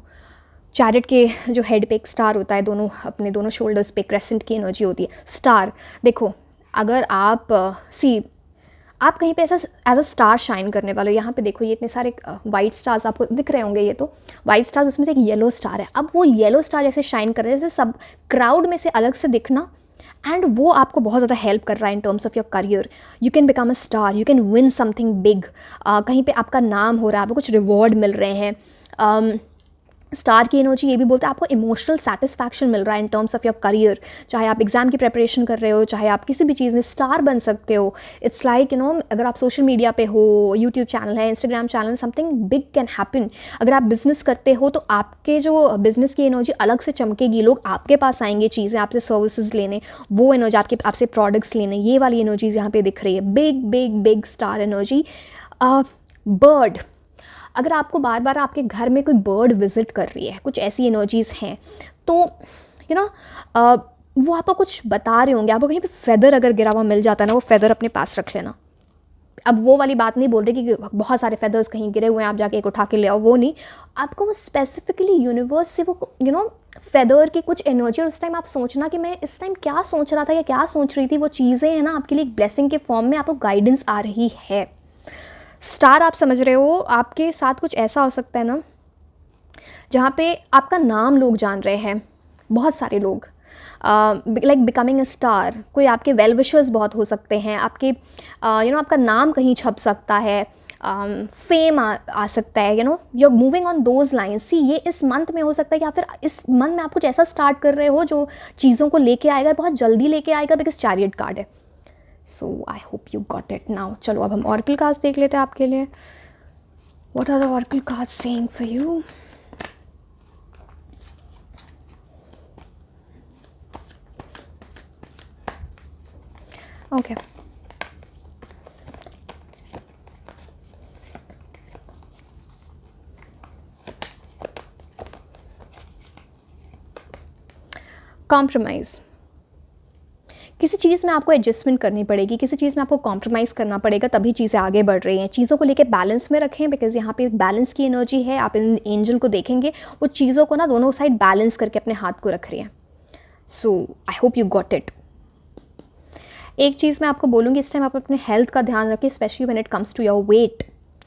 Speaker 1: चैरियट के जो हेड पे एक स्टार होता है, दोनों अपने दोनों शोल्डर्स पे क्रेसेंट की एनर्जी होती है। स्टार देखो, अगर आप आप कहीं पे ऐसा एज अ स्टार शाइन करने वाले हो। यहाँ पे देखो, ये इतने सारे वाइट स्टार्स आपको दिख रहे होंगे, ये तो वाइट स्टार्स, उसमें से एक येलो स्टार है। अब वो येलो स्टार जैसे शाइन कर रहे हैं, जैसे सब क्राउड में से अलग से दिखना, एंड वो आपको बहुत ज़्यादा हेल्प कर रहा है इन terms of your career. You can become a star, you can win something big. कहीं पे आपका नाम हो रहा है, आपको कुछ रिवॉर्ड मिल रहे हैं। स्टार की एनर्जी ये भी बोलते हैं आपको इमोशनल सेटिस्फैक्शन मिल रहा है इन टर्म्स ऑफ योर करियर। चाहे आप एग्जाम की प्रिपरेशन कर रहे हो, चाहे आप किसी भी चीज़ में स्टार बन सकते हो। इट्स लाइक अगर आप सोशल मीडिया पे हो, यूट्यूब चैनल है, Instagram channel, something big can happen. अगर आप बिजनेस करते हो तो आपके जो बिजनेस की एनर्जी अलग से चमकेगी, लोग आपके पास आएंगे चीज़ें आपसे सर्विसेज लेने, वो एनर्जी आपसे प्रोडक्ट्स लेने, ये वाली एनर्जीज यहाँ पे दिख रही है। Big big big star energy. Bird, अगर आपको बार बार आपके घर में कोई बर्ड विजिट कर रही है, कुछ ऐसी एनर्जीज़ हैं, तो वो आपको कुछ बता रहे होंगे। आपको कहीं पे फेदर अगर गिरा हुआ मिल जाता है ना, वो फेदर अपने पास रख लेना। अब वो वाली बात नहीं बोल रही कि बहुत सारे फेदर्स कहीं गिरे हुए हैं, आप जाके एक उठा के ले आओ, वो नहीं। आपको वो स्पेसिफिकली यूनिवर्स से वो फेदर की कुछ एनर्जी, और उस टाइम आप सोचना कि मैं इस टाइम क्या सोच रहा था या क्या सोच रही थी, वो चीज़ें हैं ना आपके लिए एक ब्लेसिंग के फॉर्म में आपको गाइडेंस आ रही है। स्टार आप समझ रहे हो, आपके साथ कुछ ऐसा हो सकता है ना जहाँ पे आपका नाम लोग जान रहे हैं, बहुत सारे लोग, लाइक बिकमिंग अ स्टार। कोई आपके वेल विशर्स बहुत हो सकते हैं, आपके आपका नाम कहीं छप सकता है, फेम आ सकता है, you are moving on those lines. See, ये इस मंथ में हो सकता है, या फिर इस मंथ में आप कुछ ऐसा स्टार्ट कर रहे हो जो चीज़ों को लेके आएगा, बहुत जल्दी लेके आएगा, बिकॉज चैरियट कार्ड है। So I hope you got it now. चलो अब हम ऑरेकल कार्ड्स देख लेते हैं आपके लिए। What are the oracle cards saying for you? Okay, compromise. किसी चीज़ में आपको एडजस्टमेंट करनी पड़ेगी, किसी चीज़ में आपको कॉम्प्रोमाइज़ करना पड़ेगा, तभी चीज़ें आगे बढ़ रही हैं। चीज़ों को लेके बैलेंस में रखें, बिकॉज यहाँ पे बैलेंस की एनर्जी है। आप इन एंजल को देखेंगे, वो चीज़ों को ना दोनों साइड बैलेंस करके अपने हाथ को रख रही हैं। So I hope you got it. एक चीज़ मैं आपको बोलूँगी, इस टाइम आप अपने हेल्थ का ध्यान रखें, specially when it comes to your weight.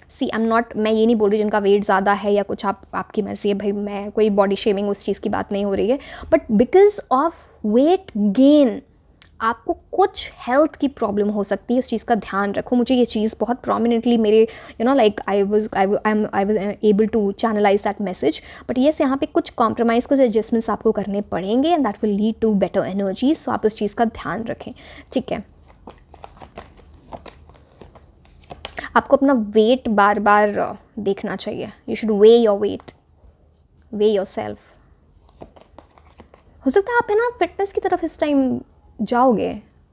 Speaker 1: See, I am not, मैं ये नहीं बोल रही जिनका वेट ज़्यादा है या कुछ, आपकी मर्जी है भाई, मैं कोई बॉडी शेमिंग उस चीज़ की बात नहीं हो रही है, but because of weight gain आपको कुछ हेल्थ की प्रॉब्लम हो सकती है। उस चीज़ का ध्यान रखो। मुझे ये चीज़ बहुत प्रोमिनेंटली मेरे like I was able to channelise that message. But yes, यहाँ पे कुछ कॉम्प्रोमाइज़, कुछ एडजस्टमेंट्स आपको करने पड़ेंगे, and that will lead to better energies. So आप उस चीज़ का ध्यान रखें, ठीक है। आपको अपना वेट बार बार देखना चाहिए। You should way your weight, way your self. हो सकता है आप ना फिटनेस की तरफ इस टाइम जाओगे,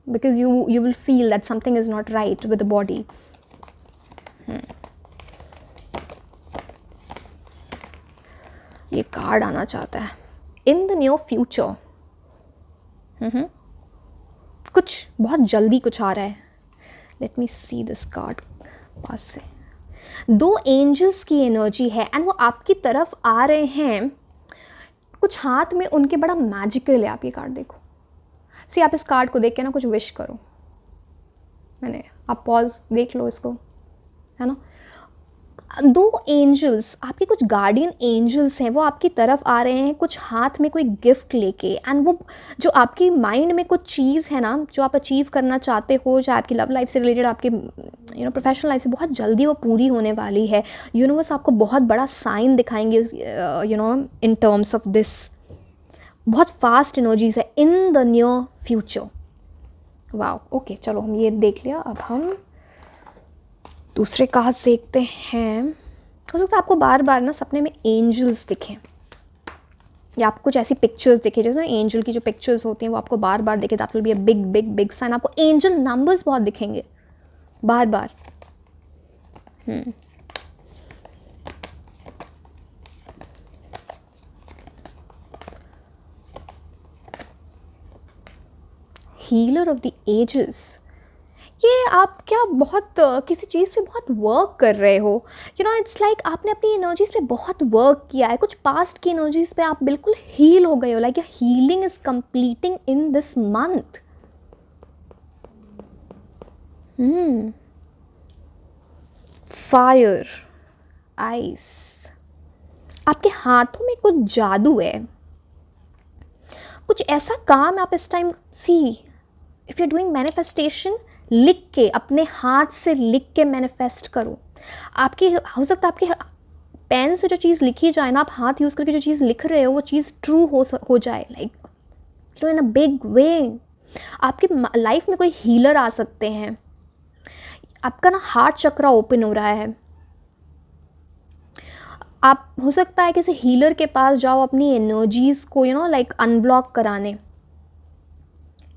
Speaker 1: because you will feel that something is not right with the body. ये कार्ड आना चाहता है इन द नियर फ्यूचर। कुछ बहुत जल्दी कुछ आ रहा है। Let me see this card पास से। 2 एंजल्स की एनर्जी है, एंड वो आपकी तरफ आ रहे हैं। कुछ हाथ में उनके बड़ा मैजिकल है। आप ये कार्ड देखो। सी, आप इस कार्ड को देख के ना कुछ विश करो। आप पॉज देख लो इसको, है ना। दो एंजल्स, आपके कुछ गार्डियन एंजल्स हैं, वो आपकी तरफ आ रहे हैं कुछ हाथ में कोई गिफ्ट लेके, एंड वो जो आपकी माइंड में कुछ चीज़ है ना जो आप अचीव करना चाहते हो, चाहे आपकी लव लाइफ से रिलेटेड, आपके प्रोफेशनल लाइफ से, बहुत जल्दी वो पूरी होने वाली है। यूनिवर्स आपको बहुत बड़ा साइन दिखाएंगे इन टर्म्स ऑफ दिस। बहुत फास्ट एनर्जीज है in the near future. Wow, okay, चलो हम ये देख लिया। अब हम दूसरे कार्ड्स देखते हैं। हो सकता है आपको बार बार ना सपने में एंजल्स दिखें, या आपको कुछ ऐसी पिक्चर्स दिखे जैसे एंजल की जो पिक्चर्स होती हैं वो आपको बार बार दिखे। That will be a big big big sign. आपको एंजल नंबर्स बहुत दिखेंगे बार बार। Healer of the ages. ये आप क्या बहुत किसी चीज़ पे बहुत वर्क कर रहे हो। इट्स लाइक आपने अपनी एनर्जीज पे बहुत वर्क किया है। कुछ पास्ट की एनर्जीज पे आप बिल्कुल हील हो गए हो। Like your healing is completing in this month. Fire, ice. आपके हाथों में कुछ जादू है। कुछ ऐसा काम आप इस time see, if you are doing manifestation, लिख के, अपने हाथ से लिख के मैनिफेस्ट करो। आपकी हो सकता है आपके पेन से जो चीज़ लिखी जाए ना, आप हाथ यूज़ करके जो चीज़ लिख रहे हो वो चीज़ ट्रू हो जाए, लाइक इन अ बिग वे। आपकी लाइफ में कोई हीलर आ सकते हैं। आपका ना हार्ट चक्रा ओपन हो रहा है। आप हो सकता है किसी हीलर के पास जाओ अपनी एनर्जीज़ को लाइक अनब्लॉक कराने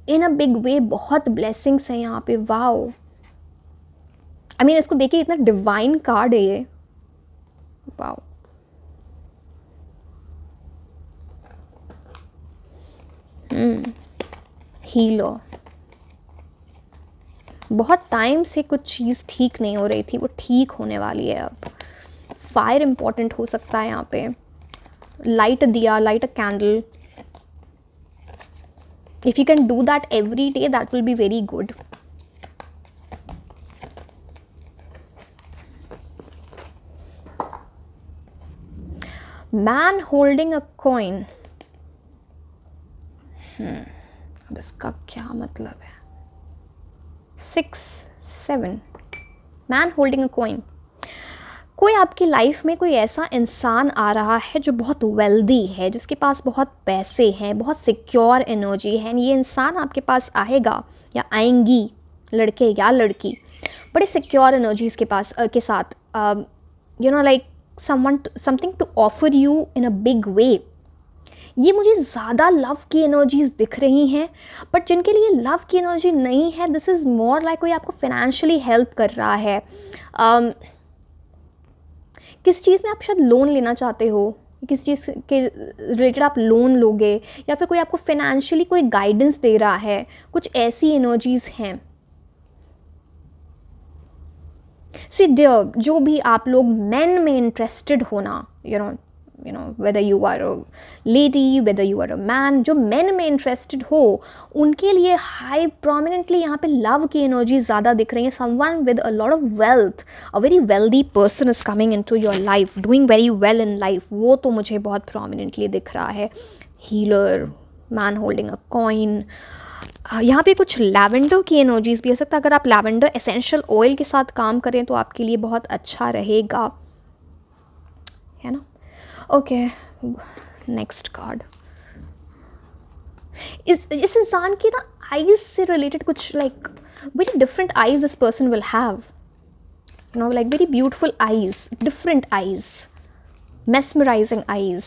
Speaker 1: इन अ बिग वे। बहुत ब्लेसिंग्स हैं यहाँ पे। वाओ, आई मीन इसको देखिए, इतना डिवाइन कार्ड है ये। Wow, healer. बहुत टाइम से कुछ चीज़ ठीक नहीं हो रही थी, वो ठीक होने वाली है अब। फायर इंपॉर्टेंट हो सकता है यहाँ पे। लाइट दिया, light a candle. If you can do that every day, that will be very good. Man holding a coin. अब इसका क्या मतलब है? 6, 7. Man holding a coin. कोई आपकी लाइफ में कोई ऐसा इंसान आ रहा है जो बहुत वेल्दी है, जिसके पास बहुत पैसे हैं, बहुत सिक्योर एनर्जी है। ये इंसान आपके पास आएगा या आएंगी, लड़के या लड़की, बड़े सिक्योर एनर्जीज के पास के साथ, like something to offer you in a big way. ये मुझे ज़्यादा लव की एनर्जीज दिख रही हैं, बट जिनके लिए लव की एनर्जी नहीं है, दिस इज़ मोर लाइक कोई आपको फिनेंशियली हेल्प कर रहा है। किस चीज़ में आप शायद लोन लेना चाहते हो, किस चीज़ के रिलेटेड आप लोन लोगे, या फिर कोई आपको फिनेंशियली कोई गाइडेंस दे रहा है। कुछ ऐसी एनर्जीज़ हैं। सी डियर, जो भी आप लोग मेन में इंटरेस्टेड होना, whether you are a lady, whether you are a man, जो मेन में इंटरेस्टेड हो, उनके लिए हाई प्रोमिनेंटली यहाँ पे लव की एनर्जी ज़्यादा दिख रही है। someone with a lot of wealth, a very wealthy person is coming into your life, doing very well in life, वो तो मुझे बहुत प्रोमिनेंटली दिख रहा है। Healer, man holding a coin. यहाँ पे कुछ लैवेंडर की एनर्जीज भी हो सकता है। अगर आप लैवेंडर एसेंशियल ऑयल के साथ काम करें तो आपके लिए बहुत अच्छा रहेगा, है ना। Okay, next card. इस इंसान की ना आईज से रिलेटेड कुछ, like very different eyes this person will have, like very beautiful eyes, different eyes, mesmerizing eyes.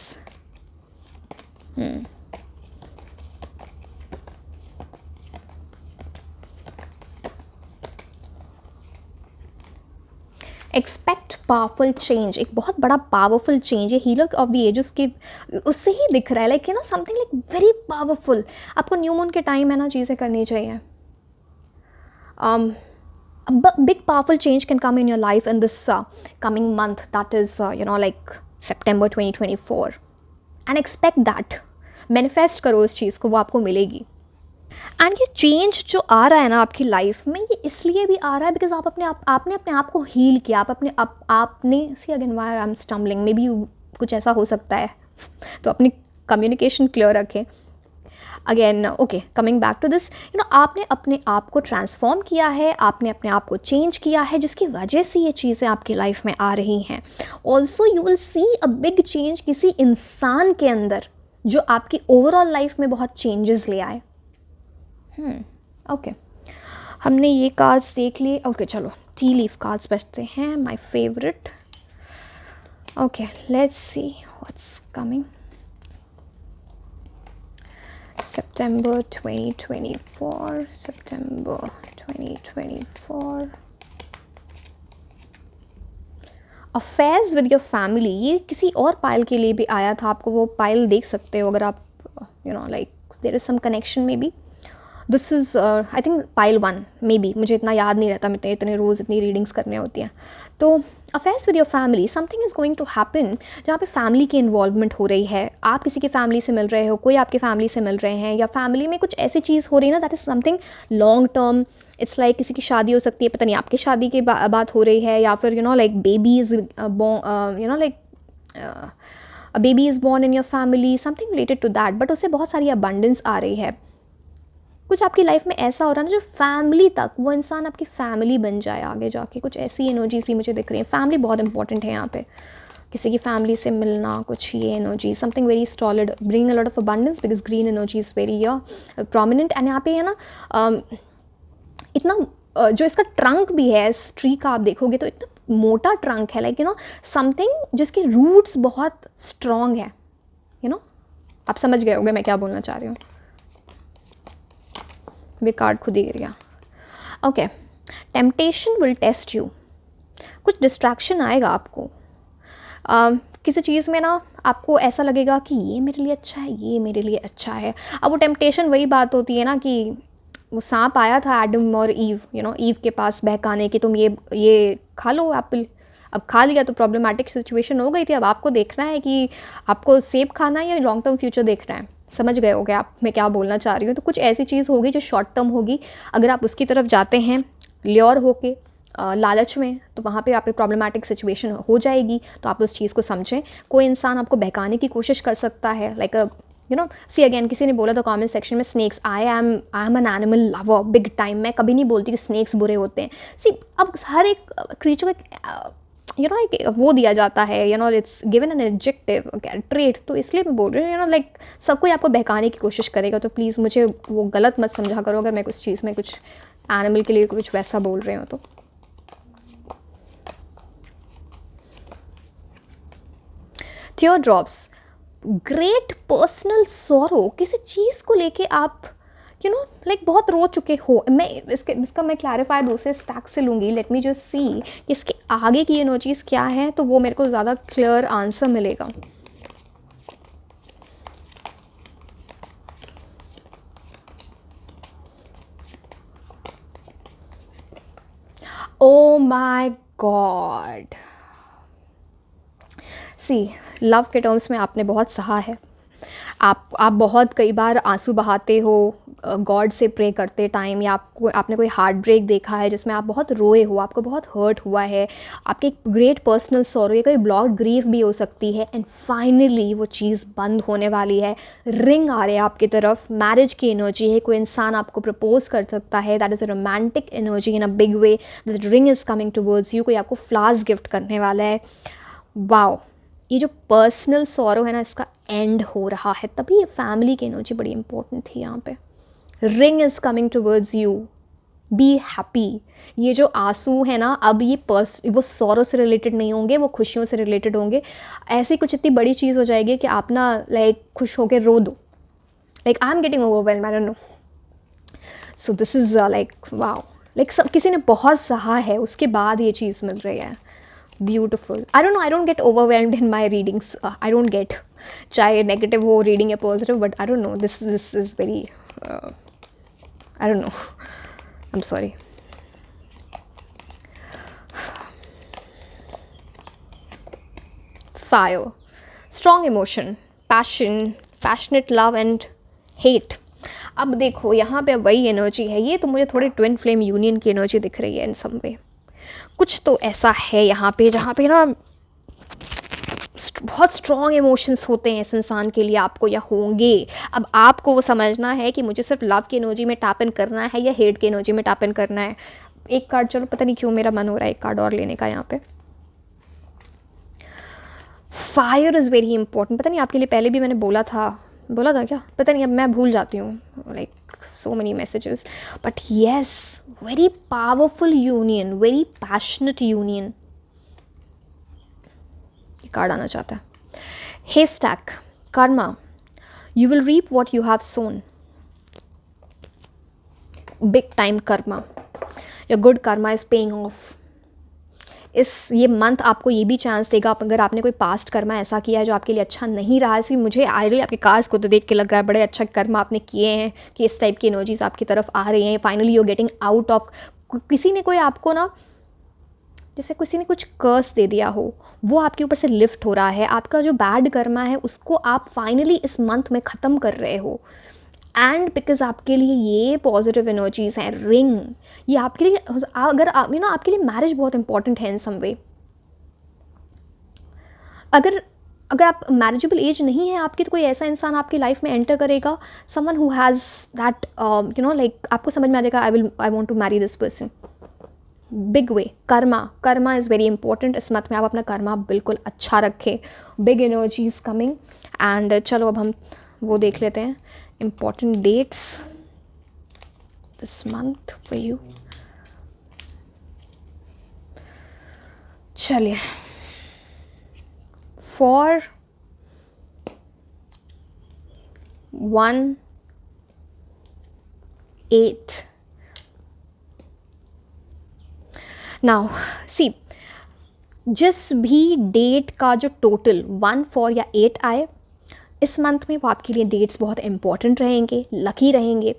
Speaker 1: Expect powerful change. एक बहुत बड़ा पावरफुल चेंज है हीलर ऑफ द एजेस के उससे ही दिख रहा है। Like something like very powerful. आपको न्यू मून के टाइम है ना चीज़ें करनी चाहिए। Big powerful change can come in your life in this coming month, that is like September 2024, and expect that, manifest करो इस चीज़ को, वो आपको मिलेगी। एंड ये चेंज जो आ रहा है ना आपकी लाइफ में, ये इसलिए भी आ रहा है बिकॉज आपने अपने आप को हील किया, आपने see again why I am stumbling, may be कुछ ऐसा हो सकता है तो अपनी कम्युनिकेशन क्लियर रखें। Again okay, coming back to this, आपने अपने आप को ट्रांसफॉर्म किया है, आपने अपने आप को चेंज किया है, जिसकी वजह से ये चीज़ें आपकी लाइफ में आ रही हैं। Also you will C a big change किसी इंसान के अंदर जो आपकी ओवरऑल लाइफ में बहुत चेंजेस ले आए। ओके, हमने ये कार्ड्स देख लिए। ओके चलो, टी लीफ कार्ड्स बचते हैं, my favourite. Okay, let's see what's coming. September 2024, September 2024। Affairs with your family, ये किसी और पाइल के लिए भी आया था, आपको वो पाइल देख सकते हो अगर आप like there is some connection maybe. This is I think pile 1 maybe, मुझे इतना याद नहीं रहता, मैं इतने रोज़ इतनी रीडिंग्स करने होती हैं। तो affairs with your family, something is going to happen जहाँ पे फैमिली की इन्वॉल्वमेंट हो रही है। आप किसी की फैमिली से मिल रहे हो, कोई आपकी फैमिली से मिल रहे हैं, या फैमिली में कुछ ऐसी चीज़ हो रही है ना that is something long term. It's like किसी की शादी हो सकती है, पता नहीं आपकी शादी की बात हो रही है, या फिर like baby is like a baby is born in your family, something related to that, but उससे बहुत सारी अबंडेंस आ रही है। कुछ आपकी लाइफ में ऐसा हो रहा है ना जो फैमिली तक, वो इंसान आपकी फैमिली बन जाए आगे जाके, कुछ ऐसी एनर्जीज भी मुझे दिख रही हैं। फैमिली बहुत इंपॉर्टेंट है यहाँ पे, किसी की फैमिली से मिलना, कुछ ये energy, something very solid, bring a lot of abundance because green energy is very prominent. And यहाँ पे है ना इतना जो इसका ट्रंक भी है इस ट्री का, आप देखोगे तो इतना मोटा ट्रंक है, लाइक समथिंग जिसके रूट्स बहुत स्ट्रॉन्ग है। आप समझ गए होगे मैं क्या बोलना चाह रही हूँ। वे कार्ड खुद ही गिर गया। Okay, temptation will test you, कुछ डिस्ट्रैक्शन आएगा आपको किसी चीज़ में ना, आपको ऐसा लगेगा कि ये मेरे लिए अच्छा है, ये मेरे लिए अच्छा है। अब वो टेम्पटेशन वही बात होती है ना कि वो सांप आया था एडम और ईव, ईव के पास बहकाने कि तुम ये खा लो एप्पल। अब खा लिया तो प्रॉब्लमेटिक सिचुएशन हो गई थी। अब आपको देखना है कि आपको सेब खाना है या लॉन्ग टर्म फ्यूचर देखना है। समझ गए होगे आप मैं क्या बोलना चाह रही हूँ। तो कुछ ऐसी चीज़ होगी जो शॉर्ट टर्म होगी, अगर आप उसकी तरफ जाते हैं ल्योर होके लालच में, तो वहाँ पे आपकी प्रॉब्लमेटिक सिचुएशन हो जाएगी। तो आप उस चीज़ को समझें। कोई इंसान आपको बहकाने की कोशिश कर सकता है, लाइक सी अगेन, किसी ने बोला था कमेंट सेक्शन में, snakes, I am an animal lover big time. मैं कभी नहीं बोलती कि स्नेक्स बुरे होते हैं। सी अब हर एक क्रीचर को एक वो दिया जाता है, it's given an adjective trait, तो इसलिए मैं बोल रही हूँ लाइक सब कोई आपको बहकाने की कोशिश करेगा, तो प्लीज़ मुझे वो गलत मत समझा करो अगर मैं कुछ चीज़ में कुछ एनिमल के लिए कुछ वैसा बोल रही हूँ। तो tear drops, great personal sorrow, किसी चीज़ को लेके आप लाइक बहुत रो चुके हो। मैं इसका मैं क्लैरिफाई दूसरे स्टैक से लूँगी। लेट मी जस्ट सी इसके आगे की एनर्जीज़ क्या है, तो वो मेरे को ज़्यादा क्लियर आंसर मिलेगा। Oh my God, see love के टर्म्स में आपने बहुत सहा है। आप बहुत कई बार आंसू बहाते हो गॉड से प्रे करते टाइम, या आपने कोई हार्ट ब्रेक देखा है जिसमें आप बहुत रोए हो, आपको बहुत हर्ट हुआ है, आपके एक ग्रेट पर्सनल सॉरो या कोई ब्लॉक्ड ग्रीफ भी हो सकती है। एंड फाइनली वो चीज़ बंद होने वाली है। रिंग आ रहे हैं आपकी तरफ, मैरिज की एनर्जी है, कोई इंसान आपको प्रपोज कर सकता है, that is a romantic energy in a big way, that ring is coming towards you, कोई आपको फ्लावर्स गिफ्ट करने वाला है। वाओ, ये जो पर्सनल सॉरो है ना, इसका एंड हो रहा है, तभी ये फैमिली की एनर्जी बड़ी इंपॉर्टेंट थी यहाँ पे। Ring is coming towards you, be happy. ये जो आंसू है ना, अब ये वो सॉरो से रिलेटेड नहीं होंगे, वो खुशियों से रिलेटेड होंगे। ऐसी कुछ इतनी बड़ी चीज़ हो जाएगी कि आप ना लाइक खुश होकर रो दो, like I am getting overwhelmed, I don't no. So this is like wow, like सब किसी ने बहुत सहा है, उसके बाद ये चीज़ मिल रही है। Beautiful. I don't know, I don't get overwhelmed in my readings, I don't get, चाहे नेगेटिव हो रीडिंग या positive, but I don't no, this is very I don't know, I am sorry. Fire, strong emotion, passion, passionate love and hate. अब देखो यहाँ पे वही energy है, ये तो मुझे थोड़े ट्विन फ्लेम यूनियन की एनर्जी दिख रही है इन सम वे। कुछ तो ऐसा है यहाँ पे जहाँ पे ना बहुत स्ट्रॉन्ग इमोशंस होते हैं इस इंसान के लिए, आपको या होंगे। अब आपको वो समझना है कि मुझे सिर्फ लव की एनर्जी में टैप इन करना है या हेट की एनर्जी में टैप इन करना है। एक कार्ड, चलो पता नहीं क्यों मेरा मन हो रहा है एक कार्ड और लेने का यहाँ पे। Fire is very important. पता नहीं आपके लिए पहले भी मैंने बोला था क्या, पता नहीं, अब मैं भूल जाती हूँ, like so many messages. But yes, very powerful union, very passionate union, ये कार्ड आना चाहता है। Haystack, karma, you will reap what you have sown. Big time karma, your good karma is paying off. ये month आपको ये भी chance देगा, अगर आपने कोई पास्ट कर्मा ऐसा किया है जो आपके लिए अच्छा नहीं रहा है। मुझे आइडली आपके कार्ड्स को तो देख के लग रहा है बड़े अच्छा कर्मा आपने किए हैं कि इस टाइप की एनर्जीज आपकी तरफ आ रही हैं। Finally you getting out of, किसी ने कोई आपको ना, जैसे किसी ने कुछ कर्स दे दिया हो, वो आपके ऊपर से लिफ्ट हो रहा है। आपका जो बैड कर्मा है उसको आप फाइनली इस मंथ में ख़त्म कर रहे हो। एंड बिकॉज आपके लिए ये पॉजिटिव एनर्जीज हैं, रिंग, ये आपके लिए, अगर आप आपके लिए मैरिज बहुत इंपॉर्टेंट है इन सम वे। अगर अगर आप मैरिजेबल एज नहीं है आपकी, तो कोई ऐसा इंसान आपकी लाइफ में एंटर करेगा, someone who has that like, आपको समझ में आ जाएगा I want to marry this person. Big way, karma is very important. इस मंथ में आप अपना कर्मा बिल्कुल अच्छा रखें। Big energies coming. एंड चलो अब हम वो देख लेते हैं important dates this month for you. चलिए, for 1/8 now see, जिस भी डेट का जो टोटल 1, 4 या 8 आए इस मंथ में, वो आपके लिए डेट्स बहुत इंपॉर्टेंट रहेंगे, लकी रहेंगे।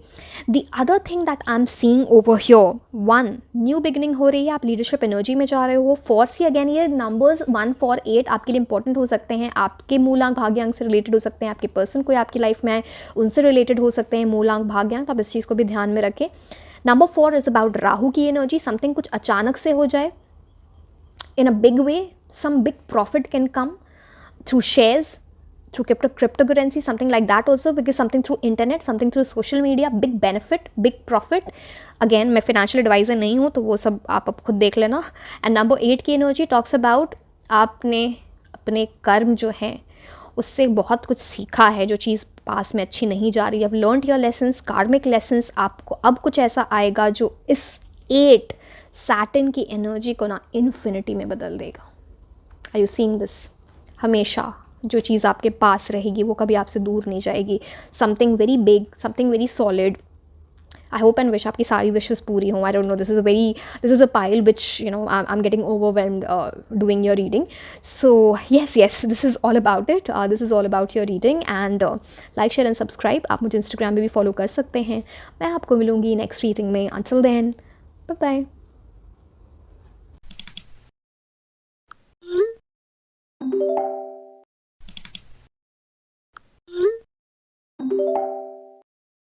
Speaker 1: The other thing that I am seeing over here, 1 new beginning हो रही है, आप लीडरशिप एनर्जी में जा रहे हो। 4 से अगेन ये नंबर्स 1, 4, 8 आपके लिए इंपॉर्टेंट हो सकते हैं, आपके मूलांक भाग्यांक से रिलेटेड हो सकते हैं, आपके पर्सन कोई आपकी लाइफ में आए उनसे रिलेटेड हो सकते हैं मूलांक भाग्यांक। आप इस चीज़ को भी ध्यान में रखें। नंबर 4 इज़ अबाउट राहु की एनर्जी, समथिंग कुछ अचानक से हो जाए in a big way, some big profit can come through shares, through cryptocurrency, something like that also, because something through internet, something through social media, big benefit, big profit. Again, मैं financial advisor नहीं हूँ, तो वो सब आप अब खुद देख लेना। And number 8 की एनर्जी talks about आपने अपने कर्म जो हैं उससे बहुत कुछ सीखा है, जो चीज़ पास में अच्छी नहीं जा रही है, लर्नड योर लेसन्स, कार्मिक लेसन्स। आपको अब कुछ ऐसा आएगा जो इस 8 सैटर्न की एनर्जी को ना इन्फिनिटी में बदल देगा। Are you seeing this? हमेशा जो चीज़ आपके पास रहेगी वो कभी आपसे दूर नहीं जाएगी। Something very big, something very solid. I hope and wish आपकी सारी विशेस पूरी हों। आई don't no, this is a pile which I am getting overwhelmed doing your reading. So yes, this is all about it, this is all about your reading. And like, share and subscribe. आप मुझे Instagram पे भी follow कर सकते हैं। मैं आपको मिलूंगी नेक्स्ट रीडिंग में। Until then, bye bye.